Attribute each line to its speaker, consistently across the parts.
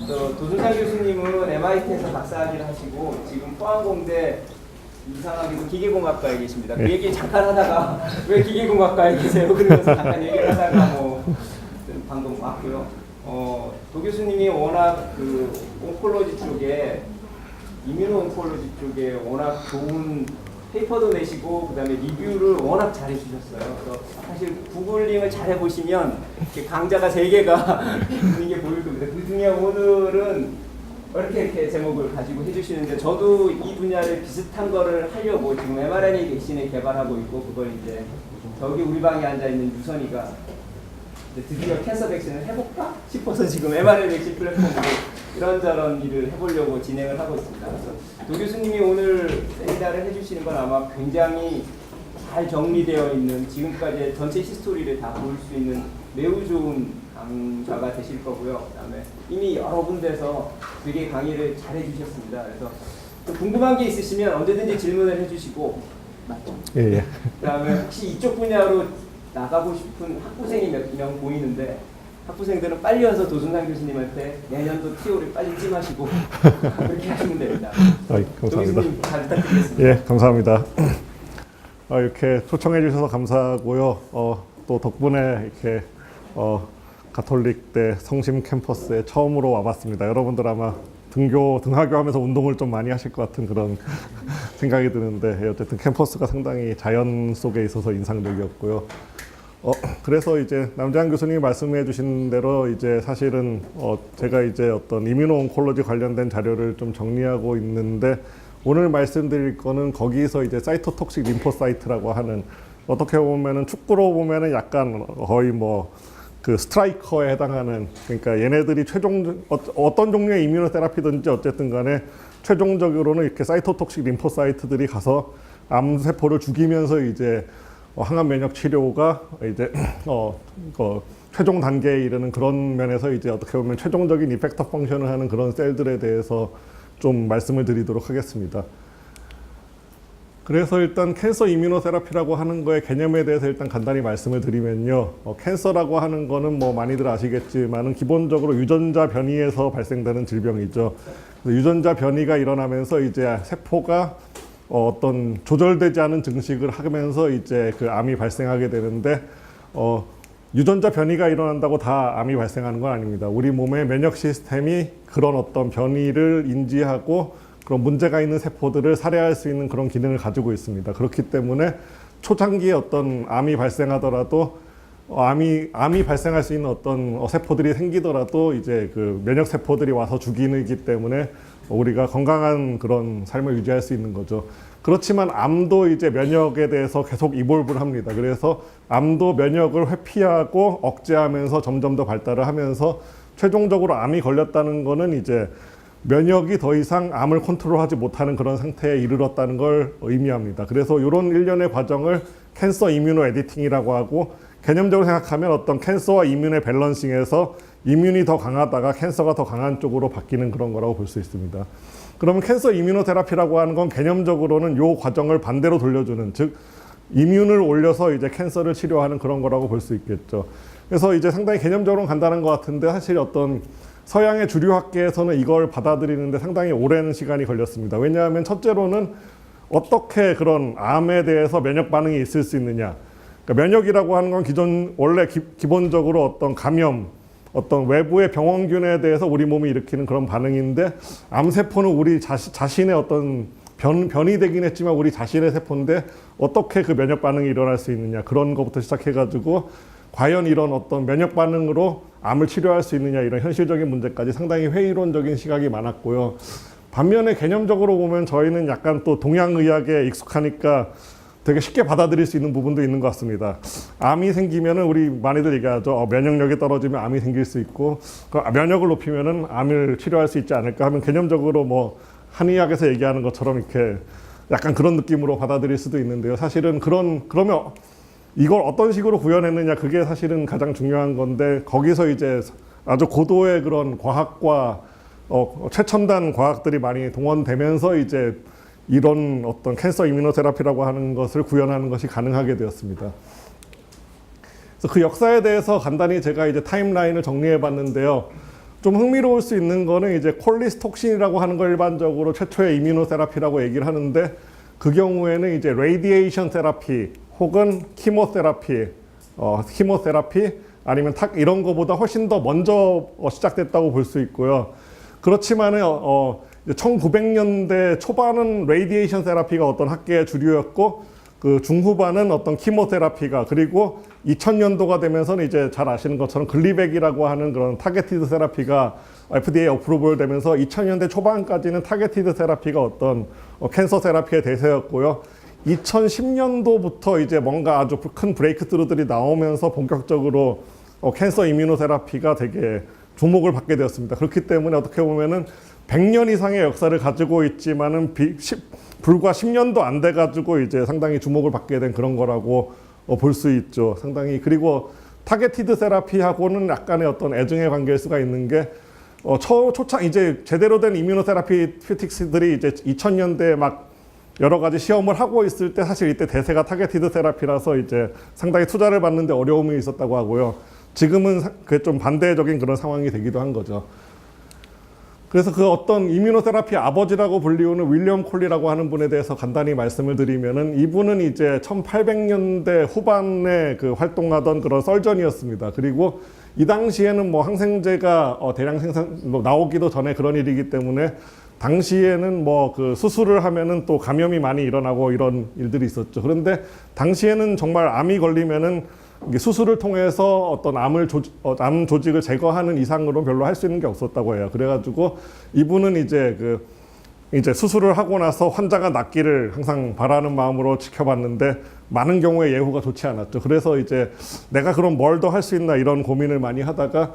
Speaker 1: 도준상 교수님은 MIT에서 박사학위를 하시고 지금 포항공대 이상하게도 기계공학과에 계십니다. 그 얘기 잠깐 하다가 왜 기계공학과에 계세요? 그러면서 잠깐 얘기를 하다가 방금 왔고요. 도 교수님이 워낙 그 온콜로지 쪽에 이뮤노 온콜로지 쪽에 워낙 좋은 페이퍼도 내시고 그다음에 리뷰를 워낙 잘해 주셨어요. 그래서 사실 구글링을 잘 해보시면 강좌가 3개가 있는 게 보일 겁니다. 그 중에 오늘은 이렇게 제목을 가지고 해주시는데 저도 이 분야를 비슷한 거를 하려고 지금 mRNA 백신을 개발하고 있고 그걸 이제 저기 우리 방에 앉아 있는 유선이가 드디어 캔서 백신을 해볼까 싶어서 지금 mRNA 백신 플랫폼으로 이런저런 일을 해보려고 진행을 하고 있습니다. 그래서 도 교수님이 오늘 세미나를 해주시는 건 아마 굉장히 잘 정리되어 있는 지금까지 전체 히스토리를 다 볼 수 있는 매우 좋은 강좌가 되실 거고요. 그다음에 이미 여러 군데서 되게 강의를 잘 해주셨습니다. 그래서 또 궁금한 게 있으시면 언제든지 질문을 해주시고 맞죠?
Speaker 2: 예.
Speaker 1: 그다음에 혹시 이쪽 분야로 나가고 싶은 학부생이 몇 명 보이는데 학부생들은 빨리 와서 도준상 교수님한테 내년도 TO를 빨리 찜하시고 그렇게 하시면 됩니다.
Speaker 2: 감사합니다.
Speaker 1: 교수님 잘 부탁드리겠습니다.
Speaker 2: 예, 감사합니다. 이렇게 초청해 주셔서 감사하고요. 또 덕분에 이렇게 가톨릭대 성심 캠퍼스에 처음으로 와봤습니다. 여러분들 아마 등하교하면서 운동을 좀 많이 하실 것 같은 그런 생각이 드는데 어쨌든 캠퍼스가 상당히 자연 속에 있어서 인상적이었고요. 그래서 이제 남재한 교수님이 말씀해 주신 대로 이제 사실은 제가 이제 어떤 이뮤노 온콜로지 관련된 자료를 좀 정리하고 있는데 오늘 말씀드릴 거는 거기서 이제 사이토톡식 림포사이트라고 하는 어떻게 보면은 축구로 보면은 약간 거의 그 스트라이커에 해당하는 그러니까 얘네들이 어떤 종류의 이뮤노테라피든지 어쨌든 간에 최종적으로는 이렇게 사이토톡식 림포사이트들이 가서 암세포를 죽이면서 이제 항암 면역 치료가 이제 최종 단계에 이르는 그런 면에서 이제 어떻게 보면 최종적인 이펙터 펑션을 하는 그런 셀들에 대해서 좀 말씀을 드리도록 하겠습니다. 그래서 일단 캔서 이뮤노테라피라고 하는 거의 개념에 대해서 일단 간단히 말씀을 드리면요. 캔서라고 하는 거는 많이들 아시겠지만은 기본적으로 유전자 변이에서 발생되는 질병이죠. 유전자 변이가 일어나면서 이제 세포가 어떤 조절되지 않은 증식을 하면서 이제 그 암이 발생하게 되는데 유전자 변이가 일어난다고 다 암이 발생하는 건 아닙니다. 우리 몸의 면역 시스템이 그런 어떤 변이를 인지하고 그런 문제가 있는 세포들을 살해할 수 있는 그런 기능을 가지고 있습니다. 그렇기 때문에 초창기에 어떤 암이 발생하더라도 암이 발생할 수 있는 어떤 세포들이 생기더라도 이제 그 면역 세포들이 와서 죽이기 때문에 우리가 건강한 그런 삶을 유지할 수 있는 거죠. 그렇지만 암도 이제 면역에 대해서 계속 이볼브를 합니다. 그래서 암도 면역을 회피하고 억제하면서 점점 더 발달을 하면서 최종적으로 암이 걸렸다는 거는 이제 면역이 더 이상 암을 컨트롤하지 못하는 그런 상태에 이르렀다는 걸 의미합니다. 그래서 이런 일련의 과정을 캔서 이뮤노 에디팅이라고 하고 개념적으로 생각하면 어떤 캔서와 이뮨의 밸런싱에서 이뮨이 더 강하다가 캔서가 더 강한 쪽으로 바뀌는 그런 거라고 볼 수 있습니다. 그러면 캔서 이뮤노테라피라고 하는 건 개념적으로는 이 과정을 반대로 돌려주는, 즉 이뮨을 올려서 이제 캔서를 치료하는 그런 거라고 볼 수 있겠죠. 그래서 이제 상당히 개념적으로는 간단한 것 같은데 사실 어떤 서양의 주류 학계에서는 이걸 받아들이는데 상당히 오랜 시간이 걸렸습니다. 왜냐하면 첫째로는 어떻게 그런 암에 대해서 면역 반응이 있을 수 있느냐. 그러니까 면역이라고 하는 건 원래 기본적으로 어떤 감염, 어떤 외부의 병원균에 대해서 우리 몸이 일으키는 그런 반응인데 암세포는 우리 자신의 어떤 변이 되긴 했지만 우리 자신의 세포인데 어떻게 그 면역 반응이 일어날 수 있느냐 그런 것부터 시작해가지고 과연 이런 어떤 면역 반응으로 암을 치료할 수 있느냐 이런 현실적인 문제까지 상당히 회의론적인 시각이 많았고요. 반면에 개념적으로 보면 저희는 약간 또 동양의학에 익숙하니까 되게 쉽게 받아들일 수 있는 부분도 있는 것 같습니다. 암이 생기면은 우리 많이들 얘기하죠. 면역력이 떨어지면 암이 생길 수 있고 면역을 높이면은 암을 치료할 수 있지 않을까 하면 개념적으로 한의학에서 얘기하는 것처럼 이렇게 약간 그런 느낌으로 받아들일 수도 있는데요. 사실은 그러면 이걸 어떤 식으로 구현했느냐 그게 사실은 가장 중요한 건데 거기서 이제 아주 고도의 그런 과학과 최첨단 과학들이 많이 동원되면서 이제 이런 어떤 캔서 이뮤노테라피라고 하는 것을 구현하는 것이 가능하게 되었습니다. 그래서 그 역사에 대해서 간단히 제가 이제 타임라인을 정리해 봤는데요. 좀 흥미로울 수 있는 거는 이제 콜리스톡신이라고 하는 걸 일반적으로 최초의 이뮤노세라피라고 얘기를 하는데 그 경우에는 이제 레디에이션 세라피 혹은 키모세라피, 키모세라피 아니면 이런 거보다 훨씬 더 먼저 시작됐다고 볼 수 있고요. 그렇지만은 1900년대 초반은 레디에이션 세라피가 어떤 학계의 주류였고 그 중후반은 어떤 키모세라피가 그리고 2000년도가 되면서는 이제 잘 아시는 것처럼 글리백이라고 하는 그런 타겟티드 세라피가 FDA 어프로벌 되면서 2000년대 초반까지는 타겟티드 세라피가 어떤 캔서 세라피의 대세였고요. 2010년도부터 이제 뭔가 아주 큰 브레이크스루들이 나오면서 본격적으로 캔서 이뮤노세라피가 되게 주목을 받게 되었습니다. 그렇기 때문에 어떻게 보면은 100년 이상의 역사를 가지고 있지만은 불과 10년도 안 돼 가지고 이제 상당히 주목을 받게 된 그런 거라고 볼 수 있죠. 상당히 그리고 타겟티드 세라피하고는 약간의 어떤 애증의 관계일 수가 있는 게 초창 이제 제대로 된 이뮤노세라피틱스들이 이제 2000년대에 막 여러 가지 시험을 하고 있을 때 사실 이때 대세가 타겟티드 세라피라서 이제 상당히 투자를 받는데 어려움이 있었다고 하고요. 지금은 그게 좀 반대적인 그런 상황이 되기도 한 거죠. 그래서 그 어떤 이뮤노세라피 아버지라고 불리우는 윌리엄 콜리라고 하는 분에 대해서 간단히 말씀을 드리면은 이분은 이제 1800년대 후반에 그 활동하던 그런 설전이었습니다. 그리고 이 당시에는 뭐 항생제가 대량 생산 나오기도 전에 그런 일이기 때문에 당시에는 뭐 그 수술을 하면은 또 감염이 많이 일어나고 이런 일들이 있었죠. 그런데 당시에는 정말 암이 걸리면은 수술을 통해서 어떤 암 조직을 제거하는 이상으로 별로 할 수 있는 게 없었다고 해요. 그래가지고 이분은 이제 수술을 하고 나서 환자가 낫기를 항상 바라는 마음으로 지켜봤는데 많은 경우에 예후가 좋지 않았죠. 그래서 이제 내가 그럼 뭘 더 할 수 있나 이런 고민을 많이 하다가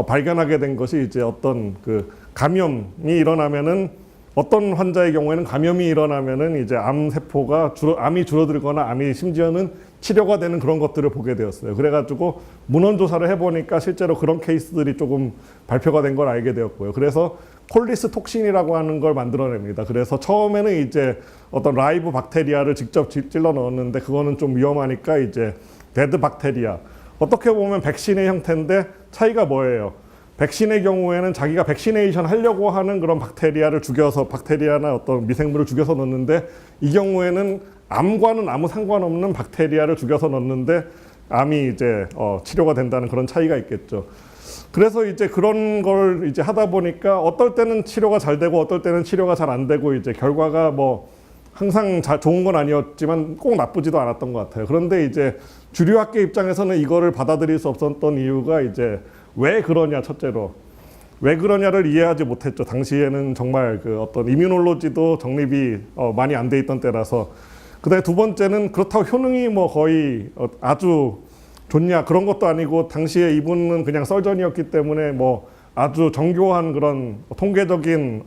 Speaker 2: 발견하게 된 것이 이제 어떤 그 감염이 일어나면은 어떤 환자의 경우에는 감염이 일어나면은 이제 암 세포가 암이 줄어들거나 암이 심지어는 치료가 되는 그런 것들을 보게 되었어요. 그래가지고 문헌 조사를 해보니까 실제로 그런 케이스들이 조금 발표가 된 걸 알게 되었고요. 그래서 콜리스톡신이라고 하는 걸 만들어냅니다. 그래서 처음에는 이제 어떤 라이브 박테리아를 직접 찔러 넣었는데 그거는 좀 위험하니까 이제 데드 박테리아. 어떻게 보면 백신의 형태인데 차이가 뭐예요? 백신의 경우에는 자기가 백시네이션 하려고 하는 그런 박테리아를 죽여서 박테리아나 어떤 미생물을 죽여서 넣는데 이 경우에는 암과는 아무 상관없는 박테리아를 죽여서 넣는데 암이 이제 치료가 된다는 그런 차이가 있겠죠. 그래서 이제 그런 걸 이제 하다 보니까 어떨 때는 치료가 잘 되고 어떨 때는 치료가 잘 안 되고 이제 결과가 뭐 항상 좋은 건 아니었지만 꼭 나쁘지도 않았던 것 같아요. 그런데 이제 주류학계 입장에서는 이거를 받아들일 수 없었던 이유가 이제 왜 그러냐, 첫째로. 왜 그러냐를 이해하지 못했죠. 당시에는 정말 그 어떤 이뮤놀로지도 정립이 많이 안 돼 있던 때라서. 그다음에 두 번째는 그렇다고 효능이 뭐 거의 아주 좋냐 그런 것도 아니고 당시에 이분은 그냥 썰전이었기 때문에 뭐 아주 정교한 그런 통계적인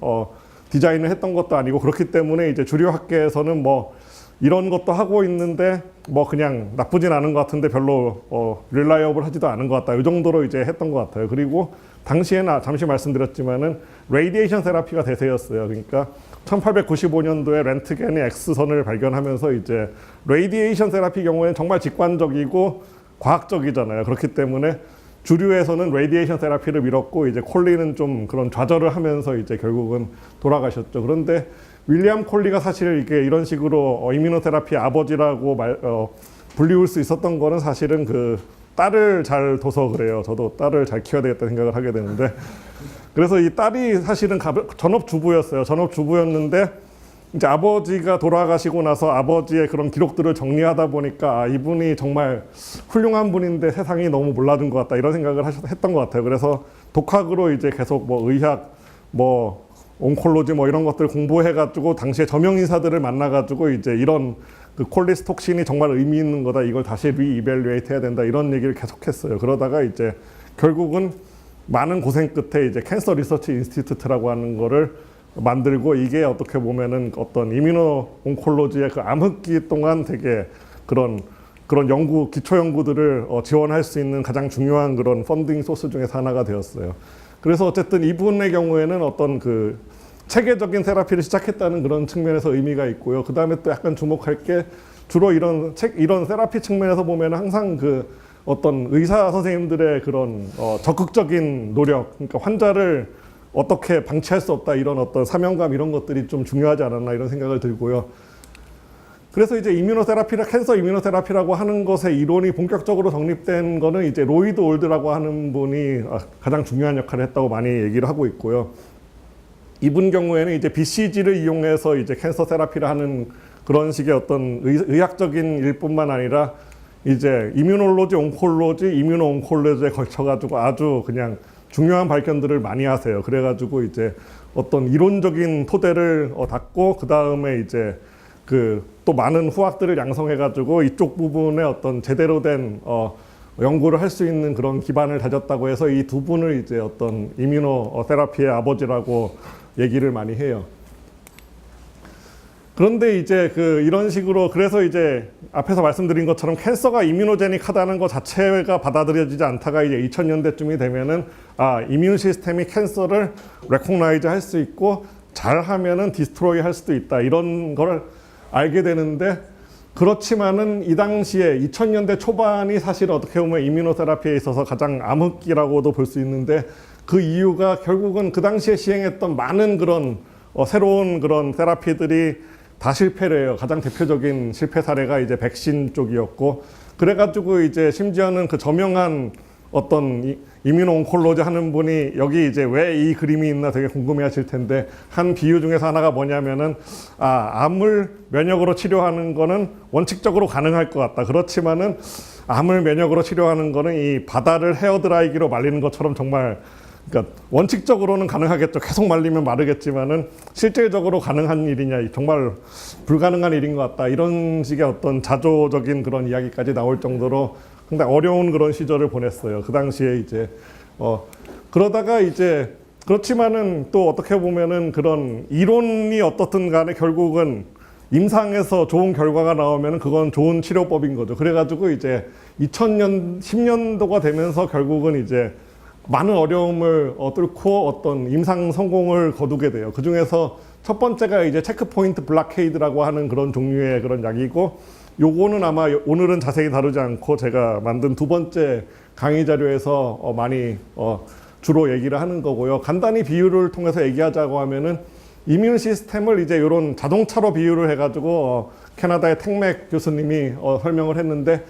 Speaker 2: 디자인을 했던 것도 아니고 그렇기 때문에 이제 주류학계에서는 뭐 이런 것도 하고 있는데 뭐 그냥 나쁘진 않은 것 같은데 별로 릴라이어블 하지도 않은 것 같다. 이 정도로 이제 했던 것 같아요. 그리고 당시에는 잠시 말씀드렸지만은 레디에이션 세라피가 대세였어요. 그러니까 1895년도에 렌트겐의 X선을 발견하면서 이제 레디에이션 세라피 경우에는 정말 직관적이고 과학적이잖아요. 그렇기 때문에 주류에서는 레디에이션 세라피를 밀었고 이제 콜리는 좀 그런 좌절을 하면서 이제 결국은 돌아가셨죠. 그런데 윌리엄 콜리가 사실 이게 이런 식으로 이뮤노테라피 아버지라고 불리울 수 있었던 거는 사실은 그 딸을 잘 둬서 그래요. 저도 딸을 잘 키워야 되겠다 생각을 하게 되는데 그래서 이 딸이 사실은 전업주부였어요. 전업주부였는데 이제 아버지가 돌아가시고 나서 아버지의 그런 기록들을 정리하다 보니까 이분이 정말 훌륭한 분인데 세상이 너무 몰라준 것 같다 이런 생각을 했던 것 같아요. 그래서 독학으로 이제 계속 뭐 의학, 뭐 온콜로지 뭐 이런 것들 공부해가지고 당시에 저명 인사들을 만나가지고 이제 이런 그 콜리스톡신이 정말 의미 있는 거다. 이걸 다시 리이벨리에이트 해야 된다. 이런 얘기를 계속했어요. 그러다가 이제 결국은 많은 고생 끝에 이제 캔서 리서치 인스티튜트라고 하는 거를 만들고 이게 어떻게 보면은 어떤 이뮤노 온콜로지의 그 암흑기 동안 되게 그런 연구, 기초 연구들을 지원할 수 있는 가장 중요한 그런 펀딩 소스 중에서 하나가 되었어요. 그래서 어쨌든 이분의 경우에는 어떤 그 체계적인 테라피를 시작했다는 그런 측면에서 의미가 있고요. 그 다음에 또 약간 주목할 게 주로 이런 세라피 측면에서 보면 항상 그 어떤 의사 선생님들의 그런 적극적인 노력, 그러니까 환자를 어떻게 방치할 수 없다 이런 어떤 사명감 이런 것들이 좀 중요하지 않았나 이런 생각을 들고요. 그래서 이제 캔서 이뮤노테라피라고 하는 것의 이론이 본격적으로 정립된 거는 이제 로이드 올드라고 하는 분이 가장 중요한 역할을 했다고 많이 얘기를 하고 있고요. 이분 경우에는 이제 BCG를 이용해서 이제 캔서 테라피를 하는 그런 식의 어떤 의학적인 일뿐만 아니라 이제 이뮤놀로지, 온콜로지, 이뮤노 온콜로지에 걸쳐가지고 아주 그냥 중요한 발견들을 많이 하세요. 그래가지고 이제 어떤 이론적인 토대를 닦고 그 다음에 이제 또 많은 후학들을 양성해가지고 이쪽 부분에 어떤 제대로 된 연구를 할 수 있는 그런 기반을 다졌다고 해서 이 두 분을 이제 어떤 이뮤노 테라피의 아버지라고 얘기를 많이 해요. 그런데 이제 이런 식으로 그래서 이제 앞에서 말씀드린 것처럼 캔서가 이뮤노제닉하다는 것 자체가 받아들여지지 않다가 이제 2000년대쯤이 되면은 이뮤 시스템이 캔서를 레코그나이즈 할 수 있고 잘하면은 디스트로이 할 수도 있다 이런 걸 알게 되는데 그렇지만은 이 당시에 2000년대 초반이 사실 어떻게 보면 이뮤노테라피에 있어서 가장 암흑기라고도 볼 수 있는데 그 이유가 결국은 그 당시에 시행했던 많은 그런 새로운 그런 테라피들이 다 실패를 해요. 가장 대표적인 실패 사례가 이제 백신 쪽이었고 그래가지고 이제 심지어는 그 저명한 어떤 이뮤노 온콜로지 하는 분이 여기 이제 왜 이 그림이 있나 되게 궁금해 하실 텐데 한 비유 중에서 하나가 뭐냐면은 암을 면역으로 치료하는 거는 원칙적으로 가능할 것 같다. 그렇지만은 암을 면역으로 치료하는 거는 이 바다를 헤어드라이기로 말리는 것처럼 정말 그러니까 원칙적으로는 가능하겠죠. 계속 말리면 마르겠지만은 실질적으로 가능한 일이냐 정말 불가능한 일인 것 같다. 이런 식의 어떤 자조적인 그런 이야기까지 나올 정도로 상당히 어려운 그런 시절을 보냈어요. 그 당시에 이제 그러다가 이제 그렇지만은 또 어떻게 보면은 그런 이론이 어떻든 간에 결국은 임상에서 좋은 결과가 나오면은 그건 좋은 치료법인 거죠. 그래가지고 이제 2000년 10년도가 되면서 결국은 이제 많은 어려움을 뚫고 어떤 임상 성공을 거두게 돼요. 그 중에서 첫 번째가 이제 체크포인트 블락케이드라고 하는 그런 종류의 그런 약이고 요거는 아마 오늘은 자세히 다루지 않고 제가 만든 두 번째 강의 자료에서 많이 주로 얘기를 하는 거고요. 간단히 비유를 통해서 얘기하자고 하면은 이뮨 시스템을 이제 이런 자동차로 비유를 해가지고 캐나다의 텍맥 교수님이 설명을 했는데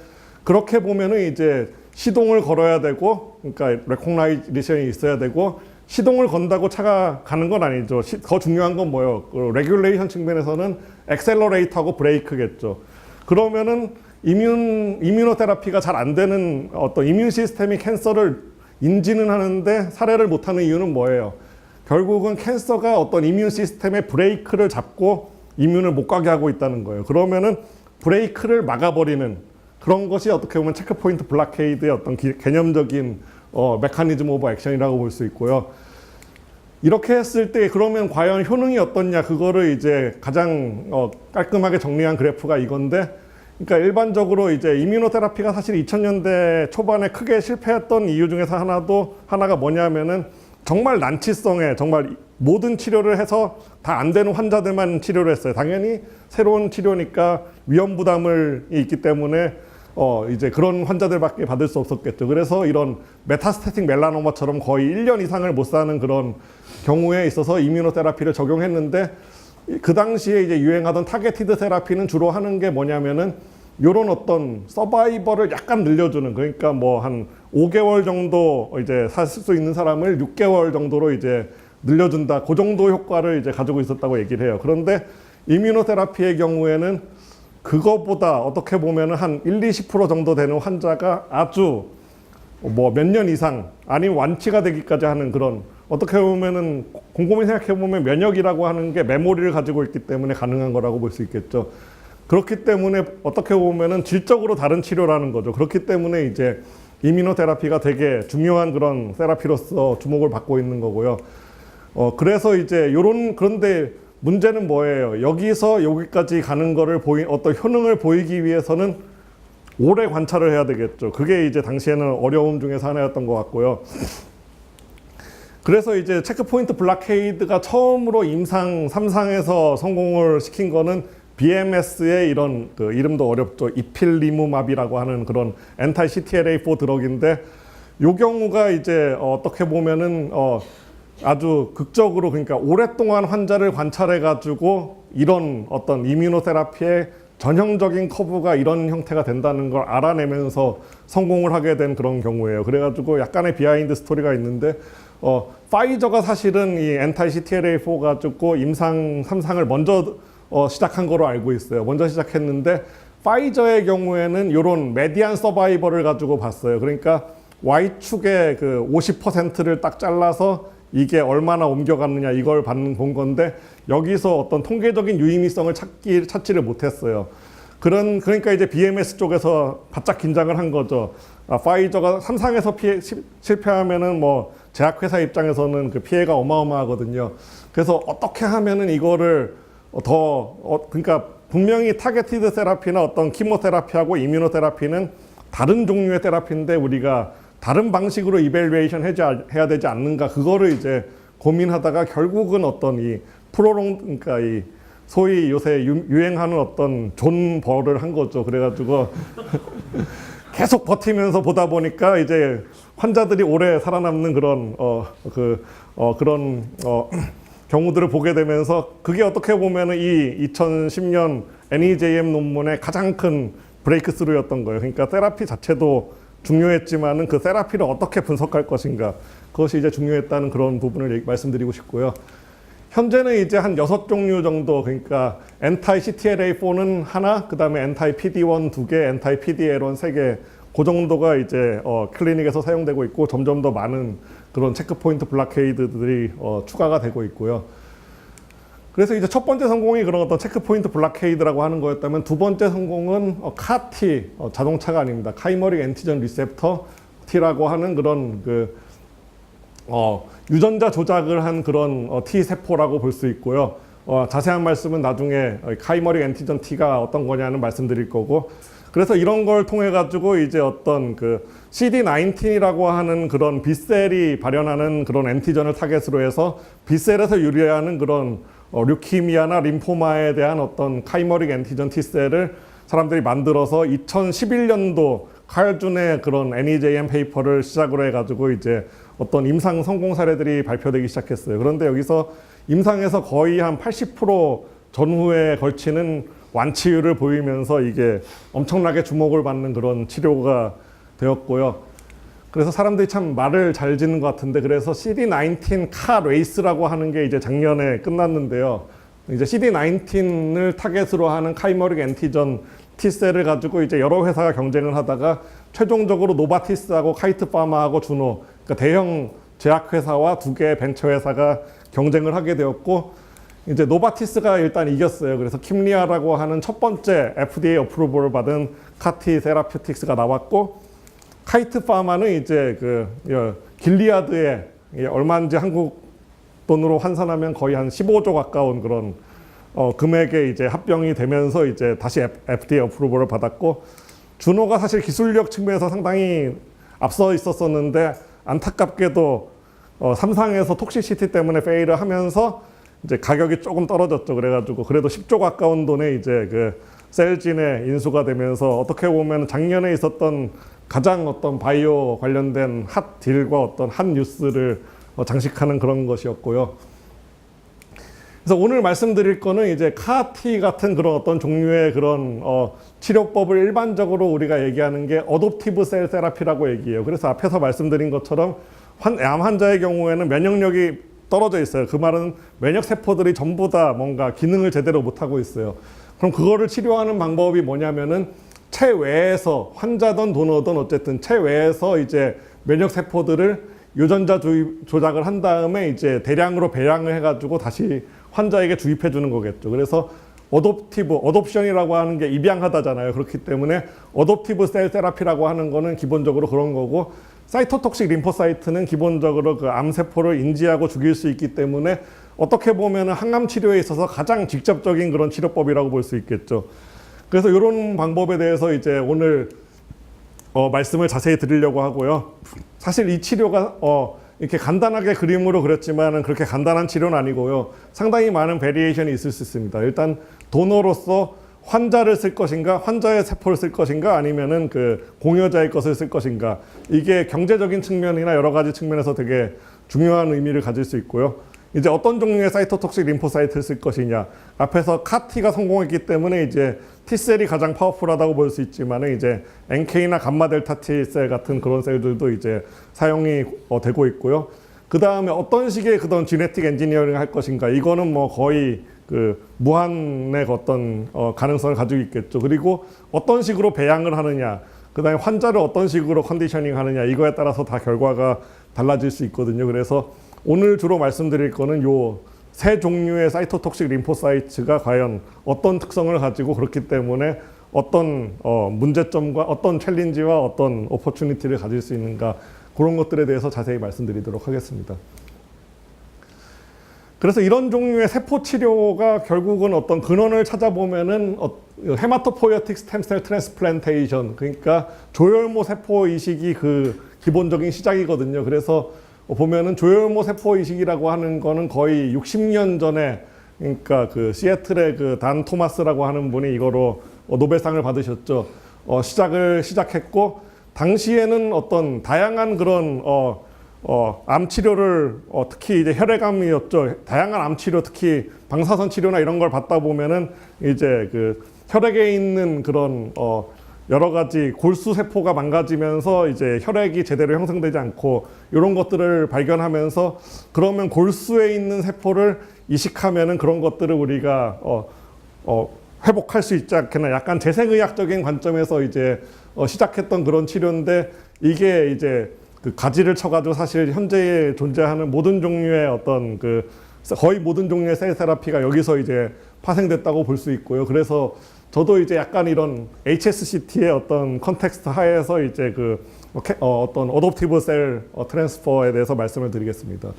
Speaker 2: 그렇게 보면은 이제 시동을 걸어야 되고 그러니까 레코그나이제이션이 있어야 되고 시동을 건다고 차가 가는 건 아니죠. 더 중요한 건 뭐예요? 레귤레이션 측면에서는 엑셀러레이터하고 브레이크겠죠. 그러면은 이뮤노테라피가 잘 안 되는 어떤 이뮨 시스템이 캔서를 인지는 하는데 살해를 못하는 이유는 뭐예요? 결국은 캔서가 어떤 이뮨 시스템의 브레이크를 잡고 이뮨을 못 가게 하고 있다는 거예요. 그러면은 브레이크를 막아버리는 그런 것이 어떻게 보면 체크포인트 블락케이드의 어떤 개념적인 메커니즘 오브 액션이라고 볼 수 있고요. 이렇게 했을 때 그러면 과연 효능이 어떻냐 그거를 이제 가장 깔끔하게 정리한 그래프가 이건데 그러니까 일반적으로 이제 이뮤노테라피가 사실 2000년대 초반에 크게 실패했던 이유 중에서 하나가 뭐냐면은 정말 난치성에 정말 모든 치료를 해서 다 안 되는 환자들만 치료를 했어요. 당연히 새로운 치료니까 위험 부담이 있기 때문에 이제 그런 환자들밖에 받을 수 없었겠죠. 그래서 이런 메타스태틱 멜라노마처럼 거의 1년 이상을 못 사는 그런 경우에 있어서 이뮤노테라피를 적용했는데 그 당시에 이제 유행하던 타겟티드 테라피는 주로 하는 게 뭐냐면은 요런 어떤 서바이벌을 약간 늘려주는 그러니까 뭐 한 5개월 정도 이제 살 수 있는 사람을 6개월 정도로 이제 늘려준다. 그 정도 효과를 이제 가지고 있었다고 얘기를 해요. 그런데 이뮤노테라피의 경우에는 그거보다 어떻게 보면은 한 1-20% 정도 되는 환자가 아주 뭐 몇 년 이상 아니면 완치가 되기까지 하는 그런 어떻게 보면은 곰곰이 생각해 보면 면역이라고 하는 게 메모리를 가지고 있기 때문에 가능한 거라고 볼 수 있겠죠. 그렇기 때문에 어떻게 보면은 질적으로 다른 치료라는 거죠. 그렇기 때문에 이제 이뮤노테라피가 되게 중요한 그런 테라피로서 주목을 받고 있는 거고요. 그래서 이제 그런데 문제는 뭐예요? 여기서 여기까지 가는 거를 어떤 효능을 보이기 위해서는 오래 관찰을 해야 되겠죠. 그게 이제 당시에는 어려움 중에서 하나였던 것 같고요. 그래서 이제 체크포인트 블락케이드가 처음으로 임상 3상에서 성공을 시킨 거는 BMS의 이런 그 이름도 어렵죠. 이필리무맙이라고 하는 그런 엔타이 CTLA4 드럭인데 요 경우가 이제 어떻게 보면은 아주 극적으로 그러니까 오랫동안 환자를 관찰해 가지고 이런 어떤 이뮤노테라피의 전형적인 커브가 이런 형태가 된다는 걸 알아내면서 성공을 하게 된 그런 경우예요. 그래가지고 약간의 비하인드 스토리가 있는데 파이저가 사실은 이 엔타이 CTLA4 가지고 임상 3상을 먼저 시작한 거로 알고 있어요. 먼저 시작했는데 파이저의 경우에는 이런 메디안 서바이벌을 가지고 봤어요. 그러니까 Y축의 그 50%를 딱 잘라서 이게 얼마나 옮겨갔느냐 이걸 본 건데 여기서 어떤 통계적인 유의미성을 찾지를 못했어요. 그러니까 이제 BMS 쪽에서 바짝 긴장을 한 거죠. 파이저가 3상에서 실패하면은 뭐 제약회사 입장에서는 그 피해가 어마어마하거든요. 그래서 어떻게 하면은 이거를 그러니까 분명히 타겟티드 세라피나 어떤 키모테라피하고 이뮤노테라피는 다른 종류의 테라피인데 우리가 다른 방식으로 이밸류에이션 해야 되지 않는가 그거를 이제 고민하다가 결국은 어떤 이 그러니까 이 소위 요새 유행하는 어떤 존 벌을 한 거죠. 그래가지고 계속 버티면서 보다 보니까 이제 환자들이 오래 살아남는 그런 그런 경우들을 보게 되면서 그게 어떻게 보면은 이 2010년 NEJM 논문의 가장 큰 브레이크스루였던 거예요. 그러니까 테라피 자체도 중요했지만은 그 테라피를 어떻게 분석할 것인가 그것이 이제 중요했다는 그런 부분을 말씀드리고 싶고요. 현재는 이제 한 6종류 정도 그러니까 엔타이 CTLA4는 하나, 그 다음에 엔타이 PD1 2개, 엔타이 PDL1 3개 그 정도가 이제 클리닉에서 사용되고 있고 점점 더 많은 그런 체크포인트 블락케이드들이 추가가 되고 있고요. 그래서 이제 첫 번째 성공이 그런 어떤 체크포인트 블락케이드라고 하는 거였다면 두 번째 성공은 CAR-T, 자동차가 아닙니다. 카이머릭 엔티전 리셉터 T라고 하는 그런 그 유전자 조작을 한 그런 T 세포라고 볼 수 있고요. 자세한 말씀은 나중에 카이머릭 엔티전 T가 어떤 거냐는 말씀드릴 거고. 그래서 이런 걸 통해 가지고 이제 어떤 그 CD19이라고 하는 그런 B셀이 발현하는 그런 엔티전을 타겟으로 해서 B셀에서 유래하는 그런 류키미아나 림포마에 대한 어떤 카이머릭 엔티전 T셀을 사람들이 만들어서 2011년도 칼준의 그런 NEJM 페이퍼를 시작으로 해가지고 이제 어떤 임상 성공 사례들이 발표되기 시작했어요. 그런데 여기서 임상에서 거의 한 80% 전후에 걸치는 완치율을 보이면서 이게 엄청나게 주목을 받는 그런 치료가 되었고요. 그래서 사람들이 참 말을 잘 짓는 것 같은데 그래서 CD19 카 레이스라고 하는 게 이제 작년에 끝났는데요. 이제 CD19을 타겟으로 하는 카이머릭 엔티전 T셀을 가지고 이제 여러 회사가 경쟁을 하다가 최종적으로 노바티스하고 카이트 파마하고 주노 그러니까 대형 제약회사와 두 개의 벤처회사가 경쟁을 하게 되었고 이제 노바티스가 일단 이겼어요. 그래서 킴리아라고 하는 첫 번째 FDA 어프로벌을 받은 카티 세라피틱스가 나왔고 카이트 파마는 이제 그 길리아드에 얼마인지 한국 돈으로 환산하면 거의 한 15조 가까운 그런 금액에 이제 합병이 되면서 이제 다시 FDA 어프로벌을 받았고 주노가 사실 기술력 측면에서 상당히 앞서 있었었는데 안타깝게도 3상에서 톡시시티 때문에 페일을 하면서 이제 가격이 조금 떨어졌죠. 그래가지고 그래도 10조 가까운 돈에 이제 그 셀진에 인수가 되면서 어떻게 보면 작년에 있었던 가장 어떤 바이오 관련된 핫 딜과 어떤 핫 뉴스를 장식하는 그런 것이었고요. 그래서 오늘 말씀드릴 거는 이제 CAR-T 같은 그런 어떤 종류의 그런 치료법을 일반적으로 우리가 얘기하는 게 어놉티브 셀 세라피라고 얘기해요. 그래서 앞에서 말씀드린 것처럼 암 환자의 경우에는 면역력이 떨어져 있어요. 그 말은 면역 세포들이 전부 다 뭔가 기능을 제대로 못하고 있어요. 그럼 그거를 치료하는 방법이 뭐냐면은 체외에서 환자든 도너든 어쨌든 체외에서 이제 면역 세포들을 유전자 조작을 한 다음에 이제 대량으로 배양을 해가지고 다시 환자에게 주입해 주는 거겠죠. 그래서 어놉션이라고 하는 게 입양하다잖아요. 그렇기 때문에 어놉티브 셀 세라피라고 하는 거는 기본적으로 그런 거고 사이토톡식 림포사이트는 기본적으로 그 암세포를 인지하고 죽일 수 있기 때문에 어떻게 보면 항암 치료에 있어서 가장 직접적인 그런 치료법이라고 볼 수 있겠죠. 그래서 이런 방법에 대해서 이제 오늘 말씀을 자세히 드리려고 하고요. 사실 이 치료가 이렇게 간단하게 그림으로 그렸지만은 그렇게 간단한 치료는 아니고요. 상당히 많은 베리에이션이 있을 수 있습니다. 일단 도너로서 환자를 쓸 것인가, 환자의 세포를 쓸 것인가, 아니면은 그 공여자의 것을 쓸 것인가. 이게 경제적인 측면이나 여러 가지 측면에서 되게 중요한 의미를 가질 수 있고요. 이제 어떤 종류의 사이토톡식 림포사이트를 쓸 것이냐. 앞에서 카티가 성공했기 때문에 이제 T셀이 가장 파워풀하다고 볼 수 있지만은 이제 NK나 감마 델타 T셀 같은 그런 셀들도 이제 사용이 되고 있고요. 그 다음에 어떤 식의 그런 지네틱 엔지니어링을 할 것인가. 이거는 뭐 거의 그 무한의 어떤 가능성을 가지고 있겠죠. 그리고 어떤 식으로 배양을 하느냐. 그 다음에 환자를 어떤 식으로 컨디셔닝 하느냐. 이거에 따라서 다 결과가 달라질 수 있거든요. 그래서 오늘 주로 말씀드릴 거는 요 세 종류의 사이토톡식 림포사이트가 과연 어떤 특성을 가지고 그렇기 때문에 어떤 문제점과 어떤 챌린지와 어떤 오퍼추니티를 가질 수 있는가 그런 것들에 대해서 자세히 말씀드리도록 하겠습니다. 그래서 이런 종류의 세포 치료가 결국은 어떤 근원을 찾아보면은 헤마토포이어틱 스템셀 트랜스플란테이션, 그러니까 조혈모 세포 이식이 그 기본적인 시작이거든요. 그래서 보면은 조혈모 세포 이식이라고 하는 거는 거의 60년 전에, 그러니까 그 시애틀의 그 단 토마스라고 하는 분이 이거로 노벨상을 받으셨죠. 시작했고, 당시에는 어떤 다양한 그런 암 치료를 특히 이제 혈액암이었죠. 다양한 암 치료, 특히 방사선 치료나 이런 걸 받다 보면은 이제 그 혈액에 있는 그런 여러 가지 골수 세포가 망가지면서 이제 혈액이 제대로 형성되지 않고 이런 것들을 발견하면서 그러면 골수에 있는 세포를 이식하면은 그런 것들을 우리가 회복할 수 있지 않겠나. 약간 재생의학적인 관점에서 이제 시작했던 그런 치료인데 이게 이제 그 가지를 쳐가지고 사실 현재에 존재하는 모든 종류의 어떤 그 거의 모든 종류의 셀 테라피가 여기서 이제 파생됐다고 볼 수 있고요. 그래서 저도 이제 약간 이런 HSCT의 어떤 컨텍스트 하에서 이제 그 어떤 어댑티브 셀 트랜스퍼에 대해서 말씀을 드리겠습니다.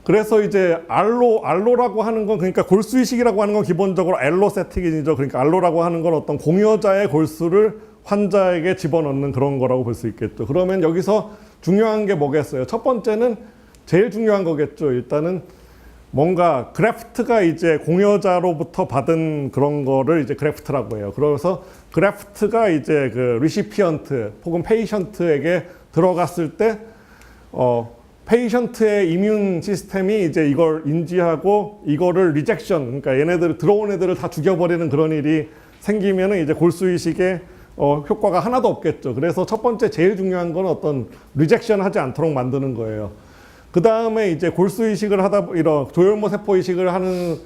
Speaker 2: 그래서 이제 알로라고 하는 건, 그러니까 골수 이식이라고 하는 건 기본적으로 알로 세팅이죠. 그러니까 알로라고 하는 건 어떤 공여자의 골수를 환자에게 집어넣는 그런 거라고 볼 수 있겠죠. 그러면 여기서 중요한 게 뭐겠어요? 첫 번째는 제일 중요한 거겠죠. 일단은 뭔가 그래프트가 이제 공여자로부터 받은 그런 거를 이제 그래프트라고 해요. 그래서 그래프트가 이제 그 리시피언트 혹은 페이션트에게 들어갔을 때 페이션트의 이뮨 시스템이 이제 이걸 인지하고 이거를 리젝션, 그러니까 얘네들 들어온 애들을 다 죽여버리는 그런 일이 생기면은 이제 골수 이식에 효과가 하나도 없겠죠. 그래서 첫 번째 제일 중요한 건 어떤 리젝션 하지 않도록 만드는 거예요. 그 다음에 이제 골수 이식을 이런 조혈모 세포 이식을 하는,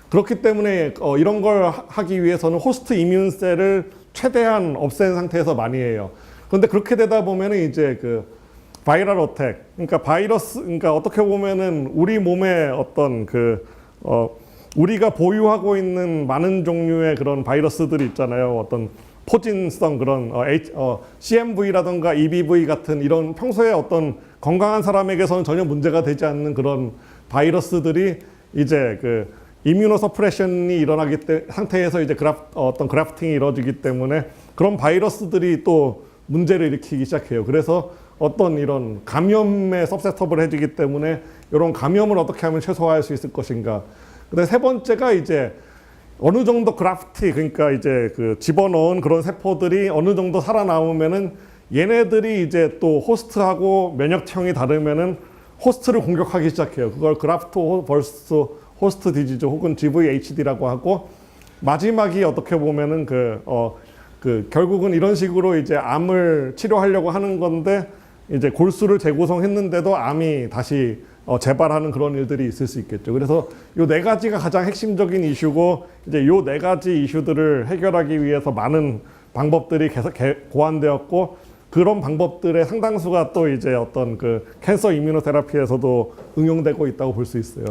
Speaker 2: 그렇기 때문에 이런 걸 하기 위해서는 호스트 이뮨셀을 최대한 없앤 상태에서 많이 해요. 그런데 그렇게 되다 보면은 이제 그 바이럴 어택, 그러니까 바이러스, 그러니까 어떻게 보면은 우리 몸에 어떤 우리가 보유하고 있는 많은 종류의 그런 바이러스들이 있잖아요. 어떤 포진성 그런 CMV라든가 EBV 같은 이런 평소에 어떤 건강한 사람에게서는 전혀 문제가 되지 않는 그런 바이러스들이 이제 그 이뮤노서프레션이 일어나기 상태에서 이제 어떤 그래프팅이 이루어지기 때문에 그런 바이러스들이 또 문제를 일으키기 시작해요. 그래서 어떤 이런 감염에 서셋터블 해지기 때문에 이런 감염을 어떻게 하면 최소화할 수 있을 것인가. 근데 세 번째가 이제 어느 정도 그래프트, 그러니까 이제 그 집어넣은 그런 세포들이 어느 정도 살아남으면은 얘네들이 이제 또 호스트하고 면역형이 다르면은 호스트를 공격하기 시작해요. 그걸 그래프트 버스트 호스트 디지즈 혹은 GVHD라고 하고, 마지막이 어떻게 보면은 결국은 이런 식으로 이제 암을 치료하려고 하는 건데 이제 골수를 재구성했는데도 암이 다시 재발하는 그런 일들이 있을 수 있겠죠. 그래서 요 네 가지가 가장 핵심적인 이슈고, 이제 요 네 가지 이슈들을 해결하기 위해서 많은 방법들이 계속 고안되었고, 그런 방법들의 상당수가 또 이제 어떤 그 캔서 이뮤노테라피에서도 응용되고 있다고 볼 수 있어요.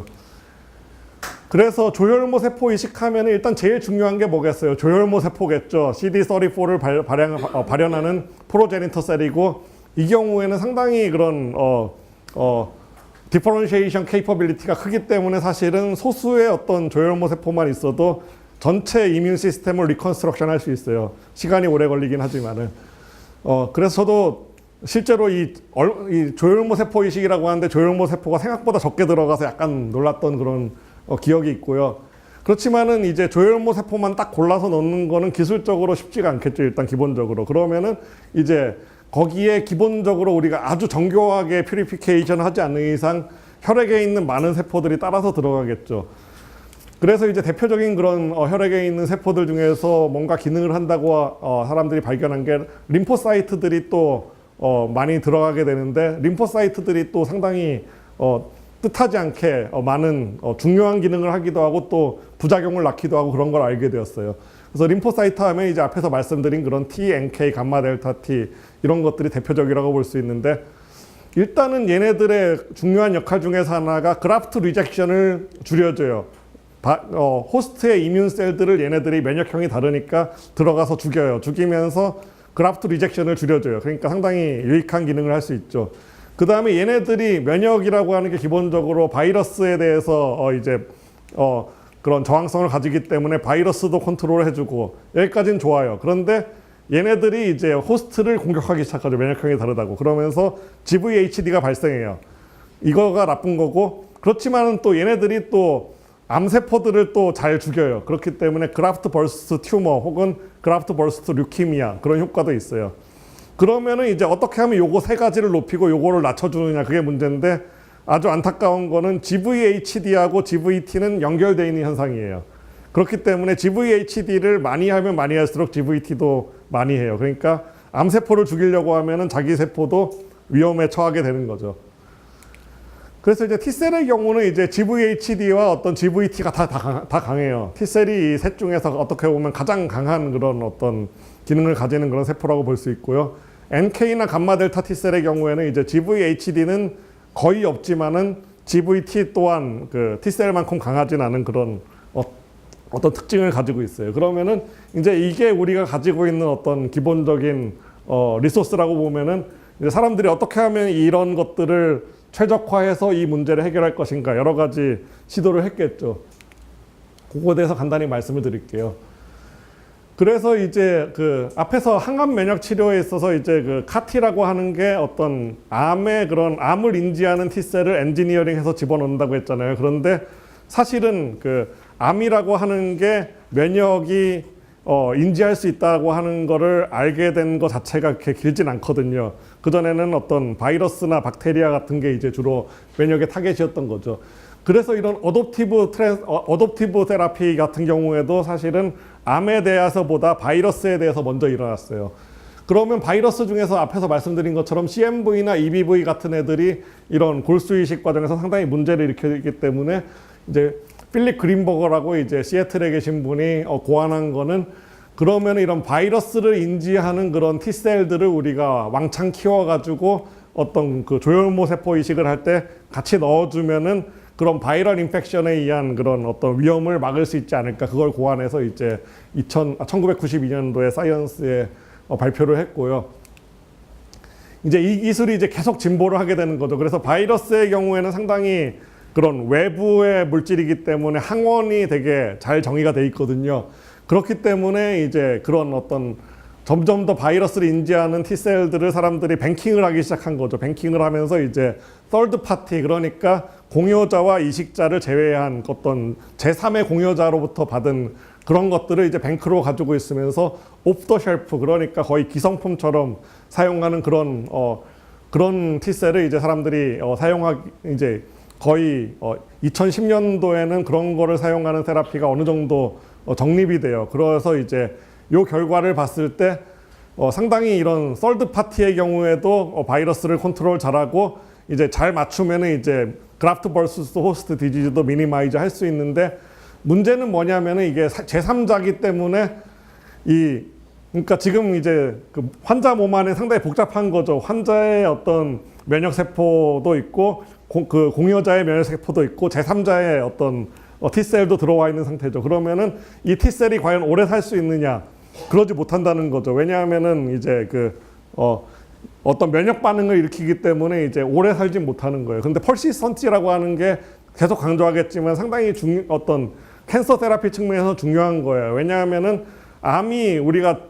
Speaker 2: 그래서 조혈모 세포 이식하면 일단 제일 중요한 게 뭐겠어요? 조혈모 세포겠죠. CD34를 발현하는 프로제니터 셀이고, 이 경우에는 상당히 그런 디퍼런시에이션 케이퍼빌리티가 크기 때문에 사실은 소수의 어떤 조혈모 세포만 있어도 전체 이뮨 시스템을 리컨스트럭션 할 수 있어요. 시간이 오래 걸리긴 하지만은. 그래서 저도 실제로 이 조혈모 세포 이식이라고 하는데 조혈모 세포가 생각보다 적게 들어가서 약간 놀랐던 그런 기억이 있고요. 그렇지만은 이제 조혈모 세포만 딱 골라서 넣는 거는 기술적으로 쉽지가 않겠죠. 일단 기본적으로. 그러면은 이제 거기에 기본적으로 우리가 아주 정교하게 퓨리피케이션 하지 않는 이상 혈액에 있는 많은 세포들이 따라서 들어가겠죠. 그래서 이제 대표적인 그런 혈액에 있는 세포들 중에서 뭔가 기능을 한다고 사람들이 발견한 게 림포사이트들이 또 많이 들어가게 되는데, 림포사이트들이 또 상당히 뜻하지 않게 많은 중요한 기능을 하기도 하고 또 부작용을 낳기도 하고 그런 걸 알게 되었어요. 그래서 림포사이트 하면 이제 앞에서 말씀드린 그런 T, NK, 감마 델타 T 이런 것들이 대표적이라고 볼 수 있는데, 일단은 얘네들의 중요한 역할 중에서 하나가 그라프트 리젝션을 줄여줘요. 호스트의 이뮨 셀들을 얘네들이 면역형이 다르니까 들어가서 죽여요. 죽이면서 그라프트 리젝션을 줄여줘요. 그러니까 상당히 유익한 기능을 할 수 있죠. 그 다음에 얘네들이 면역이라고 하는 게 기본적으로 바이러스에 대해서 그런 저항성을 가지기 때문에 바이러스도 컨트롤 해주고 여기까지는 좋아요. 그런데 얘네들이 이제 호스트를 공격하기 시작하죠. 면역형이 다르다고. 그러면서 GVHD가 발생해요. 이거가 나쁜 거고, 그렇지만은 또 얘네들이 또 암세포들을 또 잘 죽여요. 그렇기 때문에 그라프트 버스트 튜머 혹은 그라프트 버스트 류키미아 그런 효과도 있어요. 그러면은 이제 어떻게 하면 요거 세 가지를 높이고 요거를 낮춰주느냐, 그게 문제인데, 아주 안타까운 거는 GVHD하고 GVT는 연결되어 있는 현상이에요. 그렇기 때문에 GVHD를 많이 하면 많이 할수록 GVT도 많이 해요. 그러니까 암세포를 죽이려고 하면은 자기 세포도 위험에 처하게 되는 거죠. 그래서 이제 T셀의 경우는 이제 GVHD와 어떤 GVT가 다 강해요. T셀이 이 셋 중에서 어떻게 보면 가장 강한 그런 어떤 기능을 가지는 그런 세포라고 볼 수 있고요. NK나 감마 델타 T셀의 경우에는 이제 GVHD는 거의 없지만은 GVT 또한 그 T셀만큼 강하진 않은 그런 어떤 특징을 가지고 있어요. 그러면은 이제 이게 우리가 가지고 있는 어떤 기본적인 리소스라고 보면은 이제 사람들이 어떻게 하면 이런 것들을 최적화해서 이 문제를 해결할 것인가 여러 가지 시도를 했겠죠. 그거에 대해서 간단히 말씀을 드릴게요. 그래서 이제 그 앞에서 항암 면역 치료에 있어서 이제 그 카티라고 하는 게 어떤 암의 그런 암을 인지하는 T셀을 엔지니어링해서 집어넣는다고 했잖아요. 그런데 사실은 그 암이라고 하는 게 면역이 인지할 수 있다고 하는 거를 알게 된 것 자체가 그렇게 길진 않거든요. 그전에는 어떤 바이러스나 박테리아 같은 게 이제 주로 면역의 타겟이었던 거죠. 그래서 이런 어댑티브 테라피 같은 경우에도 사실은 암에 대해서보다 바이러스에 대해서 먼저 일어났어요. 그러면 바이러스 중에서 앞에서 말씀드린 것처럼 CMV나 EBV 같은 애들이 이런 골수 이식 과정에서 상당히 문제를 일으키기 때문에 이제 필립 그린버거라고 이제 시애틀에 계신 분이 고안한 거는, 그러면 이런 바이러스를 인지하는 그런 T셀들을 우리가 왕창 키워가지고 어떤 그 조혈모 세포 이식을 할 때 같이 넣어주면은 그런 바이럴 인펙션에 의한 그런 어떤 위험을 막을 수 있지 않을까, 그걸 고안해서 이제 1992년도에 사이언스에 발표를 했고요. 이제 이 기술이 이제 계속 진보를 하게 되는 거죠. 그래서 바이러스의 경우에는 상당히 그런 외부의 물질이기 때문에 항원이 되게 잘 정의가 돼 있거든요. 그렇기 때문에 이제 그런 어떤 점점 더 바이러스를 인지하는 T셀들을 사람들이 뱅킹을 하기 시작한 거죠. 뱅킹을 하면서 이제 third party, 그러니까 공여자와 이식자를 제외한 어떤 제3의 공여자로부터 받은 그런 것들을 이제 뱅크로 가지고 있으면서 오프 더 쉘프, 그러니까 거의 기성품처럼 사용하는 그런 T셀을 이제 사람들이 이제 거의 2010년도에는 그런 거를 사용하는 테라피가 어느 정도 정립이 돼요. 그래서 이제 요 결과를 봤을 때 상당히 이런 썰드 파티의 경우에도 바이러스를 컨트롤 잘하고 이제 잘 맞추면은 이제 그라프트 버스스 호스트 디지즈도 미니마이즈 할 수 있는데, 문제는 뭐냐면은 이게 제3자기 때문에 그러니까 지금 이제 그 환자 몸 안에 상당히 복잡한 거죠. 환자의 어떤 면역 세포도 있고 그 공여자의 면역 세포도 있고 제3자의 어떤 T셀도 들어와 있는 상태죠. 그러면은 이 T셀이 과연 오래 살 수 있느냐? 그러지 못한다는 거죠. 왜냐하면은 이제 어떤 면역 반응을 일으키기 때문에 이제 오래 살지 못하는 거예요. 근데 펄시스턴티라고 하는 게 계속 강조하겠지만 상당히 어떤 캔서 테라피 측면에서 중요한 거예요. 왜냐하면은 암이 우리가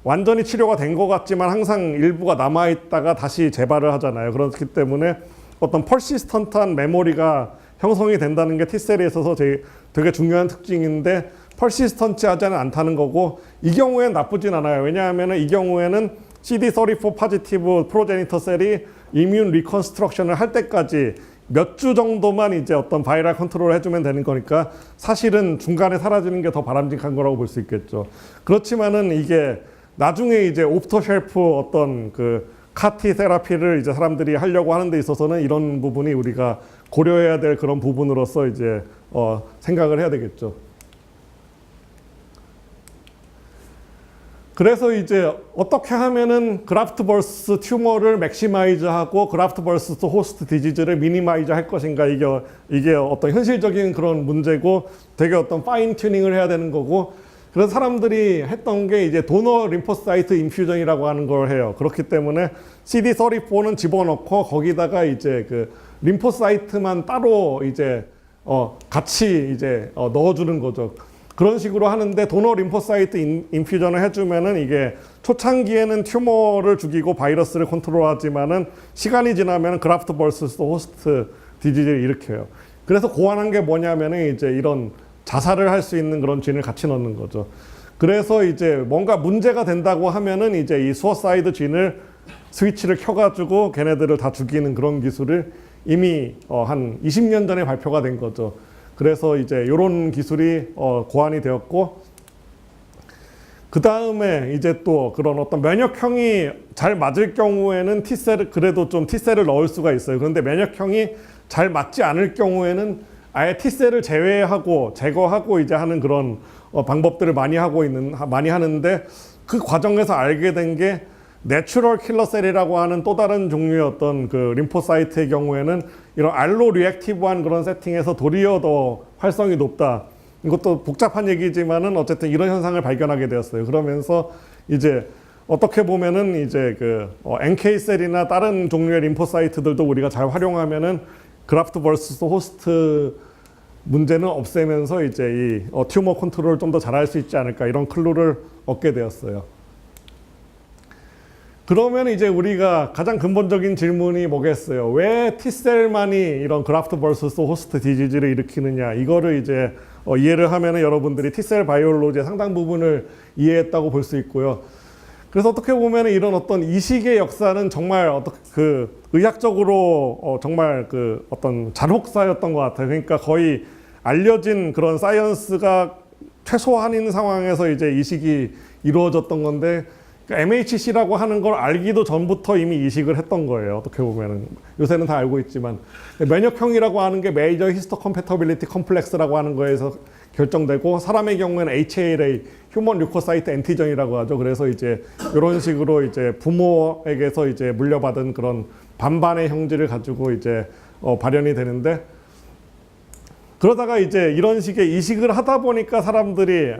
Speaker 2: 완전히 치료가 된 것 같지만 항상 일부가 남아있다가 다시 재발을 하잖아요. 그렇기 때문에 어떤 퍼시스턴트한 메모리가 형성이 된다는 게 T셀에 있어서 되게 중요한 특징인데 퍼시스턴트하지는 않다는 거고 이 경우에는 나쁘진 않아요. 왜냐하면 이 경우에는 CD34 포지티브 프로제니터 셀이 이뮨 리컨스트럭션을 할 때까지 몇 주 정도만 이제 어떤 바이럴 컨트롤을 해주면 되는 거니까 사실은 중간에 사라지는 게 더 바람직한 거라고 볼 수 있겠죠. 그렇지만은 이게 나중에 이제 오프터 쉘프 어떤 그 카티 테라피를 이제 사람들이 하려고 하는 데 있어서는 이런 부분이 우리가 고려해야 될 그런 부분으로서 이제 생각을 해야 되겠죠. 그래서 이제 어떻게 하면은 그라프트 버스 튜머를 맥시마이즈하고 그라프트 버스 호스트 디지즈를 미니마이즈 할 것인가 이게 어떤 현실적인 그런 문제고 되게 어떤 파인 튜닝을 해야 되는 거고 그래서 사람들이 했던 게 이제 도너 림포사이트 인퓨전이라고 하는 걸 해요. 그렇기 때문에 CD34는 집어넣고 거기다가 이제 그 림포사이트만 따로 이제 같이 이제 넣어주는 거죠. 그런 식으로 하는데 도너 림포사이트 인퓨전을 해주면은 이게 초창기에는 튜머를 죽이고 바이러스를 컨트롤하지만은 시간이 지나면 그라프트 버서스 호스트 디지즈를 일으켜요. 그래서 고안한 게 뭐냐면은 이제 이런 자살을 할 수 있는 그런 진을 같이 넣는 거죠. 그래서 이제 뭔가 문제가 된다고 하면은 이제 이 수어사이드 진을 스위치를 켜가지고 걔네들을 다 죽이는 그런 기술을 이미 한 20년 전에 발표가 된 거죠. 그래서 이제 이런 기술이 고안이 되었고 그 다음에 이제 또 그런 어떤 면역형이 잘 맞을 경우에는 T셀을 그래도 좀 T셀을 넣을 수가 있어요. 그런데 면역형이 잘 맞지 않을 경우에는 아예 T셀을 제외하고 제거하고 이제 하는 그런 방법들을 많이 하는데 그 과정에서 알게 된 게 내추럴 킬러 셀이라고 하는 또 다른 종류의 어떤 그 림포사이트의 경우에는 이런 알로 리액티브한 그런 세팅에서 도리어 더 활성이 높다. 이것도 복잡한 얘기지만은 어쨌든 이런 현상을 발견하게 되었어요. 그러면서 이제 어떻게 보면은 이제 그 NK 셀이나 다른 종류의 림포사이트들도 우리가 잘 활용하면은 그라프트 버서스 호스트 문제는 없애면서 이제 이 튜머 컨트롤을 좀 더 잘할 수 있지 않을까 이런 클루를 얻게 되었어요. 그러면 이제 우리가 가장 근본적인 질문이 뭐겠어요? 왜 T셀만이 이런 그라프트 버서스 호스트 디지즈를 일으키느냐? 이거를 이제 이해를 하면은 여러분들이 T셀 바이올로지의 상당 부분을 이해했다고 볼 수 있고요. 그래서 어떻게 보면 이런 어떤 이식의 역사는 정말 그 의학적으로 정말 그 어떤 잔혹사였던 것 같아요. 그러니까 거의 알려진 그런 사이언스가 최소한인 상황에서 이제 이식이 이루어졌던 건데 MHC라고 하는 걸 알기도 전부터 이미 이식을 했던 거예요. 어떻게 보면은 요새는 다 알고 있지만 면역형이라고 하는 게 메이저 히스토 컴패터빌리티 컴플렉스라고 하는 거에서 결정되고 사람의 경우에는 HLA 휴먼 류코사이트 엔티전이라고 하죠. 그래서 이제 이런 식으로 이제 부모에게서 이제 물려받은 그런 반반의 형질을 가지고 이제 발현이 되는데 그러다가 이제 이런 식의 이식을 하다 보니까 사람들이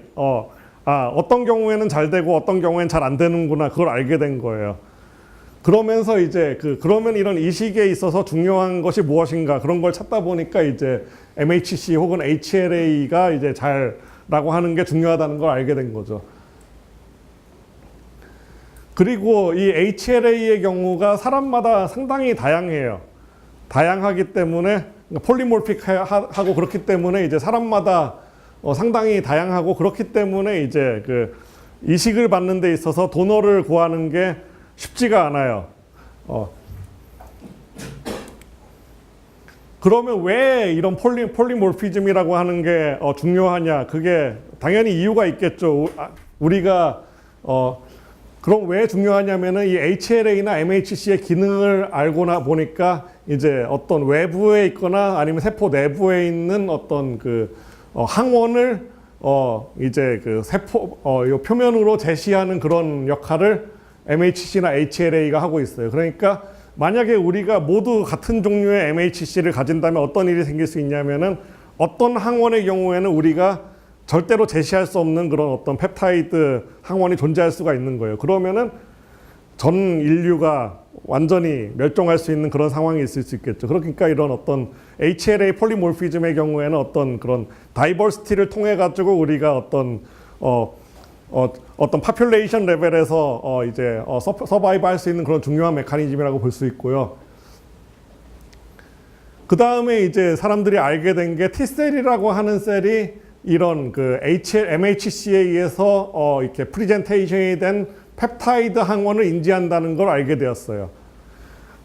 Speaker 2: 어떤 경우에는 잘 되고 어떤 경우에는 잘 안 되는구나 그걸 알게 된 거예요. 그러면서 이제 그러면 이런 이식에 있어서 중요한 것이 무엇인가 그런 걸 찾다 보니까 이제 MHC 혹은 HLA가 이제 잘라고 하는 게 중요하다는 걸 알게 된 거죠. 그리고 이 HLA의 경우가 사람마다 상당히 다양해요. 다양하기 때문에 폴리몰픽하고 그렇기 때문에 이제 사람마다 상당히 다양하고 그렇기 때문에 이제 그 이식을 받는 데 있어서 도너를 구하는 게 쉽지가 않아요. 그러면 왜 이런 폴리몰피즘이라고 하는 게 중요하냐? 그게 당연히 이유가 있겠죠. 우리가 그럼 왜 중요하냐면은 이 HLA나 MHC의 기능을 알고나 보니까 이제 어떤 외부에 있거나 아니면 세포 내부에 있는 어떤 그 항원을 이제 그 세포 요 표면으로 제시하는 그런 역할을 MHC나 HLA가 하고 있어요. 그러니까 만약에 우리가 모두 같은 종류의 MHC를 가진다면 어떤 일이 생길 수 있냐면은 어떤 항원의 경우에는 우리가 절대로 제시할 수 없는 그런 어떤 펩타이드 항원이 존재할 수가 있는 거예요. 그러면은 전 인류가 완전히 멸종할 수 있는 그런 상황이 있을 수 있겠죠. 그러니까 이런 어떤 HLA 폴리몰피즘의 경우에는 어떤 그런 다이버시티를 통해 가지고 우리가 어떤 어떤 파퓰레이션 레벨에서 이제 서바이브 할 수 있는 그런 중요한 메커니즘이라고 볼 수 있고요. 그 다음에 이제 사람들이 알게 된 게 T셀이라고 하는 셀이 이런 그 MHC에 의해서 이렇게 프리젠테이션이 된 펩타이드 항원을 인지한다는 걸 알게 되었어요.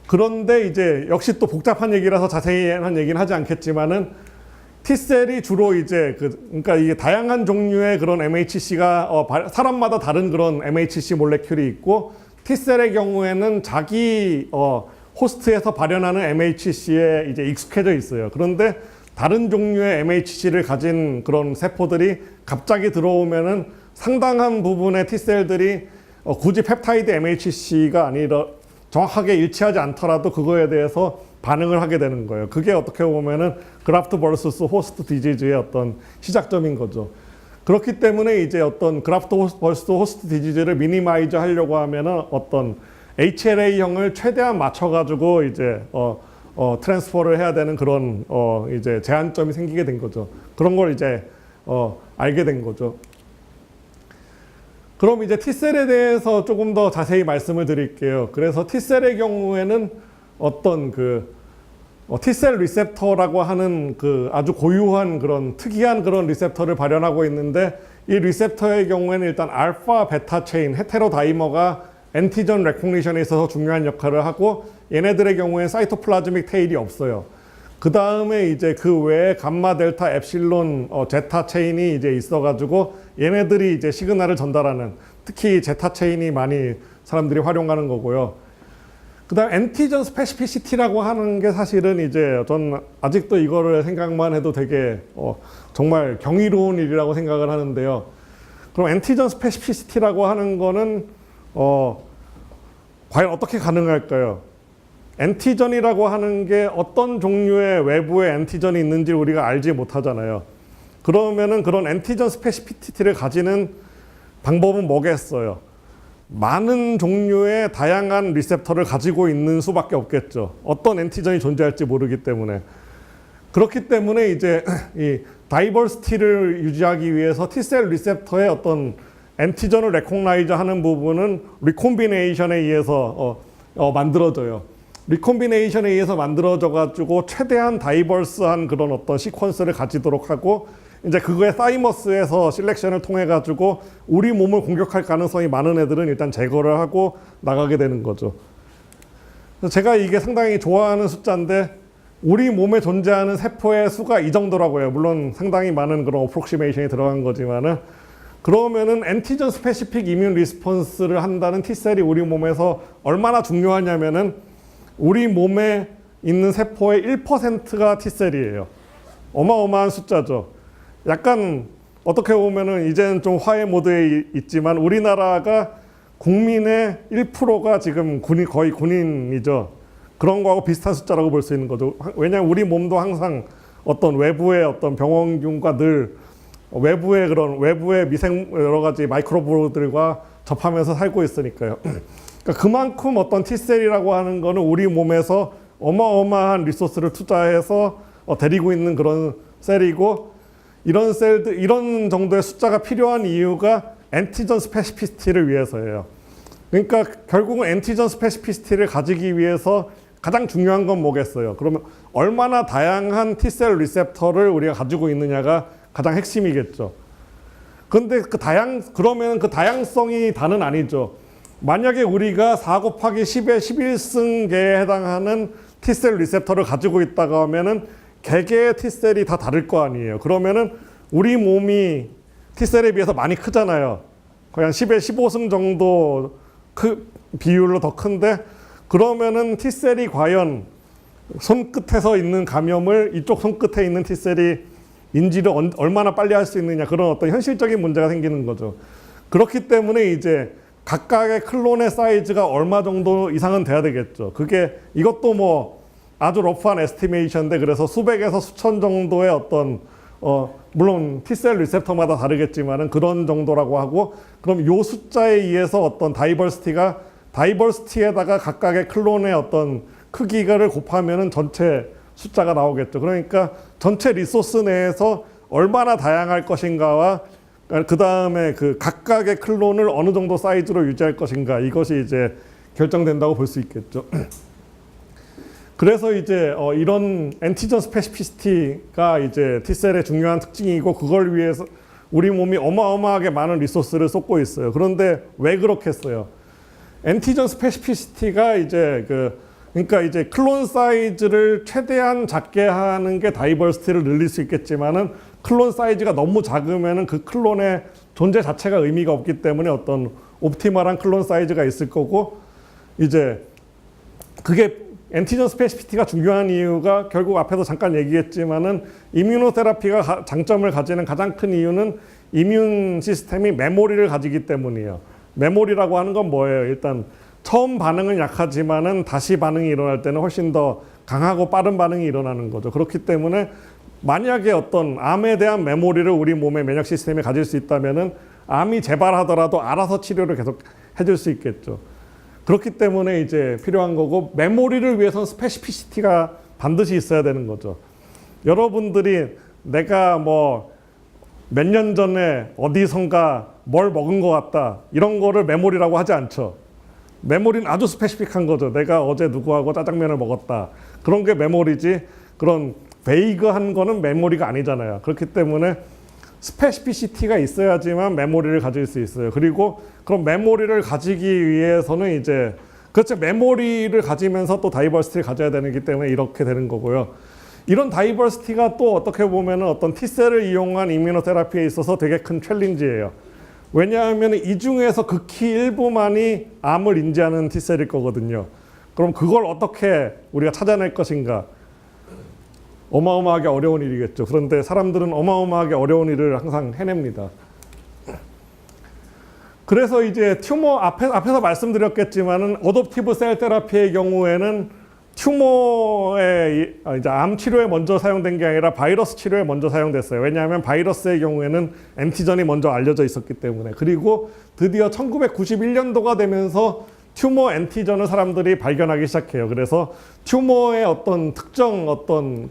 Speaker 2: 그런데 이제 역시 또 복잡한 얘기라서 자세한 얘기는 하지 않겠지만은 T셀이 주로 이제 그러니까 이게 다양한 종류의 그런 MHC가 사람마다 다른 그런 MHC 몰레큘이 있고 T셀의 경우에는 자기 호스트에서 발현하는 MHC에 이제 익숙해져 있어요. 그런데 다른 종류의 MHC를 가진 그런 세포들이 갑자기 들어오면은 상당한 부분의 T셀들이 굳이 펩타이드 MHC가 아니라 정확하게 일치하지 않더라도 그거에 대해서 반응을 하게 되는 거예요. 그게 어떻게 보면은 그라프트 버서스 호스트 디지즈의 어떤 시작점인 거죠. 그렇기 때문에 이제 어떤 그라프트 버서스 호스트 디지즈를 미니마이즈 하려고 하면은 어떤 HLA형을 최대한 맞춰가지고 이제 트랜스퍼를 해야 되는 그런 이제 제한점이 생기게 된 거죠. 그런 걸 이제 알게 된 거죠. 그럼 이제 T셀에 대해서 조금 더 자세히 말씀을 드릴게요. 그래서 T셀의 경우에는 어떤 그 T셀 리셉터라고 하는 그 아주 고유한 그런 특이한 그런 리셉터를 발현하고 있는데 이 리셉터의 경우에는 일단 알파, 베타 체인, 헤테로다이머가 엔티전 레코니션에 있어서 중요한 역할을 하고 얘네들의 경우에는 사이토플라즈믹 테일이 없어요. 그 다음에 이제 그 외에 감마, 델타, 엡실론, 제타 체인이 이제 있어가지고 얘네들이 이제 시그널을 전달하는 특히 제타 체인이 많이 사람들이 활용하는 거고요. 그 다음 엔티전 스페시피시티라고 하는 게 사실은 이제 전 아직도 이거를 생각만 해도 되게 정말 경이로운 일이라고 생각을 하는데요. 그럼 엔티전 스페시피시티라고 하는 거는 과연 어떻게 가능할까요? 엔티전이라고 하는 게 어떤 종류의 외부에 엔티전이 있는지 우리가 알지 못하잖아요. 그러면은 그런 엔티전 스페시피티를 가지는 방법은 뭐겠어요? 많은 종류의 다양한 리셉터를 가지고 있는 수밖에 없겠죠. 어떤 엔티전이 존재할지 모르기 때문에. 그렇기 때문에 이제 이 다이버시티를 유지하기 위해서 T셀 리셉터의 어떤 엔티전을 레코그나이즈 하는 부분은 리콤비네이션에 의해서 만들어져요. 리콤비네이션에 의해서 만들어져 가지고 최대한 다이버스한 그런 어떤 시퀀스를 가지도록 하고 이제 그거에 사이머스에서 실렉션을 통해 가지고 우리 몸을 공격할 가능성이 많은 애들은 일단 제거를 하고 나가게 되는 거죠. 그래서 제가 이게 상당히 좋아하는 숫자인데 우리 몸에 존재하는 세포의 수가 이 정도라고요. 물론 상당히 많은 그런 어프록시메이션이 들어간 거지만은 그러면은 엔티전 스페시픽 이뮨 리스폰스를 한다는 T셀이 우리 몸에서 얼마나 중요하냐면은 우리 몸에 있는 세포의 1%가 T셀이에요. 어마어마한 숫자죠. 약간 어떻게 보면은 이제는 좀 화해 모드에 있지만 우리나라가 국민의 1%가 지금 거의 군인이죠. 그런 거하고 비슷한 숫자라고 볼 수 있는 거죠. 왜냐하면 우리 몸도 항상 어떤 외부의 어떤 병원균과 늘 외부의 미생 여러 가지 마이크로브들과 접하면서 살고 있으니까요. 그러니까 그만큼 어떤 T셀이라고 하는 거는 우리 몸에서 어마어마한 리소스를 투자해서 데리고 있는 그런 셀이고 이런 셀들 이런 정도의 숫자가 필요한 이유가 엔티전 스페시피시티를 위해서예요. 그러니까 결국은 엔티전 스페시피시티를 가지기 위해서 가장 중요한 건 뭐겠어요? 그러면 얼마나 다양한 T셀 리셉터를 우리가 가지고 있느냐가 가장 핵심이겠죠. 근데 그러면 그 다양성이 다는 아니죠. 만약에 우리가 4 곱하기 10의 11승계에 해당하는 T셀 리셉터를 가지고 있다고 하면은 개개의 T셀이 다 다를 거 아니에요. 그러면은 우리 몸이 T셀에 비해서 많이 크잖아요. 거의 한 10의 15승 정도 비율로 더 큰데 그러면은 T셀이 과연 손끝에서 있는 감염을 이쪽 손끝에 있는 T셀이 인지를 얼마나 빨리 할 수 있느냐 그런 어떤 현실적인 문제가 생기는 거죠. 그렇기 때문에 이제 각각의 클론의 사이즈가 얼마 정도 이상은 돼야 되겠죠. 이것도 뭐 아주 러프한 에스티메이션인데 그래서 수백에서 수천 정도의 어떤 물론 T셀 리셉터마다 다르겠지만은 그런 정도라고 하고 그럼 요 숫자에 의해서 어떤 다이버시티에다가 각각의 클론의 어떤 크기를 곱하면은 전체 숫자가 나오겠죠. 그러니까 전체 리소스 내에서 얼마나 다양할 것인가와 그 다음에 그 각각의 클론을 어느 정도 사이즈로 유지할 것인가 이것이 이제 결정된다고 볼 수 있겠죠. 그래서 이제 이런 엔티전 스페시피시티가 이제 T셀의 중요한 특징이고 그걸 위해서 우리 몸이 어마어마하게 많은 리소스를 쏟고 있어요. 그런데 왜 그렇게 했어요? 엔티전 스페시피시티가 이제 그러니까 이제 클론 사이즈를 최대한 작게 하는 게 다이버시티를 늘릴 수 있겠지만은 클론 사이즈가 너무 작으면은 그 클론의 존재 자체가 의미가 없기 때문에 어떤 옵티멀한 클론 사이즈가 있을 거고 이제 그게 엔티전 스페시피티가 중요한 이유가 결국 앞에서 잠깐 얘기했지만은 이뮤노테라피가 장점을 가지는 가장 큰 이유는 이뮨 시스템이 메모리를 가지기 때문이에요. 메모리라고 하는 건 뭐예요? 일단 처음 반응은 약하지만은 다시 반응이 일어날 때는 훨씬 더 강하고 빠른 반응이 일어나는 거죠. 그렇기 때문에 만약에 어떤 암에 대한 메모리를 우리 몸의 면역 시스템이 가질 수 있다면은 암이 재발하더라도 알아서 치료를 계속 해줄 수 있겠죠. 그렇기 때문에 이제 필요한 거고 메모리를 위해서는 스페시피시티가 반드시 있어야 되는 거죠. 여러분들이 내가 뭐 몇 년 전에 어디선가 뭘 먹은 것 같다 이런 거를 메모리라고 하지 않죠. 메모리는 아주 스페시픽한 거죠. 내가 어제 누구하고 짜장면을 먹었다. 그런 게 메모리지 그런 베이그한 거는 메모리가 아니잖아요. 그렇기 때문에 스페시피시티가 있어야지만 메모리를 가질 수 있어요. 그리고 그런 메모리를 가지기 위해서는 이제 그렇죠. 메모리를 가지면서 또 다이버시티를 가져야 되기 때문에 이렇게 되는 거고요. 이런 다이버시티가 또 어떻게 보면은 어떤 T셀을 이용한 이뮤노테라피에 있어서 되게 큰 챌린지예요. 왜냐하면 이 중에서 극히 일부만이 암을 인지하는 T셀일 거거든요. 그럼 그걸 어떻게 우리가 찾아낼 것인가? 어마어마하게 어려운 일이겠죠. 그런데 사람들은 어마어마하게 어려운 일을 항상 해냅니다. 그래서 이제 튜머 앞에서 말씀드렸겠지만은 어댑티브 셀 테라피의 경우에는 튜머의 이제 암 치료에 먼저 사용된 게 아니라 바이러스 치료에 먼저 사용됐어요. 왜냐하면 바이러스의 경우에는 엔티전이 먼저 알려져 있었기 때문에. 그리고 드디어 1991년도가 되면서 튜머 엔티전을 사람들이 발견하기 시작해요. 그래서 튜머의 어떤 특정 어떤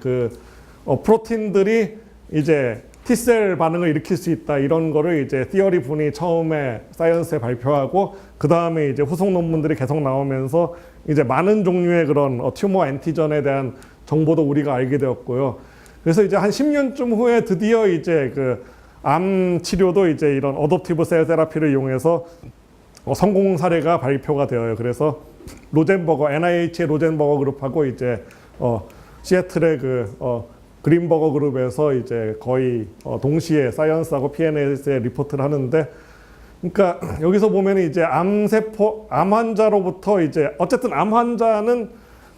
Speaker 2: 프로틴들이 이제 T셀 반응을 일으킬 수 있다 이런 거를 이제 티어리 분이 처음에 사이언스에 발표하고 그 다음에 이제 후속 논문들이 계속 나오면서 이제 많은 종류의 그런 튜머 엔티전에 대한 정보도 우리가 알게 되었고요. 그래서 이제 한 10년쯤 후에 드디어 이제 암 치료도 이제 이런 어댑티브 셀 테라피를 이용해서 성공 사례가 발표가 되어요. 그래서 로젠버거 NIH의 로젠버거 그룹하고 이제 시애틀의 그린버거 그룹에서 이제 거의 동시에 사이언스하고 PNAS에 리포트를 하는데, 그러니까 여기서 보면 이제 암 환자로부터 이제 어쨌든 암 환자는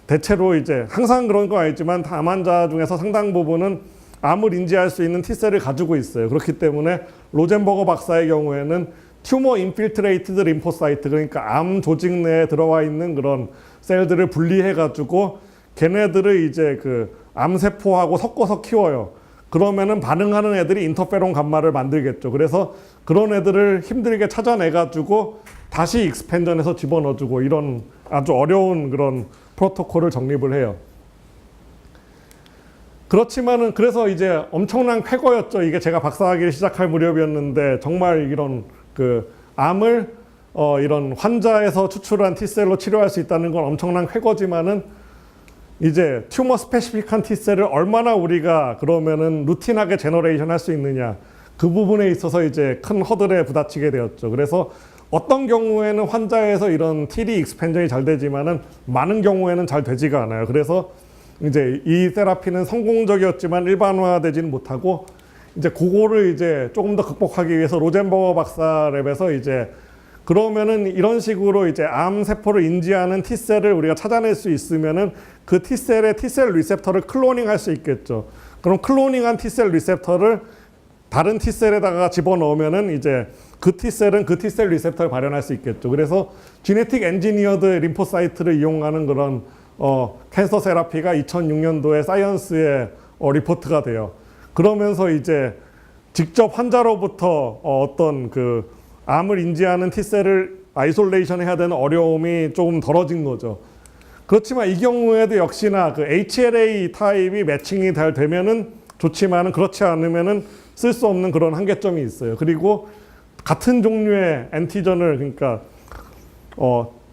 Speaker 2: 대체로 이제 항상 그런 건 아니지만 암 환자 중에서 상당 부분은 암을 인지할 수 있는 T셀을 가지고 있어요. 그렇기 때문에 로젠버거 박사의 경우에는 튜머 인필트레이티드 림포사이트, 그러니까 암 조직 내에 들어와 있는 그런 셀들을 분리해 가지고 걔네들을 이제 암세포하고 섞어서 키워요. 그러면은 반응하는 애들이 인터페론 감마를 만들겠죠. 그래서 그런 애들을 힘들게 찾아내 가지고 다시 익스펜전해서 집어넣어주고 이런 아주 어려운 그런 프로토콜을 정립을 해요. 그렇지만은 그래서 이제 엄청난 쾌거였죠. 이게 제가 박사학위를 시작할 무렵이었는데 정말 이런 암을 이런 환자에서 추출한 T셀로 치료할 수 있다는 건 엄청난 쾌거지만은 이제 튜머 스페시픽한 T셀을 얼마나 우리가 그러면은 루틴하게 제너레이션 할 수 있느냐, 그 부분에 있어서 이제 큰 허들에 부딪히게 되었죠. 그래서 어떤 경우에는 환자에서 이런 T리 익스펜전이 잘 되지만은 많은 경우에는 잘 되지가 않아요. 그래서 이제 이 테라피는 성공적이었지만 일반화되지는 못하고 이제 그거를 이제 조금 더 극복하기 위해서 로젠버거 박사 랩에서 이제 그러면은 이런 식으로 이제 암 세포를 인지하는 T셀을 우리가 찾아낼 수 있으면은 그 T셀의 T셀 리셉터를 클로닝 할 수 있겠죠. 그럼 클로닝한 T셀 리셉터를 다른 T셀에다가 집어넣으면은 이제 그 T셀은 그 T셀 리셉터를 발현할 수 있겠죠. 그래서 지네틱 엔지니어드 림포사이트를 이용하는 그런 캔서 세라피가 2006년도에 사이언스에 리포트가 돼요. 그러면서 이제 직접 환자로부터 어떤 암을 인지하는 T셀을 아이솔레이션 해야 되는 어려움이 조금 덜어진 거죠. 그렇지만 이 경우에도 역시나 HLA 타입이 매칭이 잘 되면은 좋지만은 그렇지 않으면은 쓸 수 없는 그런 한계점이 있어요. 그리고 같은 종류의 엔티전을 그러니까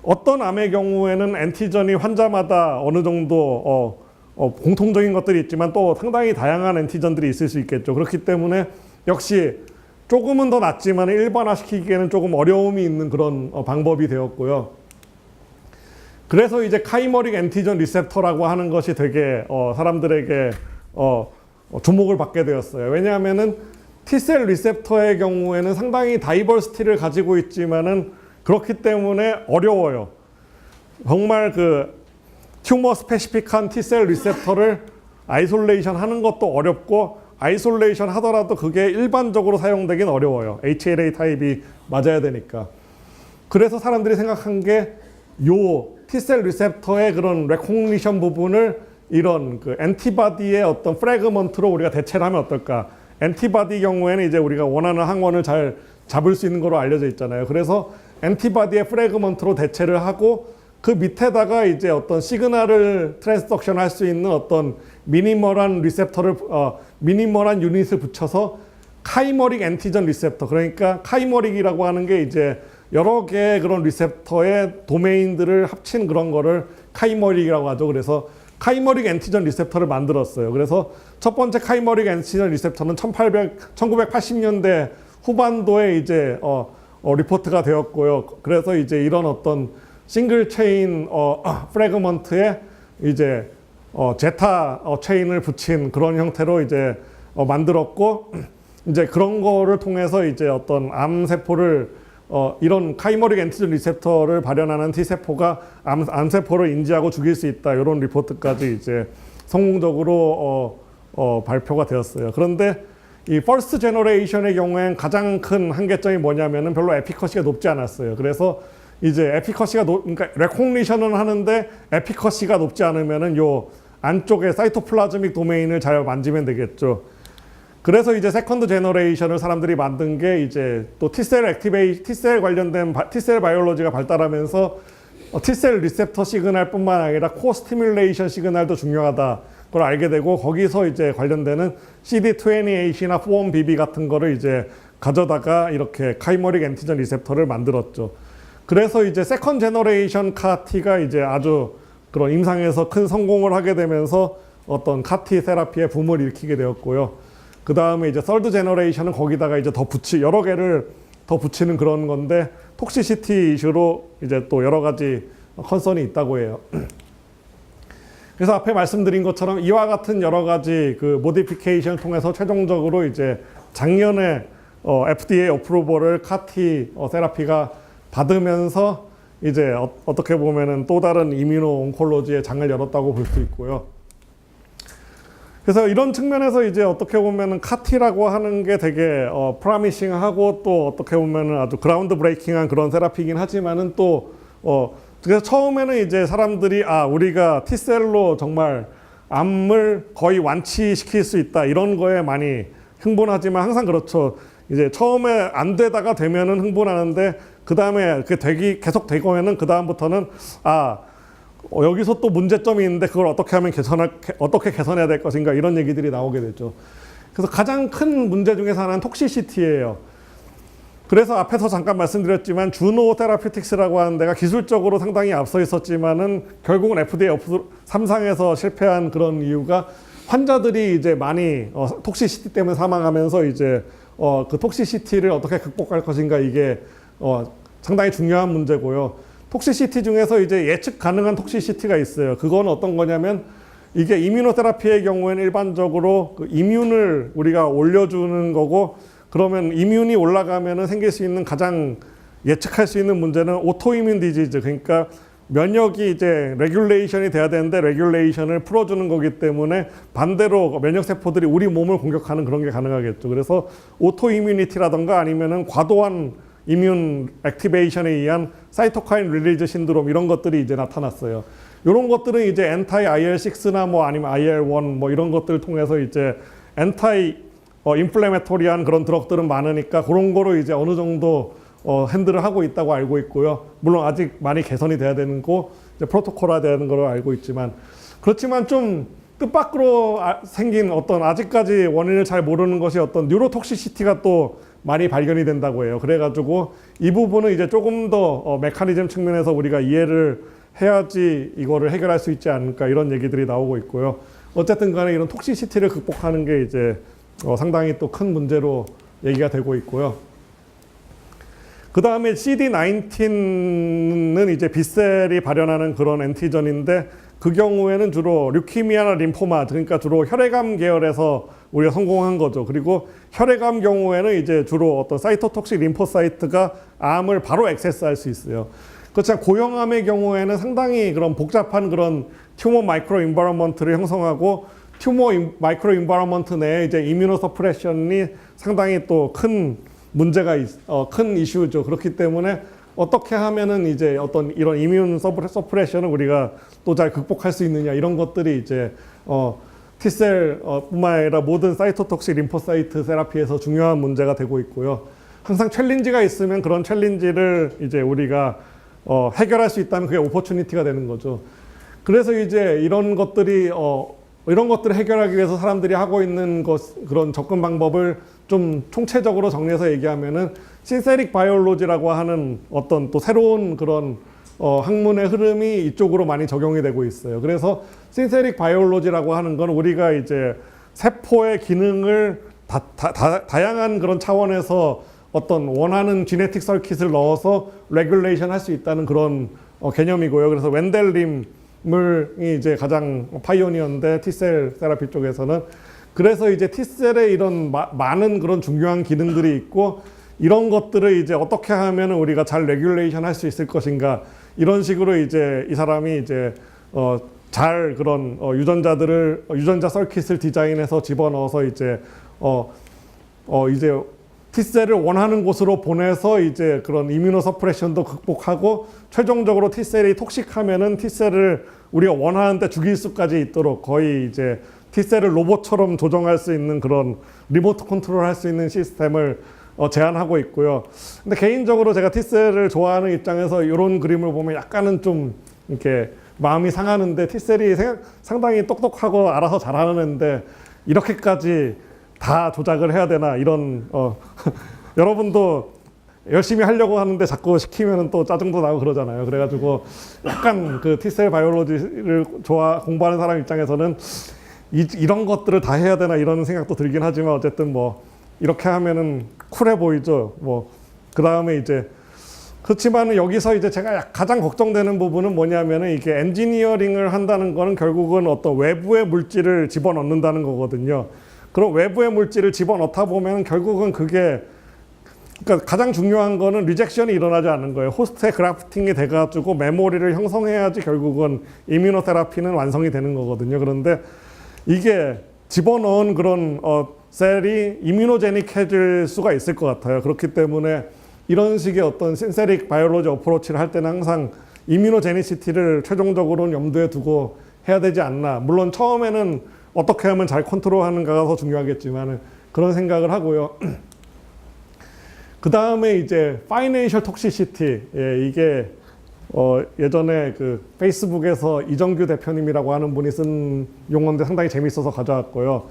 Speaker 2: 어떤 암의 경우에는 엔티전이 환자마다 어느 정도 공통적인 것들이 있지만 또 상당히 다양한 엔티전들이 있을 수 있겠죠. 그렇기 때문에 역시 조금은 더 낫지만 일반화시키기에는 조금 어려움이 있는 그런 방법이 되었고요. 그래서 이제 카이머릭 엔티전 리셉터라고 하는 것이 되게 사람들에게 주목을 받게 되었어요. 왜냐하면은 T셀 리셉터의 경우에는 상당히 다이버시티를 가지고 있지만은 그렇기 때문에 어려워요. 정말 그 튜머 스페시픽한 T셀 리셉터를 아이솔레이션 하는 것도 어렵고 아이솔레이션 하더라도 그게 일반적으로 사용되긴 어려워요. HLA 타입이 맞아야 되니까. 그래서 사람들이 생각한 게 요 T셀 리셉터의 그런 레코그니션 부분을 이런 그 엔티바디의 어떤 프래그먼트로 우리가 대체를 하면 어떨까. 엔티바디 경우에는 이제 우리가 원하는 항원을 잘 잡을 수 있는 거로 알려져 있잖아요. 그래서 엔티바디의 프래그먼트로 대체를 하고 그 밑에다가 이제 어떤 시그널을 트랜스덕션 할 수 있는 어떤 미니멀한 리셉터를 미니멀한 유닛을 붙여서 카이머릭 엔티전 리셉터, 그러니까 카이머릭이라고 하는 게 이제 여러 개의 그런 리셉터의 도메인들을 합친 그런 거를 카이머릭이라고 하죠. 그래서 카이머릭 엔티전 리셉터를 만들었어요. 그래서 첫 번째 카이머릭 엔티전 리셉터는 1980년대 후반도에 이제 리포트가 되었고요. 그래서 이제 이런 어떤 싱글 체인 프래그먼트에 이제 제타 체인을 붙인 그런 형태로 이제 만들었고, 이제 그런 거를 통해서 이제 어떤 암 세포를 이런 카이머릭 엔티전 리셉터를 발현하는 T세포가 암세포를 인지하고 죽일 수 있다. 이런 리포트까지 이제 성공적으로 발표가 되었어요. 그런데 이 퍼스트 제너레이션의 경우엔 가장 큰 한계점이 뭐냐면은 별로 에피커시가 높지 않았어요. 그래서 이제 에피커시가 그러니까 레코그니션은 하는데 에피커시가 높지 않으면은 요 안쪽에 사이토플라즈믹 도메인을 잘 만지면 되겠죠. 그래서 이제 세컨드 제너레이션을 사람들이 만든 게 이제 또 T셀 관련된 T셀 바이올로지가 발달하면서 T셀 리셉터 시그널뿐만 아니라 코어 스티뮬레이션 시그널도 중요하다. 그걸 알게 되고 거기서 이제 관련되는 CD28이나 4-1BB 같은 거를 이제 가져다가 이렇게 카이머릭 엔티전 리셉터를 만들었죠. 그래서 이제 세컨 제너레이션 카티가 이제 아주 그런 임상에서 큰 성공을 하게 되면서 어떤 카티 테라피의 붐을 일으키게 되었고요. 그 다음에 이제 서드 제너레이션은 거기다가 이제 여러 개를 더 붙이는 그런 건데 톡시시티 이슈로 이제 또 여러 가지 컨선이 있다고 해요. 그래서 앞에 말씀드린 것처럼 이와 같은 여러 가지 그 모디피케이션을 통해서 최종적으로 이제 작년에 FDA 어프로벌을 카티 테라피가 받으면서 이제 어떻게 보면은 또 다른 이뮤노 온콜로지의 장을 열었다고 볼 수 있고요. 그래서 이런 측면에서 이제 어떻게 보면은 카티라고 하는 게 되게 프라미싱하고 또 어떻게 보면은 아주 그라운드 브레이킹한 그런 세라피긴 하지만은 또 그래서 처음에는 이제 사람들이 우리가 T셀로 정말 암을 거의 완치시킬 수 있다 이런 거에 많이 흥분하지만 항상 그렇죠. 이제 처음에 안 되다가 되면은 흥분하는데 그 다음에 그게 계속 되고면은 그 다음부터는 여기서 또 문제점이 있는데 그걸 어떻게 하면 어떻게 개선해야 될 것인가 이런 얘기들이 나오게 되죠. 그래서 가장 큰 문제 중에서 하나는 톡시시티예요. 그래서 앞에서 잠깐 말씀드렸지만 주노 테라피틱스라고 하는 데가 기술적으로 상당히 앞서 있었지만은 결국은 FDA 3상에서 실패한 그런 이유가 환자들이 이제 많이 톡시시티 때문에 사망하면서 이제 그 톡시시티를 어떻게 극복할 것인가 이게 상당히 중요한 문제고요. 톡시시티 중에서 이제 예측 가능한 톡시시티가 있어요. 그건 어떤 거냐면 이게 이뮤노테라피의 경우에는 일반적으로 그 이뮨을 우리가 올려주는 거고, 그러면 이뮨이 올라가면은 생길 수 있는 가장 예측할 수 있는 문제는 오토이뮨 디지즈, 그러니까 면역이 이제 레귤레이션이 돼야 되는데 레귤레이션을 풀어주는 거기 때문에 반대로 면역 세포들이 우리 몸을 공격하는 그런 게 가능하겠죠. 그래서 오토이뮤니티라던가 아니면은 과도한 이뮨 액티베이션에 의한 사이토카인 릴리즈 신드롬 이런 것들이 이제 나타났어요. 이런 것들은 이제 엔타이 IL6나 뭐 아니면 IL1 뭐 이런 것들을 통해서 이제 엔타이 인플레메토리한 그런 드럭들은 많으니까 그런 거로 이제 어느 정도 핸들을 하고 있다고 알고 있고요. 물론 아직 많이 개선이 돼야 되는 거, 이제 프로토콜화 되는 걸로 알고 있지만, 그렇지만 좀 뜻밖으로 생긴 어떤 아직까지 원인을 잘 모르는 것이 어떤 뉴로톡시시티가 또 많이 발견이 된다고 해요. 그래가지고 이 부분은 이제 조금 더 메커니즘 측면에서 우리가 이해를 해야지 이거를 해결할 수 있지 않을까 이런 얘기들이 나오고 있고요. 어쨌든 간에 이런 톡시시티를 극복하는 게 이제 상당히 또 큰 문제로 얘기가 되고 있고요. 그 다음에 CD19는 이제 B셀이 발현하는 그런 엔티전인데 그 경우에는 주로 류키미아나 림포마, 그러니까 주로 혈액암 계열에서 우리가 성공한 거죠. 그리고 혈액암 경우에는 이제 주로 어떤 사이토톡식 림포사이트가 암을 바로 액세스할 수 있어요. 그렇지만 고형암의 경우에는 상당히 그런 복잡한 그런 튜머 마이크로 인바이러먼트를 형성하고 튜머 마이크로 인바이러먼트 내에 이제 이뮤노 서프레션이 상당히 또 큰 문제가 큰 이슈죠. 그렇기 때문에 어떻게 하면은 이제 어떤 이런 이뮤 서프레션을 우리가 또 잘 극복할 수 있느냐 이런 것들이 이제 T셀 뿐만 아니라 모든 사이토톡식 림포사이트 세라피에서 중요한 문제가 되고 있고요. 항상 챌린지가 있으면 그런 챌린지를 이제 우리가 해결할 수 있다면 그게 오퍼추니티가 되는 거죠. 그래서 이제 이런 것들을 해결하기 위해서 사람들이 하고 있는 그런 접근 방법을 좀 총체적으로 정리해서 얘기하면은 신세릭 바이올로지라고 하는 어떤 또 새로운 그런 학문의 흐름이 이쪽으로 많이 적용이 되고 있어요. 그래서 신세릭 바이올로지라고 하는 건 우리가 이제 세포의 기능을 다양한 그런 차원에서 어떤 원하는 지네틱 서킷을 넣어서 레귤레이션 할 수 있다는 그런 개념이고요. 그래서 웬델림이 이제 가장 파이오니어인데 T셀 세라피 쪽에서는 그래서 이제 T셀에 이런 많은 그런 중요한 기능들이 있고 이런 것들을 이제 어떻게 하면 우리가 잘 레귤레이션 할 수 있을 것인가 이런 식으로 이제 이 사람이 이제 잘 그런 유전자 서킷을 디자인해서 집어넣어서 이제 이제 T셀을 원하는 곳으로 보내서 이제 그런 이뮤노 서프레션도 극복하고 최종적으로 T셀이 톡식하면은 T셀을 우리가 원하는데 죽일 수까지 있도록 거의 이제 T셀을 로봇처럼 조정할 수 있는 그런 리모트 컨트롤 할 수 있는 시스템을 제안하고 있고요. 근데 개인적으로 제가 T셀을 좋아하는 입장에서 이런 그림을 보면 약간은 좀 이렇게 마음이 상하는데 T셀이 상당히 똑똑하고 알아서 잘하는 애인데 이렇게까지 다 조작을 해야 되나 이런 여러분도 열심히 하려고 하는데 자꾸 시키면 또 짜증도 나고 그러잖아요. 그래가지고 약간 그 T셀 바이올로지를 공부하는 사람 입장에서는 이런 것들을 다 해야 되나 이런 생각도 들긴 하지만 어쨌든 뭐 이렇게 하면은 쿨해 보이죠. 뭐 그 다음에 이제 그렇지만 여기서 이제 제가 가장 걱정되는 부분은 뭐냐면은 이게 엔지니어링을 한다는 거는 결국은 어떤 외부의 물질을 집어넣는다는 거거든요. 그럼 외부의 물질을 집어넣다 보면 결국은 그러니까 가장 중요한 거는 리젝션이 일어나지 않는 거예요. 호스트에 그래프팅이 돼가지고 메모리를 형성해야지 결국은 이뮤노테라피는 완성이 되는 거거든요. 그런데 이게 집어넣은 그런 셀이 이뮤노제닉해질 수가 있을 것 같아요. 그렇기 때문에 이런 식의 어떤 신세릭 바이올로지 어프로치를 할 때는 항상 이뮤노제니시티를 최종적으로는 염두에 두고 해야 되지 않나. 물론 처음에는 어떻게 하면 잘 컨트롤하는가가 더 중요하겠지만 그런 생각을 하고요. 그 다음에 이제 파이낸셜 톡시시티, 이게 예전에 그 페이스북에서 이정규 대표님이라고 하는 분이 쓴 용어인데 상당히 재밌어서 가져왔고요.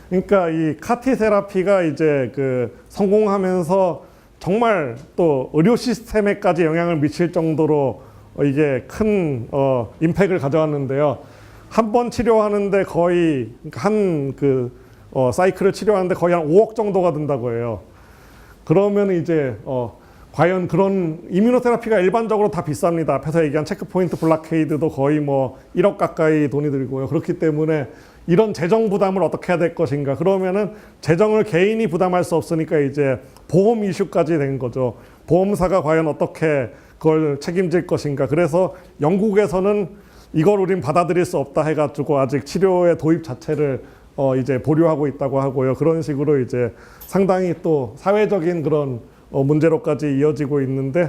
Speaker 2: 그러니까 이 카티 세라피가 이제 그 성공하면서 정말 또 의료 시스템에까지 영향을 미칠 정도로 이게 큰 임팩을 가져왔는데요. 한 번 치료하는데 거의 사이클을 치료하는데 거의 한 5억 정도가 든다고 해요. 그러면 이제 과연 그런 이뮤노테라피가 일반적으로 다 비쌉니다. 앞에서 얘기한 체크포인트 블락케이드도 거의 뭐 1억 가까이 돈이 들고요. 그렇기 때문에 이런 재정 부담을 어떻게 해야 될 것인가. 그러면은 재정을 개인이 부담할 수 없으니까 이제 보험 이슈까지 된 거죠. 보험사가 과연 어떻게 그걸 책임질 것인가. 그래서 영국에서는 이걸 우린 받아들일 수 없다 해가지고 아직 치료의 도입 자체를 이제 보류하고 있다고 하고요. 그런 식으로 이제 상당히 또 사회적인 그런 문제로까지 이어지고 있는데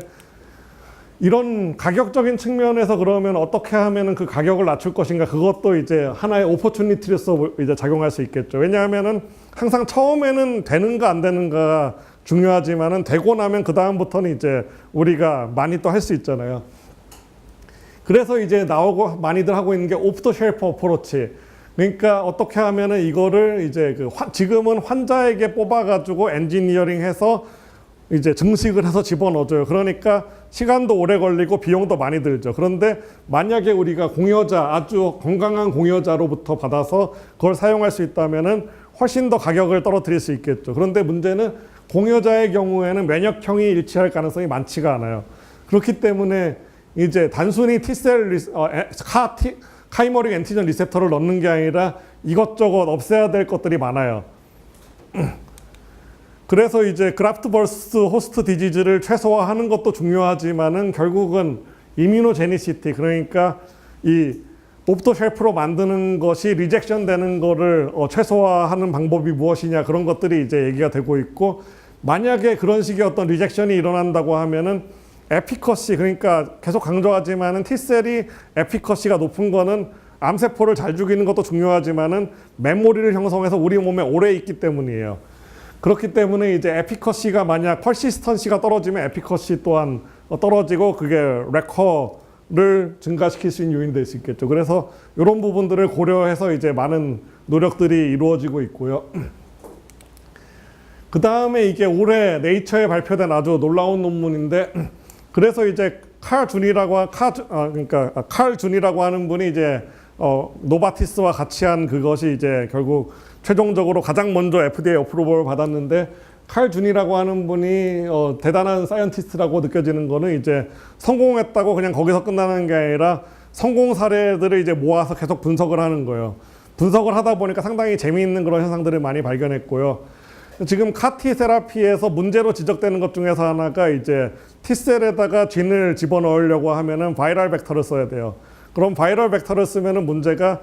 Speaker 2: 이런 가격적인 측면에서 그러면 어떻게 하면은 그 가격을 낮출 것인가 그것도 이제 하나의 오퍼추니티로서 이제 작용할 수 있겠죠. 왜냐하면은 항상 처음에는 되는가 안 되는가 중요하지만은 되고 나면 그 다음부터는 이제 우리가 많이 또 할 수 있잖아요. 그래서 이제 나오고 많이들 하고 있는 게 오프 더 쉘프 어프로치. 그러니까 어떻게 하면은 이거를 이제 지금은 환자에게 뽑아가지고 엔지니어링해서 이제 증식을 해서 집어넣어줘요. 그러니까 시간도 오래 걸리고 비용도 많이 들죠. 그런데 만약에 우리가 공여자, 아주 건강한 공여자로부터 받아서 그걸 사용할 수 있다면은 훨씬 더 가격을 떨어뜨릴 수 있겠죠. 그런데 문제는 공여자의 경우에는 면역형이 일치할 가능성이 많지가 않아요. 그렇기 때문에 이제 단순히 T셀 카이머릭 엔티전 리셉터를 넣는 게 아니라 이것저것 없애야 될 것들이 많아요. 그래서 이제 그라프트 버스트 호스트 디지즈를 최소화하는 것도 중요하지만은 결국은 이뮤노제니시티, 그러니까 이 오프더 쉘프로 만드는 것이 리젝션 되는 거를 최소화하는 방법이 무엇이냐, 그런 것들이 이제 얘기가 되고 있고, 만약에 그런 식의 어떤 리젝션이 일어난다고 하면은 에피커시, 그러니까 계속 강조하지만은 T셀이 에피커시가 높은 거는 암세포를 잘 죽이는 것도 중요하지만은 메모리를 형성해서 우리 몸에 오래 있기 때문이에요. 그렇기 때문에 이제 에피커시가 만약 퍼시스턴시가 떨어지면 에피커시 또한 떨어지고 그게 레커를 증가시킬 수 있는 요인이 될 수 있겠죠. 그래서 이런 부분들을 고려해서 이제 많은 노력들이 이루어지고 있고요. 그 다음에 이게 올해 네이처에 발표된 아주 놀라운 논문인데, 그래서 이제 칼 준이라고 하는 분이 이제 노바티스와 같이 한 그것이 이제 결국 최종적으로 가장 먼저 FDA 어프로벌을 받았는데, 칼 준이라고 하는 분이 대단한 사이언티스트라고 느껴지는 거는 이제 성공했다고 그냥 거기서 끝나는 게 아니라 성공 사례들을 이제 모아서 계속 분석을 하는 거예요. 분석을 하다 보니까 상당히 재미있는 그런 현상들을 많이 발견했고요. 지금 카티 세라피에서 문제로 지적되는 것 중에서 하나가 이제 T셀에다가 진을 집어넣으려고 하면은 바이럴 벡터를 써야 돼요. 그럼 바이럴 벡터를 쓰면은 문제가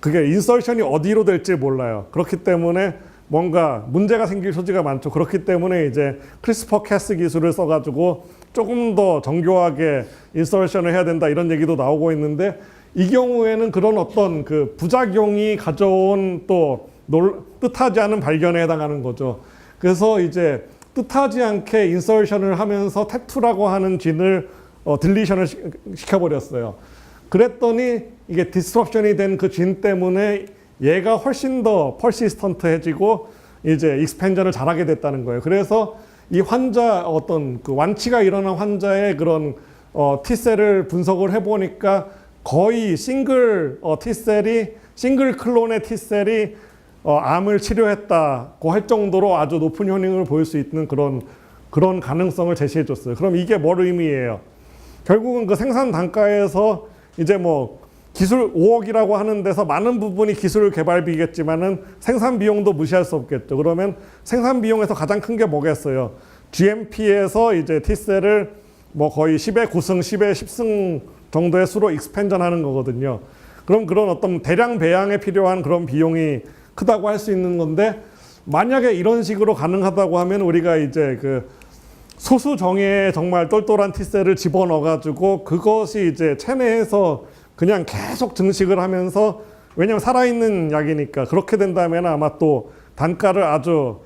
Speaker 2: 그게 인설션이 어디로 될지 몰라요. 그렇기 때문에 뭔가 문제가 생길 소지가 많죠. 그렇기 때문에 이제 크리스퍼 캐스 기술을 써가지고 조금 더 정교하게 인설션을 해야 된다, 이런 얘기도 나오고 있는데, 이 경우에는 그런 어떤 그 부작용이 가져온 또 뜻하지 않은 발견에 해당하는 거죠. 그래서 이제 뜻하지 않게 인설션을 하면서 태투라고 하는 진을 딜리션을 시켜버렸어요. 그랬더니 이게 디스트럭션이 된 그 진 때문에 얘가 훨씬 더 퍼시스턴트해지고 이제 익스펜전을 잘하게 됐다는 거예요. 그래서 이 환자, 어떤 그 완치가 일어난 환자의 그런 T셀을 분석을 해보니까 거의 싱글 클론의 T셀이 암을 치료했다고 할 정도로 아주 높은 효능을 보일 수 있는 그런 가능성을 제시해 줬어요. 그럼 이게 뭘 의미해요? 결국은 그 생산 단가에서 이제 뭐 기술 5억이라고 하는 데서 많은 부분이 기술 개발비겠지만은 생산 비용도 무시할 수 없겠죠. 그러면 생산 비용에서 가장 큰 게 뭐겠어요? GMP에서 이제 T셀을 뭐 거의 10의 9승, 10의 10승 정도의 수로 익스펜전 하는 거거든요. 그럼 그런 어떤 대량 배양에 필요한 그런 비용이 크다고 할 수 있는 건데, 만약에 이런 식으로 가능하다고 하면 우리가 이제 그 소수 정예에 정말 똘똘한 T셀을 집어넣어가지고 그것이 이제 체내에서 그냥 계속 증식을 하면서, 왜냐하면 살아있는 약이니까, 그렇게 된다면 아마 또 단가를 아주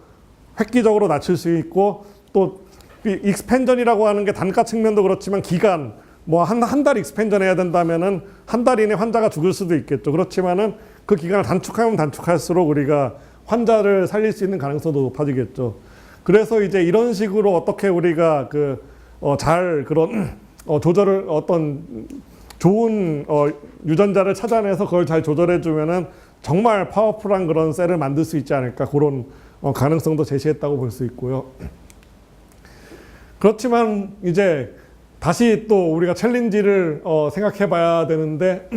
Speaker 2: 획기적으로 낮출 수 있고, 또 익스펜전이라고 하는 게 단가 측면도 그렇지만 기간, 뭐 한 달 익스펜전 해야 된다면은 한 달 이내 환자가 죽을 수도 있겠죠. 그렇지만은 그 기간을 단축하면 단축할수록 우리가 환자를 살릴 수 있는 가능성도 높아지겠죠. 그래서 이제 이런 식으로 어떻게 우리가 잘 그런 조절을, 어떤 좋은 유전자를 찾아내서 그걸 잘 조절해 주면은 정말 파워풀한 그런 셀을 만들 수 있지 않을까, 그런 가능성도 제시했다고 볼 수 있고요. 그렇지만 이제 다시 또 우리가 챌린지를 생각해 봐야 되는데,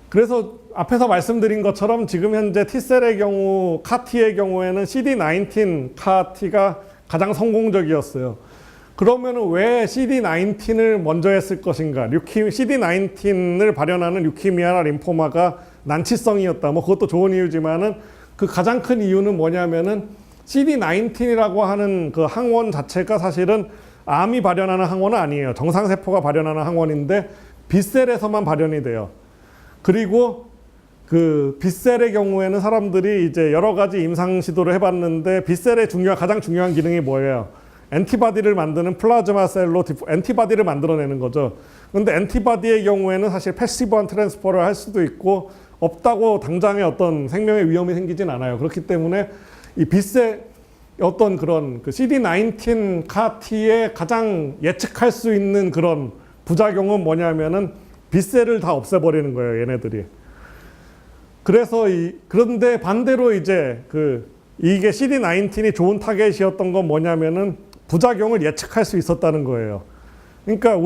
Speaker 2: 그래서 앞에서 말씀드린 것처럼 지금 현재 T셀의 경우, 카티의 경우에는 CD19 카티가 가장 성공적이었어요. 그러면 왜 CD19을 먼저 했을 것인가? CD19을 발현하는 류키미아나 림포마가 난치성이었다. 뭐 그것도 좋은 이유지만은 그 가장 큰 이유는 뭐냐면은 CD19이라고 하는 그 항원 자체가 사실은 암이 발현하는 항원은 아니에요. 정상세포가 발현하는 항원인데 B셀에서만 발현이 돼요. 그리고 그 B셀의 경우에는 사람들이 이제 여러 가지 임상 시도를 해봤는데, B셀의 가장 중요한 기능이 뭐예요? 엔티바디를 만드는 플라즈마 셀로 엔티바디를 만들어내는 거죠. 그런데 엔티바디의 경우에는 사실 패시브한 트랜스퍼를 할 수도 있고 없다고 당장의 어떤 생명의 위험이 생기진 않아요. 그렇기 때문에 이 빛의 어떤 그런 그 CD19 CAR-T의 가장 예측할 수 있는 그런 부작용은 뭐냐면은 빛셀을 다 없애버리는 거예요, 얘네들이. 그래서 그런데 반대로 이제 이게 CD19이 좋은 타겟이었던 건 뭐냐면은 부작용을 예측할 수 있었다는 거예요. 그러니까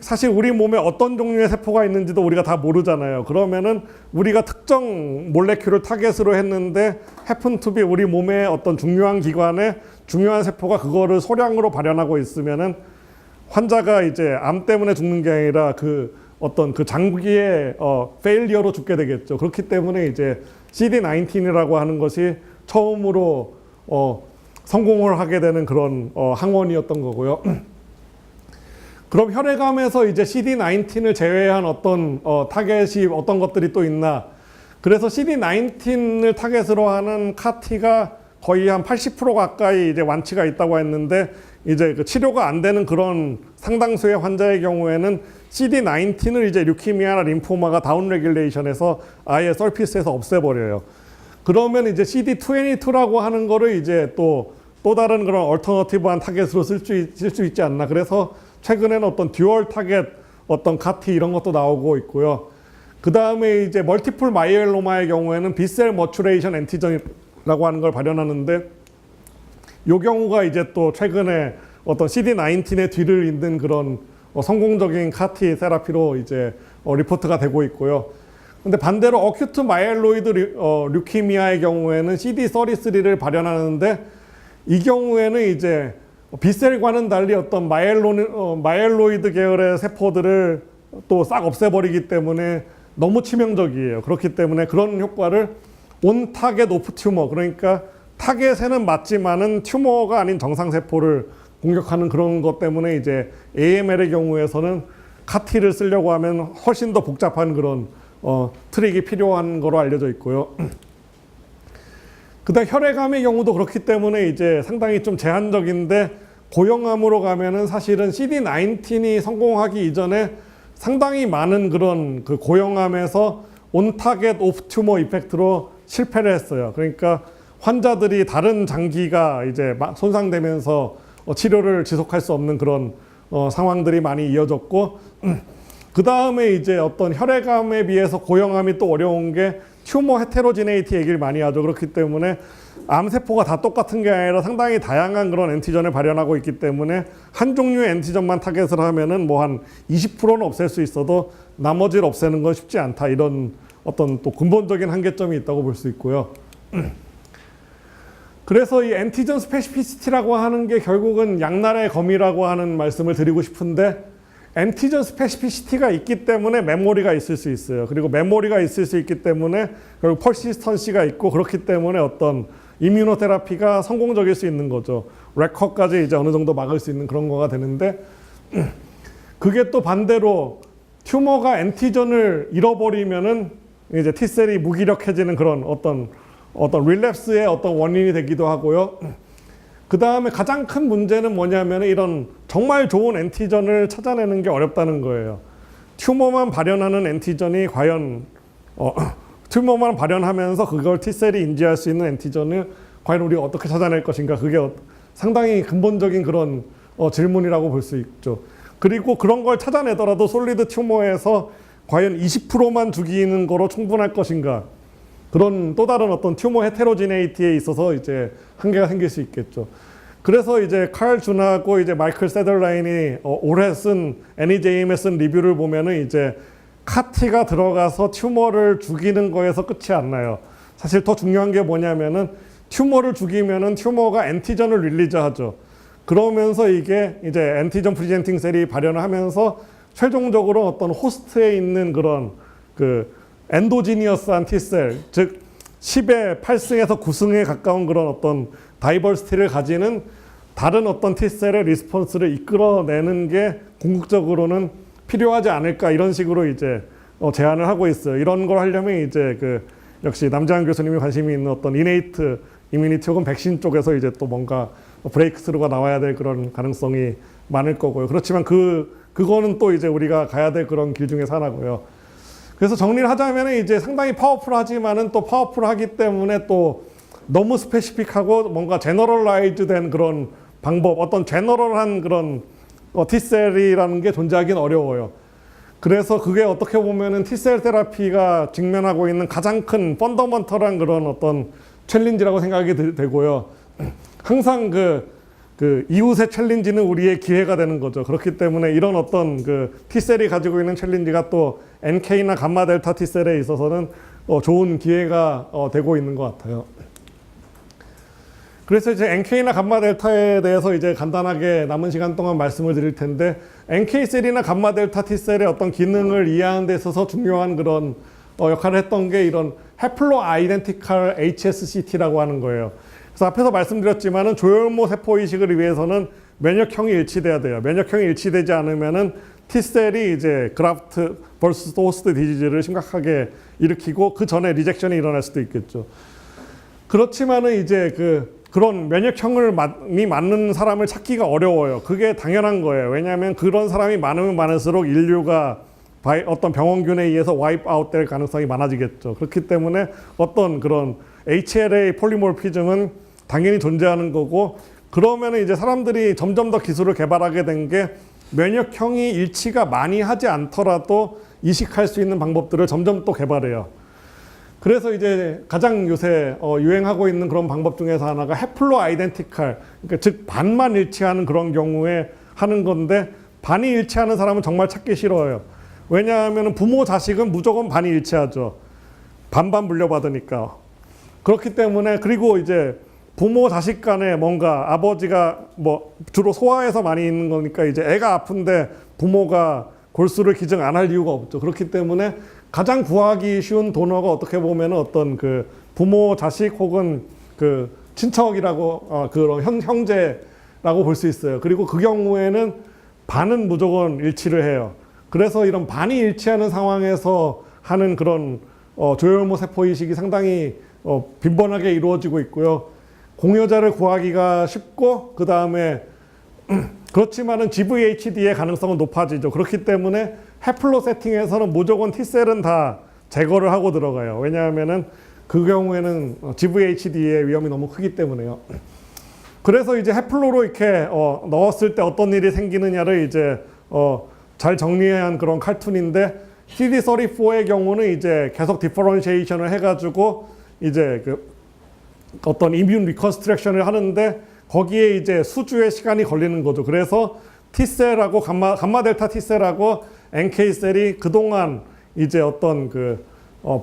Speaker 2: 사실 우리 몸에 어떤 종류의 세포가 있는지도 우리가 다 모르잖아요. 그러면은 우리가 특정 몰레큘을 타겟으로 했는데 happen to be 우리 몸의 어떤 중요한 기관에 중요한 세포가 그거를 소량으로 발현하고 있으면은 환자가 이제 암 때문에 죽는 게 아니라 어떤 장기의 페일리어로 죽게 되겠죠. 그렇기 때문에 이제 CD19이라고 하는 것이 처음으로 성공을 하게 되는 그런 항원이었던 거고요. 그럼 혈액암에서 이제 CD19을 제외한 어떤 타겟이 어떤 것들이 또 있나? 그래서 CD19을 타겟으로 하는 CAR-T가 거의 한 80% 가까이 이제 완치가 있다고 했는데 이제 치료가 안 되는 그런 상당수의 환자의 경우에는 CD19을 이제 류키미아나 림포마가 다운 레귤레이션에서 아예 서피스에서 없애버려요. 그러면 이제 CD22라고 하는 거를 이제 또 다른 그런 얼터너티브한 타겟으로 쓸 수 있지 않나. 그래서 최근에는 어떤 듀얼 타겟 어떤 CAR-T 이런 것도 나오고 있고요. 그 다음에 이제 멀티플 마이엘로마의 경우에는 B셀 머추레이션 엔티전이라고 하는 걸 발현하는데 이 경우가 이제 또 최근에 어떤 CD19의 뒤를 잇는 그런 성공적인 CAR-T 테라피로 이제 리포트가 되고 있고요. 근데 반대로 어큐트 마이엘로이드 류키미아의 경우에는 CD33를 발현하는데 이 경우에는 이제 B셀과는 달리 어떤 마이엘로이드 계열의 세포들을 또 싹 없애버리기 때문에 너무 치명적이에요. 그렇기 때문에 그런 효과를 온 타겟 오프 튜머, 그러니까 타겟에는 맞지만은 튜머가 아닌 정상세포를 공격하는 그런 것 때문에 이제 AML의 경우에서는 CAR-T를 쓰려고 하면 훨씬 더 복잡한 그런 트릭이 필요한 거로 알려져 있고요. 그다음 혈액암의 경우도 그렇기 때문에 이제 상당히 좀 제한적인데 고형암으로 가면은 사실은 CD19이 성공하기 이전에 상당히 많은 그런 고형암에서 온 타겟 오프 튜머 이펙트로 실패를 했어요. 그러니까 환자들이 다른 장기가 이제 손상되면서 치료를 지속할 수 없는 그런 상황들이 많이 이어졌고 그 다음에 이제 어떤 혈액암에 비해서 고형암이 또 어려운 게 튜머 헤테로지네이티 얘기를 많이 하죠. 그렇기 때문에 암세포가 다 똑같은 게 아니라 상당히 다양한 그런 엔티전을 발현하고 있기 때문에 한 종류의 엔티전만 타겟을 하면은 뭐 한 20%는 없앨 수 있어도 나머지를 없애는 건 쉽지 않다. 이런 어떤 또 근본적인 한계점이 있다고 볼 수 있고요. 그래서 이 엔티전 스페시피시티라고 하는 게 결국은 양날의 검이라고 하는 말씀을 드리고 싶은데 엔티전 스페시피시티가 있기 때문에 메모리가 있을 수 있어요. 그리고 메모리가 있을 수 있기 때문에 결국 퍼시스턴시가 있고 그렇기 때문에 어떤 이뮤노테라피가 성공적일 수 있는 거죠. 레커까지 이제 어느 정도 막을 수 있는 그런 거가 되는데 그게 또 반대로 튜머가 엔티전을 잃어버리면은 이제 T셀이 무기력해지는 그런 어떤 릴랩스의 어떤 원인이 되기도 하고요. 그 다음에 가장 큰 문제는 뭐냐면 이런 정말 좋은 엔티전을 찾아내는 게 어렵다는 거예요. 튜머만 발현하는 엔티전이 과연 튜머만 발현하면서 그걸 T셀이 인지할 수 있는 엔티전을 과연 우리가 어떻게 찾아낼 것인가, 그게 상당히 근본적인 그런 질문이라고 볼 수 있죠. 그리고 그런 걸 찾아내더라도 솔리드 튜머에서 과연 20%만 죽이는 거로 충분할 것인가, 그런 또 다른 어떤 튜머 헤테로지네이티에 있어서 이제 한계가 생길 수 있겠죠. 그래서 이제 칼 준하고 이제 마이클 세덜라인이 올해 쓴 NEJM에 쓴 리뷰를 보면은 이제 CAR-T가 들어가서 튜머를 죽이는 거에서 끝이 안 나요. 사실 더 중요한 게 뭐냐면은 튜머를 죽이면은 튜머가 엔티전을 릴리즈하죠. 그러면서 이게 이제 엔티전 프리젠팅 셀이 발현을 하면서 최종적으로 어떤 호스트에 있는 그런 엔도지니어스한 T셀, 즉 10의 8승에서 9승에 가까운 그런 어떤 다이버시티를 가지는 다른 어떤 T셀의 리스폰스를 이끌어내는 게 궁극적으로는 필요하지 않을까, 이런 식으로 이제 제안을 하고 있어요. 이런 걸 하려면 이제 역시 남재환 교수님이 관심이 있는 어떤 이네이트 이뮤니티 혹은 백신 쪽에서 이제 또 뭔가 브레이크스루가 나와야 될 그런 가능성이 많을 거고요. 그렇지만 그거는 또 이제 우리가 가야 될 그런 길 중에 하나고요. 그래서 정리를 하자면 이제 상당히 파워풀하지만은 또 파워풀하기 때문에 또 너무 스페시픽하고 뭔가 제너럴라이즈된 그런 방법, 어떤 제너럴한 그런 T셀이라는 게 존재하기는 어려워요. 그래서 그게 어떻게 보면은 T셀 테라피가 직면하고 있는 가장 큰 펀더먼털한 그런 어떤 챌린지라고 생각이 되고요. 항상 그 이웃의 챌린지는 우리의 기회가 되는 거죠. 그렇기 때문에 이런 어떤 그 T셀이 가지고 있는 챌린지가 또 NK나 감마 델타 T셀에 있어서는 좋은 기회가 되고 있는 것 같아요. 그래서 이제 NK나 감마 델타에 대해서 이제 간단하게 남은 시간 동안 말씀을 드릴 텐데, NK셀이나 감마 델타 T셀의 어떤 기능을 이해하는 데 있어서 중요한 그런 역할을 했던 게 이런 해플로 아이덴티컬 HSCT라고 하는 거예요. 그래서 앞에서 말씀드렸지만은 조혈모 세포 이식을 위해서는 면역형이 일치돼야 돼요. 면역형이 일치되지 않으면은 T셀이 이제 그라프트 버스트 호스트 디지즈를 심각하게 일으키고 그 전에 리젝션이 일어날 수도 있겠죠. 그렇지만은 이제 그런 면역형을 맞는 사람을 찾기가 어려워요. 그게 당연한 거예요. 왜냐하면 그런 사람이 많으면 많을수록 인류가 어떤 병원균에 의해서 와이프 아웃될 가능성이 많아지겠죠. 그렇기 때문에 어떤 그런 HLA 폴리모피즘은 당연히 존재하는 거고, 그러면 이제 사람들이 점점 더 기술을 개발하게 된 게 면역형이 일치가 많이 하지 않더라도 이식할 수 있는 방법들을 점점 또 개발해요. 그래서 이제 가장 요새 유행하고 있는 그런 방법 중에서 하나가 해플로 아이덴티컬, 그러니까 즉 반만 일치하는 그런 경우에 하는 건데, 반이 일치하는 사람은 정말 찾기 싫어요. 왜냐하면 부모 자식은 무조건 반이 일치하죠. 반반 물려받으니까. 그렇기 때문에, 그리고 이제 부모 자식 간에 뭔가 아버지가 뭐 주로 소아에서 많이 있는 거니까 이제 애가 아픈데 부모가 골수를 기증 안 할 이유가 없죠. 그렇기 때문에 가장 구하기 쉬운 도너가 어떻게 보면 어떤 그 부모 자식 혹은 그 친척이라고 그런 형제라고 볼 수 있어요. 그리고 그 경우에는 반은 무조건 일치를 해요. 그래서 이런 반이 일치하는 상황에서 하는 그런 조혈모 세포 이식이 상당히 빈번하게 이루어지고 있고요. 공여자를 구하기가 쉽고, 그 다음에 그렇지만은 GVHD의 가능성은 높아지죠. 그렇기 때문에 해플로 세팅에서는 무조건 T셀은 다 제거를 하고 들어가요. 왜냐하면은 그 경우에는 GVHD의 위험이 너무 크기 때문에요. 그래서 이제 해플로로 이렇게 넣었을 때 어떤 일이 생기느냐를 이제 잘 정리한 그런 칼툰인데, CD34의 경우는 이제 계속 디퍼런시에이션을 해가지고 이제 어떤 이뮨 리컨스트럭션을 하는데, 거기에 이제 수주의 시간이 걸리는 거죠. 그래서 T셀하고 감마 델타 T셀하고 NK셀이 그동안 이제 어떤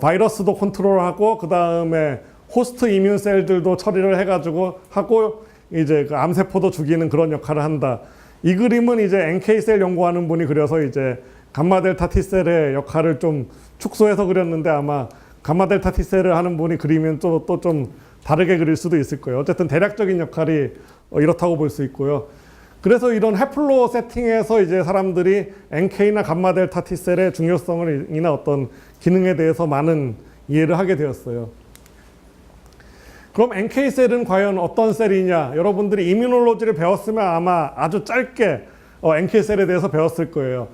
Speaker 2: 바이러스도 컨트롤하고, 그 다음에 호스트 이뮨 셀들도 처리를 해가지고 하고, 이제 암세포도 죽이는 그런 역할을 한다. 이 그림은 이제 NK셀 연구하는 분이 그려서 이제 감마 델타 T셀의 역할을 좀 축소해서 그렸는데, 아마 감마 델타 T셀을 하는 분이 그리면 또 좀 다르게 그릴 수도 있을 거예요. 어쨌든 대략적인 역할이 이렇다고 볼 수 있고요. 그래서 이런 해플로 세팅에서 이제 사람들이 NK나 감마 델타 T셀의 중요성이나 어떤 기능에 대해서 많은 이해를 하게 되었어요. 그럼 NK셀은 과연 어떤 셀이냐? 여러분들이 이뮤놀로지를 배웠으면 아마 아주 짧게 NK셀에 대해서 배웠을 거예요.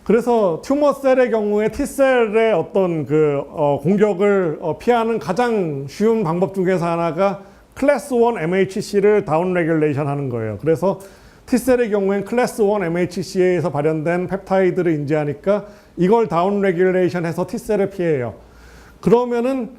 Speaker 2: 그래서 튜머셀의 경우에 T셀의 어떤 공격을 피하는 가장 쉬운 방법 중에서 하나가 클래스 1 MHC를 다운 레귤레이션 하는 거예요. 그래서 T셀의 경우엔 클래스 1 MHC에서 발현된 펩타이드를 인지하니까 이걸 다운 레귤레이션 해서 T셀을 피해요. 그러면은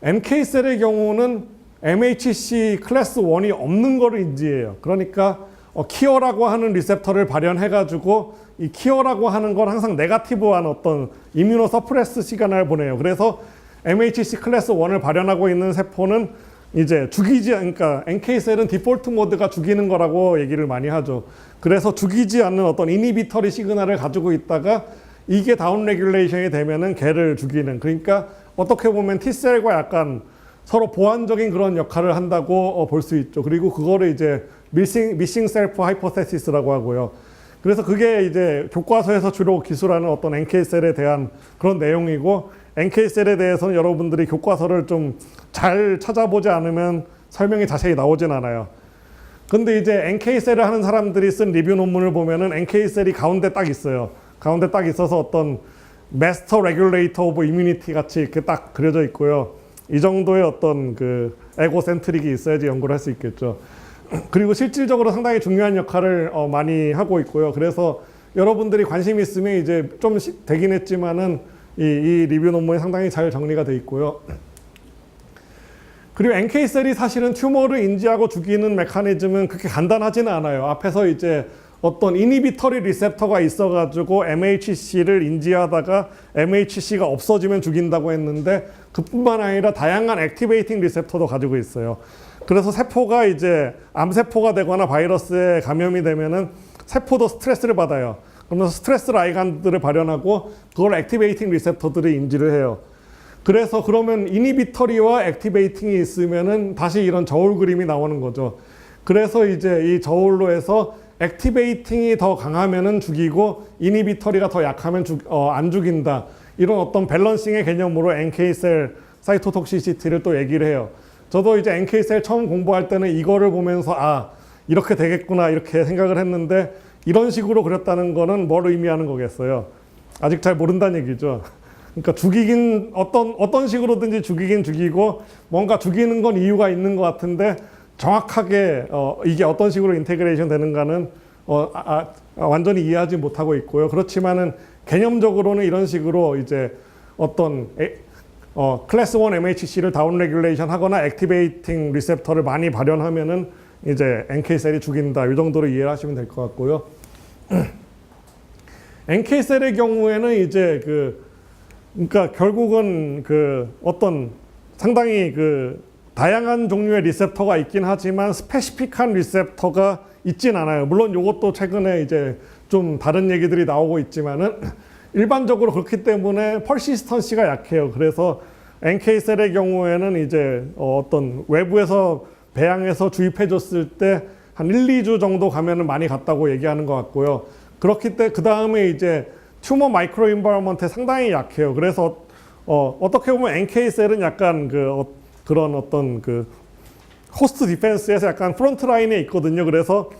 Speaker 2: NK셀의 경우는 MHC 클래스 1이 없는 거를 인지해요. 그러니까 키어라고 하는 리셉터를 발현해가지고, 이 키어라고 하는 건 항상 네거티브한 어떤 이뮤노 서프레스 시그널을 보내요. 그래서 MHC 클래스 1을 발현하고 있는 세포는 이제 그러니까 NK셀은 디폴트 모드가 죽이는 거라고 얘기를 많이 하죠. 그래서 죽이지 않는 어떤 이니비터리 시그널을 가지고 있다가 이게 다운 레귤레이션이 되면은 걔를 죽이는, 그러니까 어떻게 보면 T셀과 약간 서로 보완적인 그런 역할을 한다고 볼 수 있죠. 그리고 그거를 이제 미싱 셀프 하이포테시스라고 하고요. 그래서 그게 이제 교과서에서 주로 기술하는 어떤 NK셀에 대한 그런 내용이고, NK셀에 대해서는 여러분들이 교과서를 좀 잘 찾아보지 않으면 설명이 자세히 나오진 않아요. 근데 이제 NK셀을 하는 사람들이 쓴 리뷰 논문을 보면은 NK셀이 가운데 딱 있어요. 가운데 딱 있어서 어떤 마스터 레귤레이터 오브 이뮤니티 같이 이렇게 딱 그려져 있고요. 이 정도의 어떤 그 에고센트릭이 있어야지 연구를 할 수 있겠죠. 그리고 실질적으로 상당히 중요한 역할을 많이 하고 있고요. 그래서 여러분들이 관심 있으면 이제 좀 되긴 했지만은 이 리뷰 논문이 상당히 잘 정리가 돼 있고요. 그리고 NK셀이 사실은 튜머를 인지하고 죽이는 메커니즘은 그렇게 간단하지는 않아요. 앞에서 이제 어떤 이니비터리 리셉터가 있어가지고 MHC를 인지하다가 MHC가 없어지면 죽인다고 했는데 그뿐만 아니라 다양한 액티베이팅 리셉터도 가지고 있어요. 그래서 세포가 이제 암세포가 되거나 바이러스에 감염이 되면은 세포도 스트레스를 받아요. 그러면서 스트레스 라이간드를 발현하고 그걸 액티베이팅 리셉터들이 인지를 해요. 그래서 그러면 이니비터리와 액티베이팅이 있으면은 다시 이런 저울 그림이 나오는 거죠. 그래서 이제 이 저울로 해서 액티베이팅이 더 강하면은 죽이고 이니비터리가 더 약하면 안 죽인다. 이런 어떤 밸런싱의 개념으로 NK셀 사이토톡시시티를 또 얘기를 해요. 저도 이제 NK셀 처음 공부할 때는 이거를 보면서 아, 이렇게 되겠구나 이렇게 생각을 했는데 이런 식으로 그렸다는 거는 뭘 의미하는 거겠어요? 아직 잘 모른다는 얘기죠. 그러니까 죽이긴 어떤 식으로든지 죽이긴 죽이고 뭔가 죽이는 건 이유가 있는 것 같은데 정확하게 이게 어떤 식으로 인테그레이션 되는가는 완전히 이해하지 못하고 있고요. 그렇지만은 개념적으로는 이런 식으로 이제 어떤 클래스 1 MHC를 다운 레귤레이션 하거나 액티베이팅 리셉터를 많이 발현하면은 이제 NK셀이 죽인다. 이 정도로 이해를 하시면 될 것 같고요. NK셀의 경우에는 이제 그러니까 결국은 어떤 상당히 다양한 종류의 리셉터가 있긴 하지만 스페시픽한 리셉터가 있진 않아요. 물론 이것도 최근에 이제 좀 다른 얘기들이 나오고 있지만은 일반적으로 그렇기 때문에 퍼시스턴시가 약해요. 그래서 NK셀의 경우에는 이제 어떤 외부에서 배양해서 주입해 줬을 때 한 1, 2주 정도 가면은 많이 갔다고 얘기하는 것 같고요. 그렇기 때문에 그 다음에 이제 튜머 마이크로 인바이러먼트에 상당히 약해요. 그래서 어떻게 보면 NK셀은 약간 그런 어떤 호스트 디펜스에서 약간 프론트 라인에 있거든요. 그래서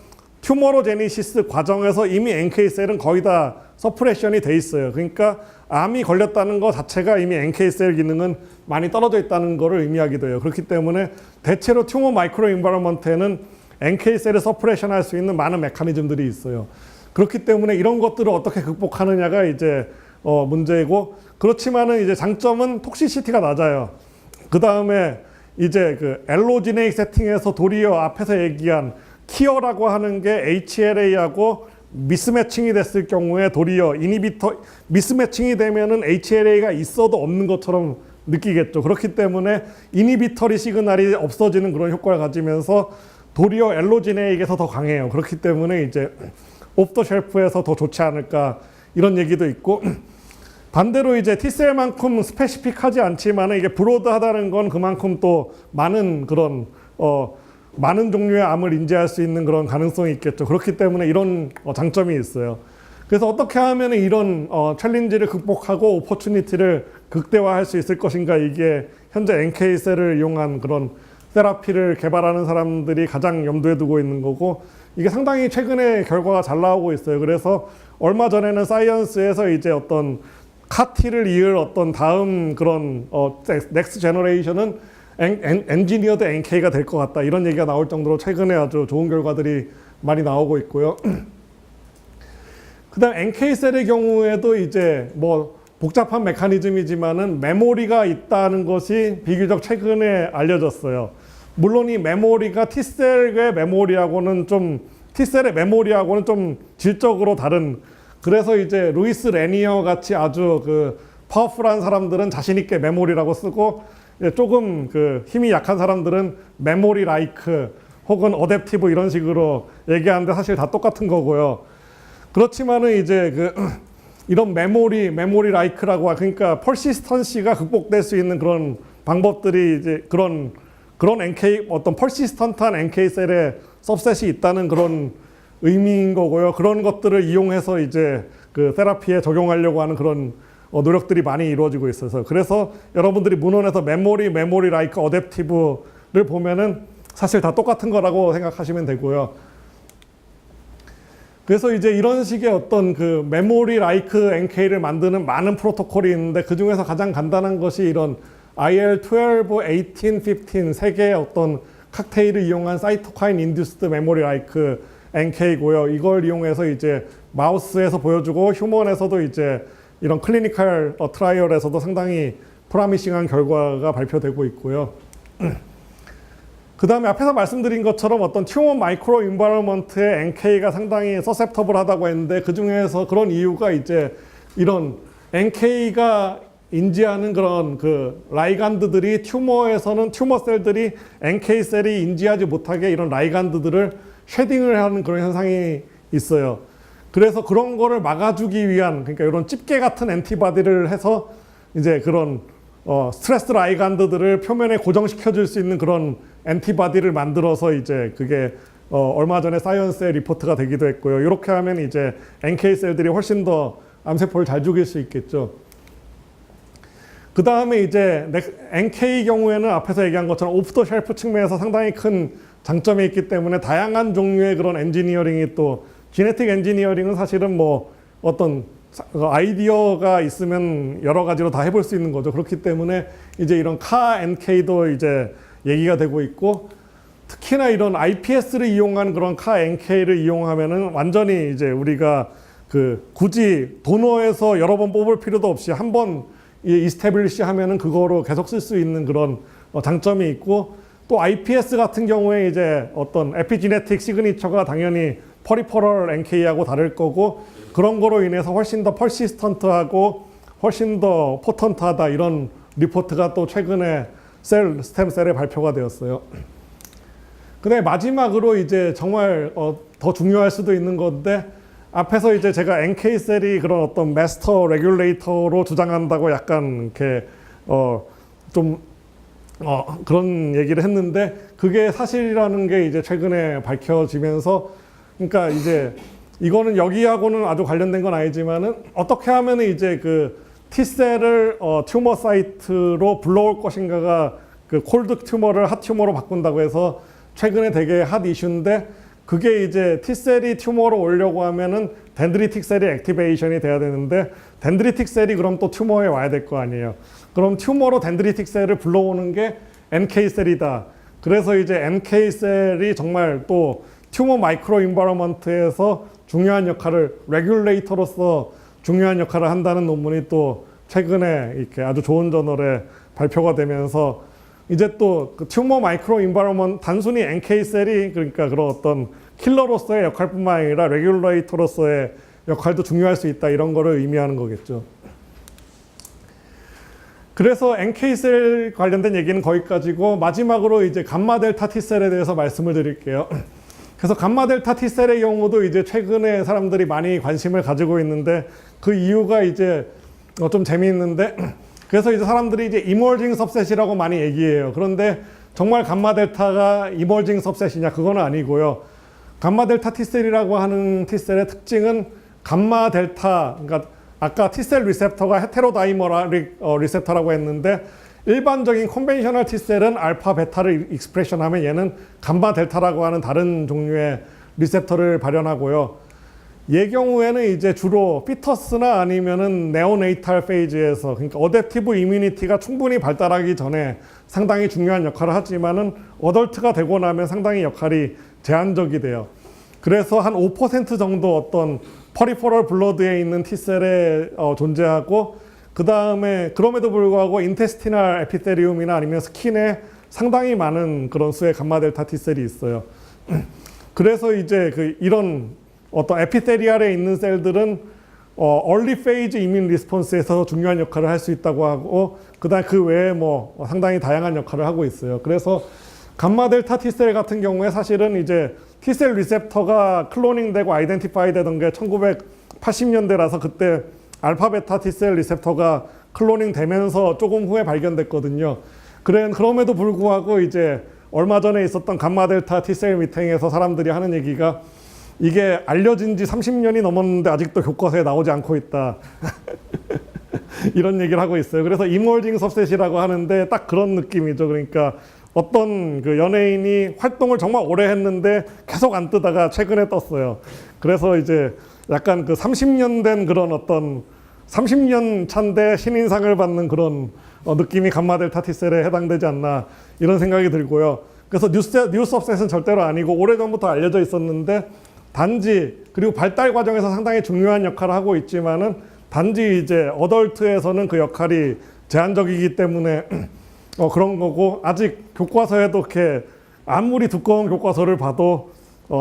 Speaker 2: 튜머로제니시스 과정에서 이미 NK셀은 거의 다 서프레션이 돼 있어요. 그러니까 암이 걸렸다는 것 자체가 이미 NK셀 기능은 많이 떨어져 있다는 것을 의미하기도 해요. 그렇기 때문에 대체로 튜머 마이크로 인바이러먼트에는 NK셀을 서프레션 할 수 있는 많은 메커니즘들이 있어요. 그렇기 때문에 이런 것들을 어떻게 극복하느냐가 이제 문제이고, 그렇지만은 이제 장점은 톡시시티가 낮아요. 그 다음에 이제 엘로지네이크 세팅에서 도리어 앞에서 얘기한 키어라고 하는 게 HLA하고 미스매칭이 됐을 경우에 도리어 미스매칭이 되면은 HLA가 있어도 없는 것처럼 느끼겠죠. 그렇기 때문에 이니비터리 시그널이 없어지는 그런 효과를 가지면서 도리어 엘로지네이크에서 더 강해요. 그렇기 때문에 이제 오프 더 쉘프에서 더 좋지 않을까 이런 얘기도 있고, 반대로 이제 T셀만큼 스페시픽하지 않지만 이게 브로드하다는 건 그만큼 또 많은 그런 많은 종류의 암을 인지할 수 있는 그런 가능성이 있겠죠. 그렇기 때문에 이런 장점이 있어요. 그래서 어떻게 하면 이런 챌린지를 극복하고 오퍼추니티를 극대화할 수 있을 것인가, 이게 현재 NK셀을 이용한 그런 테라피를 개발하는 사람들이 가장 염두에 두고 있는 거고, 이게 상당히 최근에 결과가 잘 나오고 있어요. 그래서 얼마 전에는 사이언스에서 이제 어떤 카티를 이을 어떤 다음 그런 넥스트 제너레이션은 엔지니어드 NK가 될 것 같다, 이런 얘기가 나올 정도로 최근에 아주 좋은 결과들이 많이 나오고 있고요. 그다음 NK셀의 경우에도 이제 뭐 복잡한 메커니즘이지만은 메모리가 있다는 것이 비교적 최근에 알려졌어요. 물론 이 메모리가 T셀의 메모리하고는 좀 질적으로 다른, 그래서 이제 루이스 레니어 같이 아주 파워풀한 사람들은 자신 있게 메모리라고 쓰고, 조금 힘이 약한 사람들은 메모리 라이크 혹은 어댑티브 이런 식으로 얘기하는데 사실 다 똑같은 거고요. 그렇지만은 이제 이런 메모리 라이크라고, 그러니까 퍼시스턴시가 극복될 수 있는 그런 방법들이 이제 그런 NK, 어떤 퍼시스턴트한 NK셀의 सब셋이 있다는 그런 의미인 거고요. 그런 것들을 이용해서 이제 테라피에 적용하려고 하는 그런 노력들이 많이 이루어지고 있어서, 그래서 여러분들이 문헌에서 메모리 라이크 어댑티브를 보면은 사실 다 똑같은 거라고 생각하시면 되고요. 그래서 이제 이런 식의 어떤 그 메모리 라이크 NK를 만드는 많은 프로토콜이 있는데 그 중에서 가장 간단한 것이 이런 IL-12, 18, 15 세 개의 어떤 칵테일을 이용한 사이토카인 인듀스드 메모리 라이크 NK고요. 이걸 이용해서 이제 마우스에서 보여주고 휴먼에서도 이제 이런 클리니컬 트라이얼에서도 상당히 프라미싱한 결과가 발표되고 있고요. 그 다음에 앞에서 말씀드린 것처럼 어떤 튜머 마이크로 인바이러먼트의 NK가 상당히 서셉터블하다고 했는데 그 중에서 그런 이유가 이제 이런 NK가 인지하는 그런 그 라이간드들이 튜머에서는 튜머 셀들이 NK 셀이 인지하지 못하게 이런 라이간드들을 쉐딩을 하는 그런 현상이 있어요. 그래서 그런 거를 막아주기 위한 그러니까 이런 집게 같은 엔티바디를 해서 이제 그런 스트레스 라이간드들을 표면에 고정시켜 줄 수 있는 그런 엔티바디를 만들어서 이제 그게 얼마 전에 사이언스에 리포트가 되기도 했고요. 이렇게 하면 이제 NK 셀들이 훨씬 더 암세포를 잘 죽일 수 있겠죠. 그 다음에 이제 NK 경우에는 앞에서 얘기한 것처럼 오프 더 쉘프 측면에서 상당히 큰 장점이 있기 때문에 다양한 종류의 그런 엔지니어링이 또 지네틱 엔지니어링은 사실은 뭐 어떤 아이디어가 있으면 여러 가지로 다 해볼 수 있는 거죠. 그렇기 때문에 이제 이런 카 NK도 이제 얘기가 되고 있고 특히나 이런 IPS를 이용한 그런 카 NK를 이용하면은 완전히 이제 우리가 그 굳이 도너에서 여러 번 뽑을 필요도 없이 한 번 이스태블리시 하면은 그거로 계속 쓸 수 있는 그런 장점이 있고 또 IPS 같은 경우에 이제 어떤 에피지네틱 시그니처가 당연히 퍼리퍼럴 NK하고 다를 거고 그런 거로 인해서 훨씬 더 퍼시스턴트하고 훨씬 더 포턴트하다 이런 리포트가 또 최근에 스템셀에 발표가 되었어요. 근데 마지막으로 이제 정말 더 중요할 수도 있는 건데 앞에서 이제 제가 NK셀이 그런 어떤 마스터 레귤레이터로 주장한다고 약간 이렇게 그런 얘기를 했는데 그게 사실이라는 게 이제 최근에 밝혀지면서 그러니까 이제 이거는 여기하고는 아주 관련된 건 아니지만은 어떻게 하면 이제 그 T셀을 튜머 사이트로 불러올 것인가가 그 콜드 튜머를 핫 튜머로 바꾼다고 해서 최근에 되게 핫 이슈인데 그게 이제 T셀이 튜머로 오려고 하면은 덴드리틱 셀이 액티베이션이 돼야 되는데 덴드리틱 셀이 그럼 또 튜머에 와야 될 거 아니에요. 그럼 튜머로 덴드리틱 셀을 불러오는 게 NK 셀이다. 그래서 이제 NK 셀이 정말 또 튜머 마이크로 인바이러먼트에서 중요한 역할을 레귤레이터로서 중요한 역할을 한다는 논문이 또 최근에 이렇게 아주 좋은 저널에 발표가 되면서 이제 또 그 튜머 마이크로 인바이러먼트 단순히 NK 셀이 그러니까 그런 어떤 킬러로서의 역할뿐만 아니라 레귤레이터로서의 역할도 중요할 수 있다 이런 거를 의미하는 거겠죠. 그래서 NK 셀 관련된 얘기는 거기까지고 마지막으로 이제 감마 델타 T셀에 대해서 말씀을 드릴게요. 그래서 감마 델타 T셀의 경우도 이제 최근에 사람들이 많이 관심을 가지고 있는데 그 이유가 이제 좀 재미있는데 그래서 이제 사람들이 이제 이머징 सब셋이라고 많이 얘기해요. 그런데 정말 감마 델타가 이머징 सब셋이냐 그거는 아니고요. 감마 델타 T셀이라고 하는 T셀의 특징은 감마 델타 그러니까 아까 T셀 리셉터가 헤테로다이머릭 리셉터라고 했는데 일반적인 컨벤셔널 T셀은 알파 베타를 익스프레션하면 얘는 감마 델타라고 하는 다른 종류의 리셉터를 발현하고요. 얘 경우에는 이제 주로 피터스나 아니면은 네오네이탈 페이지에서 그러니까 어댑티브 이뮤니티가 충분히 발달하기 전에 상당히 중요한 역할을 하지만은 어덜트가 되고 나면 상당히 역할이 제한적이 돼요. 그래서 한 5% 정도 어떤 퍼리퍼럴 블러드에 있는 T셀에 존재하고 그 다음에 그럼에도 불구하고 인테스티널 에피테리움이나 아니면 스킨에 상당히 많은 그런 수의 감마 델타 T셀이 있어요. 그래서 이제 그 이런 어떤 에피테리얼에 있는 셀들은 얼리 페이즈 이민 리스폰스에서 중요한 역할을 할 수 있다고 하고 그다음 그 외에 뭐 상당히 다양한 역할을 하고 있어요. 그래서 감마 델타 T셀 같은 경우에 사실은 이제 T셀 리셉터가 클로닝되고 아이덴티파이 되던 게 1980년대라서 그때 알파 베타 T셀 리셉터가 클로닝 되면서 조금 후에 발견됐거든요. 그럼에도 불구하고 이제 얼마 전에 있었던 감마 델타 T셀 미팅에서 사람들이 하는 얘기가 이게 알려진 지 30년이 넘었는데 아직도 교과서에 나오지 않고 있다. 이런 얘기를 하고 있어요. 그래서 이머징 सब셋이라고 하는데 딱 그런 느낌이죠. 그러니까 어떤 그 연예인이 활동을 정말 오래 했는데 계속 안 뜨다가 최근에 떴어요. 그래서 이제 약간 그 30년 된 그런 어떤 30년 차인데 신인상을 받는 그런 느낌이 감마델타 T셀에 해당되지 않나 이런 생각이 들고요. 그래서 뉴스 업셋은 절대로 아니고 오래전부터 알려져 있었는데 단지 그리고 발달 과정에서 상당히 중요한 역할을 하고 있지만은 단지 이제 어덜트에서는 그 역할이 제한적이기 때문에 그런 거고 아직 교과서에도 이렇게 아무리 두꺼운 교과서를 봐도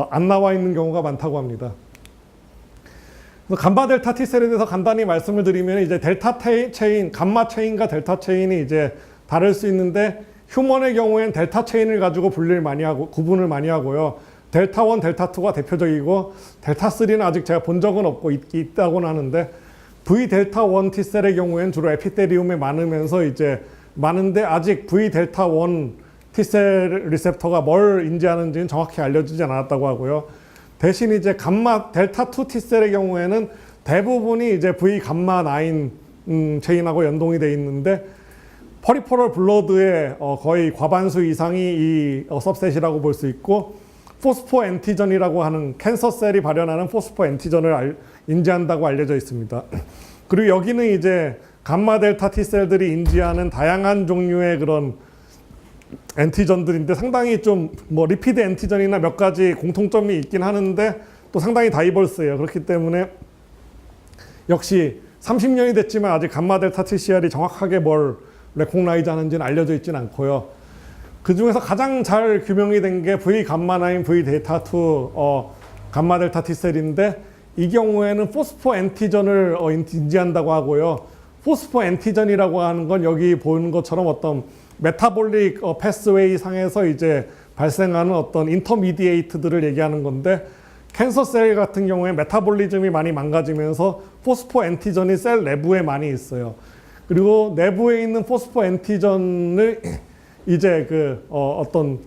Speaker 2: 안 나와 있는 경우가 많다고 합니다. 감마 델타 T셀에 대해서 간단히 말씀을 드리면 이제 델타 체인, 감마 체인과 델타 체인이 이제 다를 수 있는데 휴먼의 경우엔 델타 체인을 가지고 구분을 많이 하고요. 델타 1, 델타 2가 대표적이고 델타 3는 아직 제가 본 적은 없고 있다고는 하는데 V 델타 1 T셀의 경우엔 주로 에피테리움에 많으면서 이제 많은데 아직 V 델타 1 T셀 리셉터가 뭘 인지하는지는 정확히 알려지지 않았다고 하고요. 대신 이제 감마 델타 2 T셀의 경우에는 대부분이 이제 V 감마 9 체인하고 연동이 돼 있는데 퍼리퍼럴 블러드의 거의 과반수 이상이 이 सब셋이라고 볼 수 있고 포스포 엔티전이라고 하는 캔서 셀이 발현하는 포스포 엔티전을 인지한다고 알려져 있습니다. 그리고 여기는 이제 감마 델타 T셀들이 인지하는 다양한 종류의 그런 엔티전들인데 상당히 좀 뭐 리피드 엔티전이나 몇 가지 공통점이 있긴 하는데 또 상당히 다이버스예요. 그렇기 때문에 역시 30년이 됐지만 아직 감마 델타 TCR이 정확하게 뭘 레코그나이즈 하는지는 알려져 있지는 않고요. 그 중에서 가장 잘 규명이 된 게 V 감마 9, V 델타 2 감마 델타 T셀인데 이 경우에는 포스포 엔티전을 인지한다고 하고요. 포스포 엔티전이라고 하는 건 여기 보는 것처럼 어떤 메타볼릭 패스웨이 상에서 이제 발생하는 어떤 인터미디에이트들을 얘기하는 건데 캔서 셀 같은 경우에 메타볼리즘이 많이 망가지면서 포스포 엔티전이 셀 내부에 많이 있어요. 그리고 내부에 있는 포스포 엔티전을 이제 그 어떤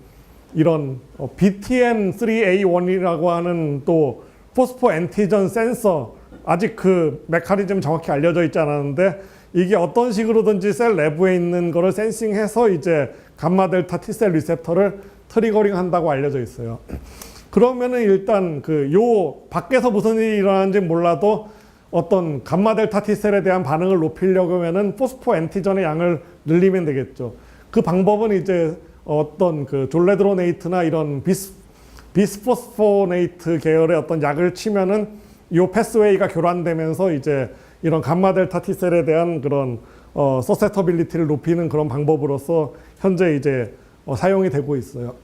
Speaker 2: 이런 BTN3A1이라고 하는 또 포스포 엔티전 센서 아직 그 메커니즘 정확히 알려져 있지 않았는데 이게 어떤 식으로든지 셀 내부에 있는 거를 센싱해서 이제 감마 델타 T셀 리셉터를 트리거링 한다고 알려져 있어요. 그러면은 일단 그 요 밖에서 무슨 일이 일어나는지 몰라도 어떤 감마 델타 T셀에 대한 반응을 높이려고 하면은 포스포 엔티전의 양을 늘리면 되겠죠. 그 방법은 이제 어떤 그 졸레드로네이트나 이런 비스포스포네이트 계열의 어떤 약을 치면은 이 패스웨이가 교란되면서 이제 이런 감마 델타 T셀에 대한 그런 서세터빌리티를 높이는 그런 방법으로서 현재 이제 사용이 되고 있어요.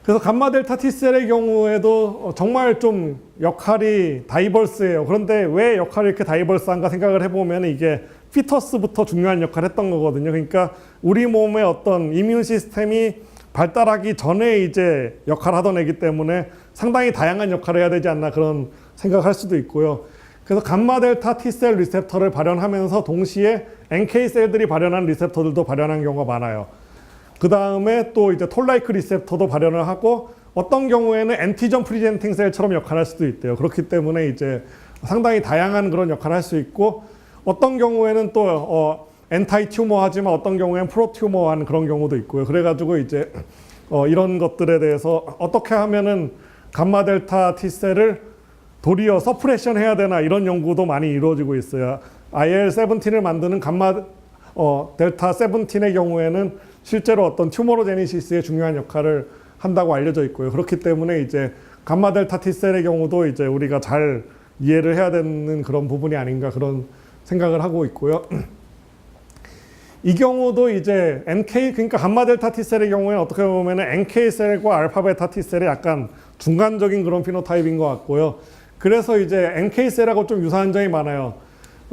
Speaker 2: 그래서 감마 델타 T셀의 경우에도 정말 좀 역할이 다이버스예요. 그런데 왜 역할이 이렇게 다이버스한가 생각을 해보면 이게 피터스부터 중요한 역할을 했던 거거든요. 그러니까 우리 몸의 어떤 이뮨 시스템이 발달하기 전에 이제 역할을 하던 애기 때문에 상당히 다양한 역할을 해야 되지 않나 그런 생각을 할 수도 있고요. 그래서 감마 델타 T셀 리셉터를 발현하면서 동시에 NK 셀들이 발현한 리셉터들도 발현한 경우가 많아요. 그 다음에 또 이제 톨라이크 리셉터도 발현을 하고 어떤 경우에는 엔티전 프리젠팅 셀처럼 역할을 할 수도 있대요. 그렇기 때문에 이제 상당히 다양한 그런 역할을 할 수 있고 어떤 경우에는 또 엔타이 튜머 하지만 어떤 경우에는 프로 튜머한 그런 경우도 있고요. 그래가지고 이제 이런 것들에 대해서 어떻게 하면은 감마 델타 T셀을 도리어 서프레션 해야 되나 이런 연구도 많이 이루어지고 있어요. IL-17을 만드는 감마 델타 17의 경우에는 실제로 어떤 튜머로제니시스에 중요한 역할을 한다고 알려져 있고요. 그렇기 때문에 이제 감마 델타 T셀의 경우도 이제 우리가 잘 이해를 해야 되는 그런 부분이 아닌가 그런 생각을 하고 있고요. 이 경우도 이제 NK, 그러니까 감마 델타 T셀의 경우에는 어떻게 보면 NK셀과 알파 베타 T셀의 약간 중간적인 그런 피노타입인 것 같고요. 그래서 이제 NK셀하고 좀 유사한 점이 많아요.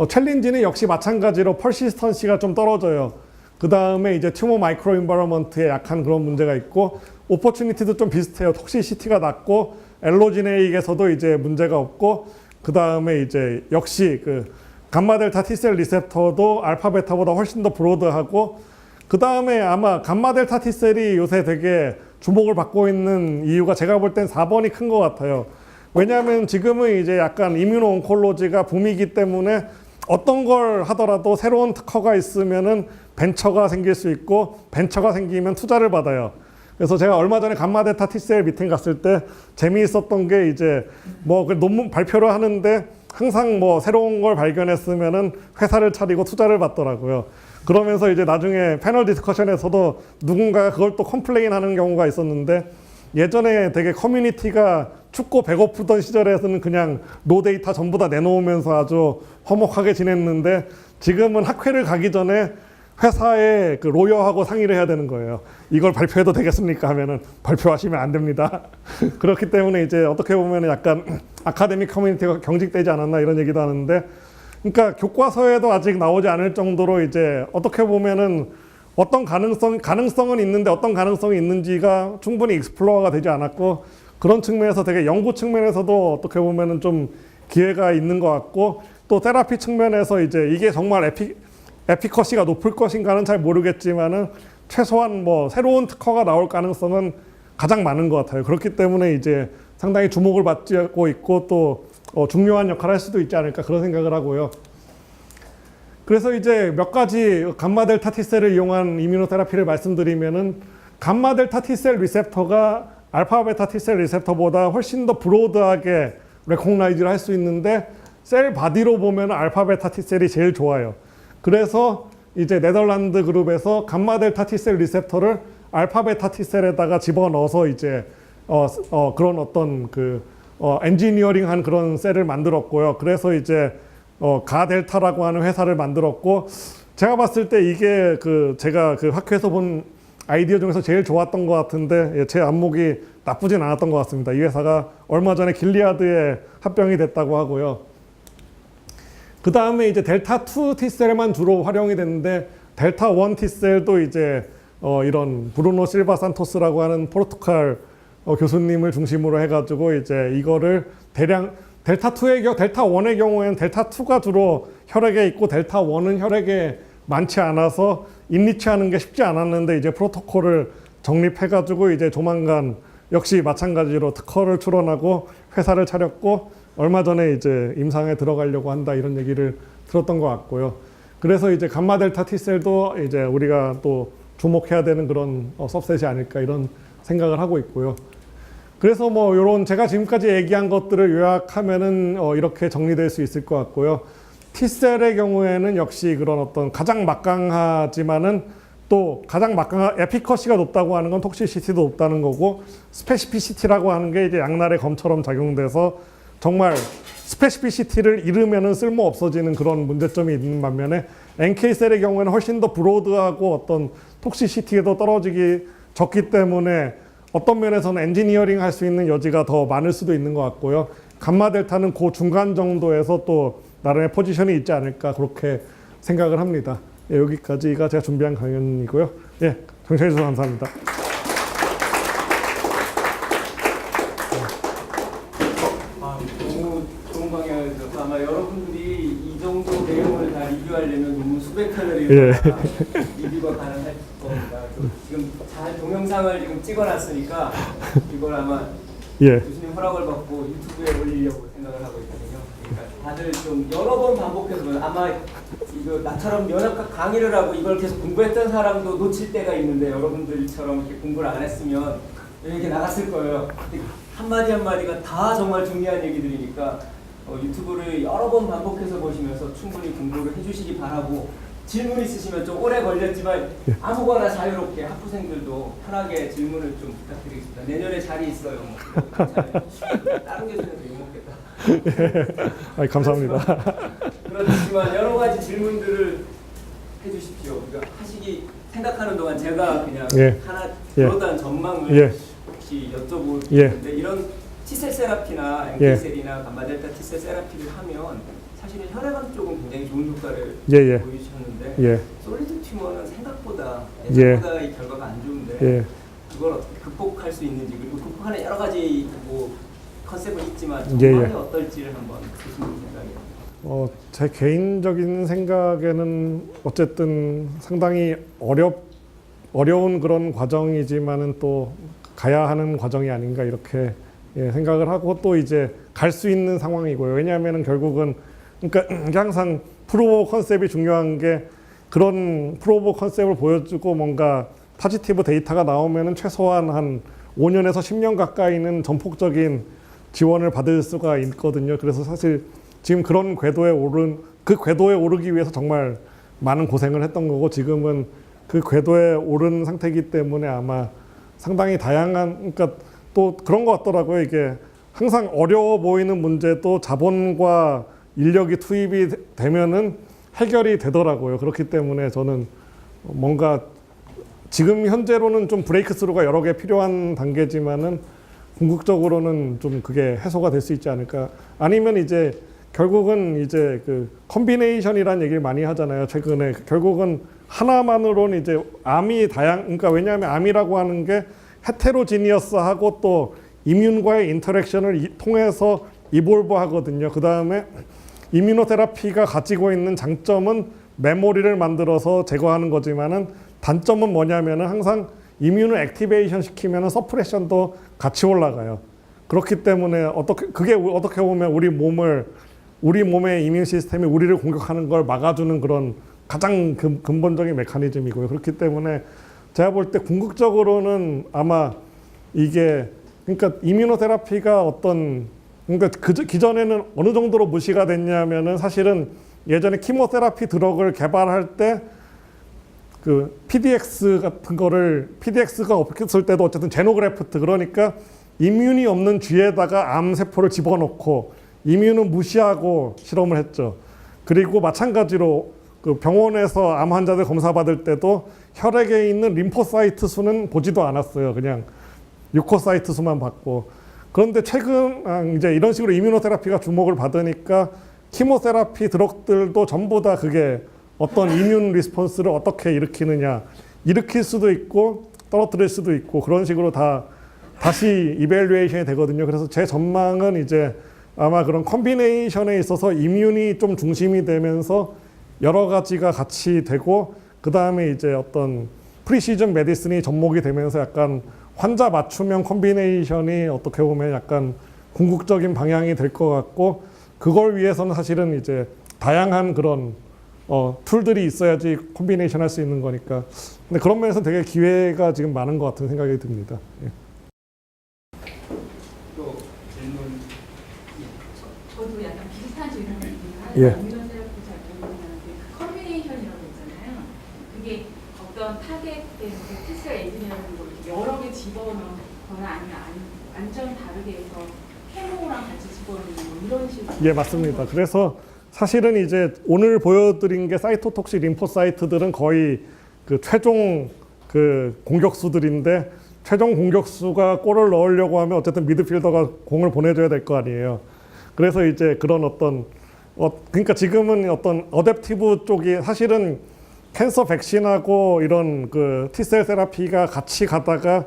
Speaker 2: 챌린지는 역시 마찬가지로 퍼시스턴시가 좀 떨어져요. 그 다음에 이제 튜머 마이크로 인바이러먼트에 약한 그런 문제가 있고 오퍼추니티도 좀 비슷해요. 톡시시티가 낮고 엘로지네이에서도 이제 문제가 없고 그 다음에 이제 역시 그 감마 델타 T셀 리셉터도 알파 베타보다 훨씬 더 브로드하고 그 다음에 아마 감마 델타 T셀이 요새 되게 주목을 받고 있는 이유가 제가 볼 땐 4번이 큰 것 같아요. 왜냐하면 지금은 이제 약간 이뮤노 온콜로지가 붐이기 때문에 어떤 걸 하더라도 새로운 특허가 있으면은 벤처가 생길 수 있고 벤처가 생기면 투자를 받아요. 그래서 제가 얼마 전에 감마데타 T셀 미팅 갔을 때 재미있었던 게 이제 뭐 그 논문 발표를 하는데 항상 뭐 새로운 걸 발견했으면은 회사를 차리고 투자를 받더라고요. 그러면서 이제 나중에 패널 디스커션에서도 누군가가 그걸 또 컴플레인 하는 경우가 있었는데 예전에 되게 커뮤니티가 춥고 배고프던 시절에서는 그냥 노 데이터 전부 다 내놓으면서 아주 화목하게 지냈는데 지금은 학회를 가기 전에 회사에 그 로여하고 상의를 해야 되는 거예요. 이걸 발표해도 되겠습니까? 하면은 발표하시면 안 됩니다. 그렇기 때문에 이제 어떻게 보면 약간 아카데믹 커뮤니티가 경직되지 않았나 이런 얘기도 하는데, 그러니까 교과서에도 아직 나오지 않을 정도로 이제 어떻게 보면은 어떤 가능성은 있는데 어떤 가능성이 있는지가 충분히 익스플로어가 되지 않았고, 그런 측면에서 되게 연구 측면에서도 어떻게 보면은 좀 기회가 있는 것 같고, 또 테라피 측면에서 이제 이게 정말 에피커시가 높을 것인가는 잘 모르겠지만은 최소한 뭐 새로운 특허가 나올 가능성은 가장 많은 것 같아요. 그렇기 때문에 이제 상당히 주목을 받고 있고 또 중요한 역할을 할 수도 있지 않을까 그런 생각을 하고요. 그래서 이제 몇 가지 감마델타 T셀을 이용한 이뮤노테라피를 말씀드리면은, 감마델타 T셀 리셉터가 알파베타 T셀 리셉터보다 훨씬 더 브로드하게 레코그나이즈를 할 수 있는데, 셀 바디로 보면 알파베타 T셀이 제일 좋아요. 그래서 이제 네덜란드 그룹에서 감마델타 T셀 리셉터를 알파베타 T셀에다가 집어넣어서 이제 그런 어떤 엔지니어링한 그런 셀을 만들었고요. 그래서 이제 가델타라고 하는 회사를 만들었고, 제가 봤을 때 이게 제가 학회에서 본 아이디어 중에서 제일 좋았던 것 같은데, 제 안목이 나쁘진 않았던 것 같습니다. 이 회사가 얼마 전에 길리아드에 합병이 됐다고 하고요. 그 다음에 이제 델타2 T셀만 주로 활용이 됐는데, 델타1 T셀도 이제 이런 브루노 실바 산토스라고 하는 포르투갈 교수님을 중심으로 해가지고 이제 이거를 대량 델타1의 경우에는 델타2가 주로 혈액에 있고 델타1은 혈액에 많지 않아서 인리치하는 게 쉽지 않았는데, 이제 프로토콜을 정립해가지고 이제 조만간 역시 마찬가지로 특허를 출원하고 회사를 차렸고, 얼마 전에 이제 임상에 들어가려고 한다 이런 얘기를 들었던 것 같고요. 그래서 이제 감마델타 T셀도 이제 우리가 또 주목해야 되는 그런 सब셋이 아닐까 이런 생각을 하고 있고요. 그래서 뭐 이런 제가 지금까지 얘기한 것들을 요약하면은 이렇게 정리될 수 있을 것 같고요. T셀의 경우에는 역시 그런 어떤 가장 막강하지만은 또 가장 에피커시가 높다고 하는 건 톡시시티도 높다는 거고, 스페시피시티라고 하는 게 이제 양날의 검처럼 작용돼서 정말 스페시피시티를 잃으면은 쓸모 없어지는 그런 문제점이 있는 반면에, NK셀의 경우에는 훨씬 더 브로드하고 어떤 톡시시티에도 떨어지기 적기 때문에 어떤 면에서는 엔지니어링 할 수 있는 여지가 더 많을 수도 있는 것 같고요. 감마델타는 그 중간 정도에서 또 나름의 포지션이 있지 않을까 그렇게 생각을 합니다. 예, 여기까지가 제가 준비한 강연이고요. 예, 정리해 주셔서 감사합니다.
Speaker 1: 너무 좋은 강연이어서 아마 여러분들이 이 정도 내용을 다 리뷰하려면 논문 수백 편을 리뷰가 가능할 겁니다. 지금 잘 동영상을 지금 찍어놨으니까 이걸 아마 교수님 허락을 받고 유튜브에 올리려고 생각을 하고 있거든요. 그러니까 다들 좀 여러 번 반복해서, 아마 이거 나처럼 연합학 강의를 하고 이걸 계속 공부했던 사람도 놓칠 때가 있는데, 여러분들처럼 이렇게 공부를 안 했으면 이렇게 나갔을 거예요. 한마디 한마디가 다 정말 중요한 얘기들이니까 유튜브를 여러 번 반복해서 보시면서 충분히 공부를 해주시기 바라고, 질문 있으시면 좀 오래 걸렸지만 아무거나 자유롭게 학부생들도 편하게 질문을 좀 부탁드리겠습니다. 내년에 자리 있어요. 다른 교수님도 욕먹겠다.
Speaker 2: 감사합니다.
Speaker 1: 그렇지만 여러 가지 질문들을 해주십시오. 그러니까 하시기 생각하는 동안 제가 그냥 하나 그러다는 전망을 혹시 여쭤보는데, 이런 T셀 세라피나 NK셀이나 감마델타 T셀 세라피를 하면 사실은 혈액암 쪽은 굉장히 좋은 효과를 보여주셨는데, 솔리드 튜머는 생각보다 예상보다 결과가 안 좋은데 그걸 어떻게 극복할 수 있는지, 그리고 극복하는 여러 가지 뭐 컨셉은 있지만 전망이 어떨지를 한번 교수님 생각해요.
Speaker 2: 제 개인적인 생각에는 어쨌든 상당히 어려운 그런 과정이지만은 또 가야 하는 과정이 아닌가 이렇게 생각을 하고, 또 이제 갈 수 있는 상황이고요. 왜냐하면은 결국은 그러니까 항상 프로 컨셉이 중요한 게, 그런 프로브 컨셉을 보여주고 뭔가 포지티브 데이터가 나오면은 최소한 한 5년에서 10년 가까이는 전폭적인 지원을 받을 수가 있거든요. 그래서 사실 지금 그런 궤도에 그 궤도에 오르기 위해서 정말 많은 고생을 했던 거고, 지금은 그 궤도에 오른 상태이기 때문에 아마 상당히 다양한, 그러니까 또 그런 것 같더라고요. 이게 항상 어려워 보이는 문제도 자본과 인력이 투입이 되면은 해결이 되더라고요. 그렇기 때문에 저는 뭔가 지금 현재로는 좀 브레이크스루가 여러 개 필요한 단계지만은 궁극적으로는 좀 그게 해소가 될 수 있지 않을까. 아니면 이제 결국은 이제 그 컴비네이션이라는 얘기를 많이 하잖아요. 최근에 결국은 하나만으로는 이제 암이 그러니까 왜냐하면 암이라고 하는 게 헤테로지니어스하고 또 이뮨과의 인터랙션을 통해서 이볼브 하거든요. 그 다음에 이뮤노테라피가 가지고 있는 장점은 메모리를 만들어서 제거하는 거지만은 단점은 뭐냐면은 항상 이뮤노 액티베이션 시키면은 서프레션도 같이 올라가요. 그렇기 때문에 그게 어떻게 보면 우리 몸의 이뮨 시스템이 우리를 공격하는 걸 막아주는 그런 가장 근본적인 메커니즘이고요. 그렇기 때문에 제가 볼 때 궁극적으로는 아마 이게 그러니까 이뮤노테라피가 그러니까 기존에는 어느 정도로 무시가 됐냐면은 사실은 예전에 키모테라피 드럭을 개발할 때 그 PDX 같은 거를 PDX가 없었을 때도 어쨌든 제노그래프트, 그러니까 이뮨이 없는 쥐에다가 암 세포를 집어넣고 이뮨은 무시하고 실험을 했죠. 그리고 마찬가지로 그 병원에서 암 환자들 검사 받을 때도 혈액에 있는 림포사이트 수는 보지도 않았어요. 그냥 유코사이트 수만 받고. 그런데 최근 이제 이런 식으로 이뮤노테라피가 주목을 받으니까 키모테라피 드럭들도 전부 다 그게 어떤 이뮨 리스폰스를 어떻게 일으킬 수도 있고 떨어뜨릴 수도 있고 그런 식으로 다시 이밸류에이션이 되거든요. 그래서 제 전망은 이제 아마 그런 컴비네이션에 있어서 이뮨이 좀 중심이 되면서 여러 가지가 같이 되고, 그 다음에 이제 어떤 프리시즌 메디슨이 접목이 되면서 약간 환자 맞춤형 컴비네이션이 어떻게 보면 약간 궁극적인 방향이 될 것 같고, 그걸 위해서는 사실은 이제 다양한 그런 툴들이 있어야지 콤비네이션 할 수 있는 거니까. 근데 그런 면에서 되게 기회가 지금 많은 것 같은 생각이 듭니다. 예.
Speaker 1: 또 질문.
Speaker 3: 저도 약간 비슷한 질문을 드리면
Speaker 2: 예.
Speaker 3: 이뮤노테라피 잘 모르는데 그 커뮤니케이션이라고 있잖아요. 그게 어떤 타겟된 T셀 엔지니어링 걸 여러 개 집어넣거나 아니면 완전 다르게 해서 케모랑 같이 집어넣는 뭐 이런 식으로.
Speaker 2: 예, 맞습니다. 그래서 사실은 이제 오늘 보여드린 게 사이토톡식 림포사이트들은 거의 그 최종 그 공격수들인데, 최종 공격수가 골을 넣으려고 하면 어쨌든 미드필더가 공을 보내줘야 될 거 아니에요. 그래서 이제 그런 그러니까 지금은 어떤 어댑티브 쪽이 사실은 캔서 백신하고 이런 그 T셀 테라피가 같이 가다가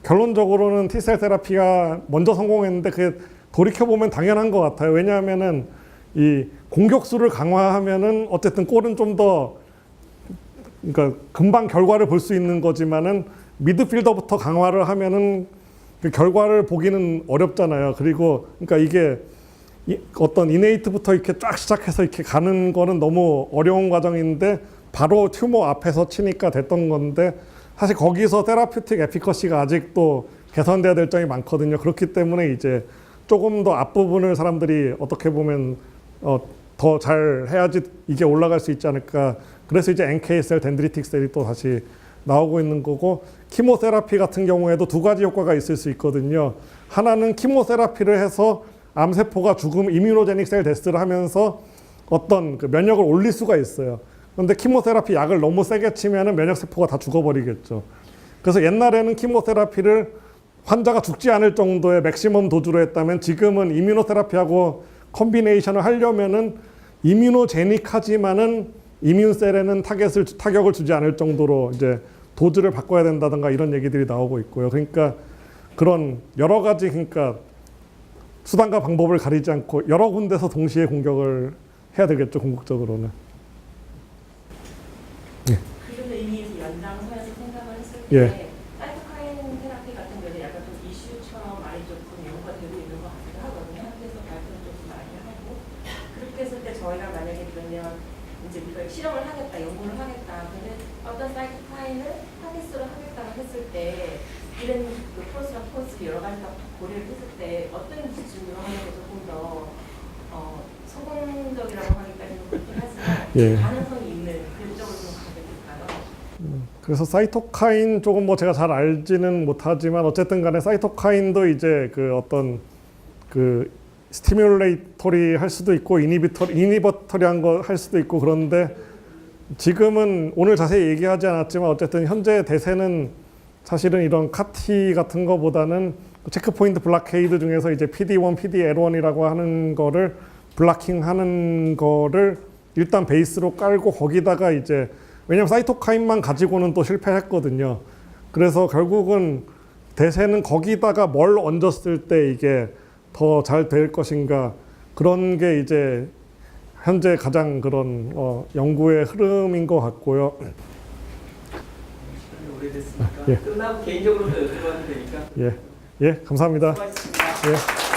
Speaker 2: 결론적으로는 T셀 테라피가 먼저 성공했는데 그게 돌이켜보면 당연한 것 같아요. 왜냐하면은 이 공격수를 강화하면은 어쨌든 골은 좀 더 그러니까 금방 결과를 볼 수 있는 거지만은 미드필더부터 강화를 하면은 그 결과를 보기는 어렵잖아요. 그리고 그러니까 이게 어떤 이네이트부터 이렇게 쫙 시작해서 이렇게 가는 거는 너무 어려운 과정인데 바로 튜머 앞에서 치니까 됐던 건데, 사실 거기서 테라퓨틱 에피커시가 아직도 개선돼야 될 점이 많거든요. 그렇기 때문에 이제 조금 더 앞부분을 사람들이 어떻게 보면 더 잘 해야지 이게 올라갈 수 있지 않을까. 그래서 이제 NK셀, 덴드리틱 셀이 또 다시 나오고 있는 거고, 키모테라피 같은 경우에도 두 가지 효과가 있을 수 있거든요. 하나는 키모테라피를 해서 암세포가 이뮤노제닉 셀 데스를 하면서 어떤 그 면역을 올릴 수가 있어요. 그런데 키모테라피 약을 너무 세게 치면은 면역세포가 다 죽어버리겠죠. 그래서 옛날에는 키모테라피를 환자가 죽지 않을 정도의 맥시멈 도주로 했다면, 지금은 이뮤노테라피하고 컴비네이션을 하려면은 이뮤노제닉하지만은 이뮨셀에는 타격을 주지 않을 정도로 이제 도주를 바꿔야 된다든가 이런 얘기들이 나오고 있고요. 그러니까 그런 여러 가지, 그러니까 수단과 방법을 가리지 않고 여러 군데서 동시에 공격을 해야 되겠죠, 궁극적으로는.
Speaker 3: 그런 의미에서 연장선에서 생각을 했을 때
Speaker 2: 예.
Speaker 3: 사이토카인 테라피 같은 경우는 약간 좀 이슈처럼 많이 조금 연구가 되고 있는 것 같기도 하거든요. 학교에서 발표를 조금 많이 하고, 그렇게 했을 때 저희가 만약에 그러면 이제 우리가 실험을 하겠다, 연구를 하겠다
Speaker 4: 했을 때 이런 그 프로스랑 콘스 여러 가지 다 고려를 했을 때 어떤 기준으로 하는 게 조금 더 성공적이라고 하기까지는 그렇긴 하지만
Speaker 2: 예.
Speaker 4: 가능성이 있는 그쪽으로 좀 가게 될까요?
Speaker 2: 그래서 사이토카인 조금 뭐 제가 잘 알지는 못하지만 어쨌든 간에 사이토카인도 이제 그 어떤 그 스티뮬레이터리 할 수도 있고 이니버터리한 거 할 수도 있고 그런데 지금은 오늘 자세히 얘기하지 않았지만 어쨌든 현재 대세는 사실은 이런 카티 같은 거보다는 체크포인트 블락케이드 중에서 이제 PD1, PDL1이라고 하는 거를 블락킹하는 거를 일단 베이스로 깔고 거기다가 이제 왜냐면 사이토카인만 가지고는 또 실패했거든요. 그래서 결국은 대세는 거기다가 뭘 얹었을 때 이게 더 잘 될 것인가 그런 게 이제 현재 가장 그런 연구의 흐름인 것 같고요.
Speaker 1: 오래됐으니까
Speaker 2: 예.
Speaker 1: 끝나고 개인적으로도 여쭤봐도 되니까
Speaker 2: 예, 감사합니다.
Speaker 1: 수고하셨습니다.
Speaker 2: 예.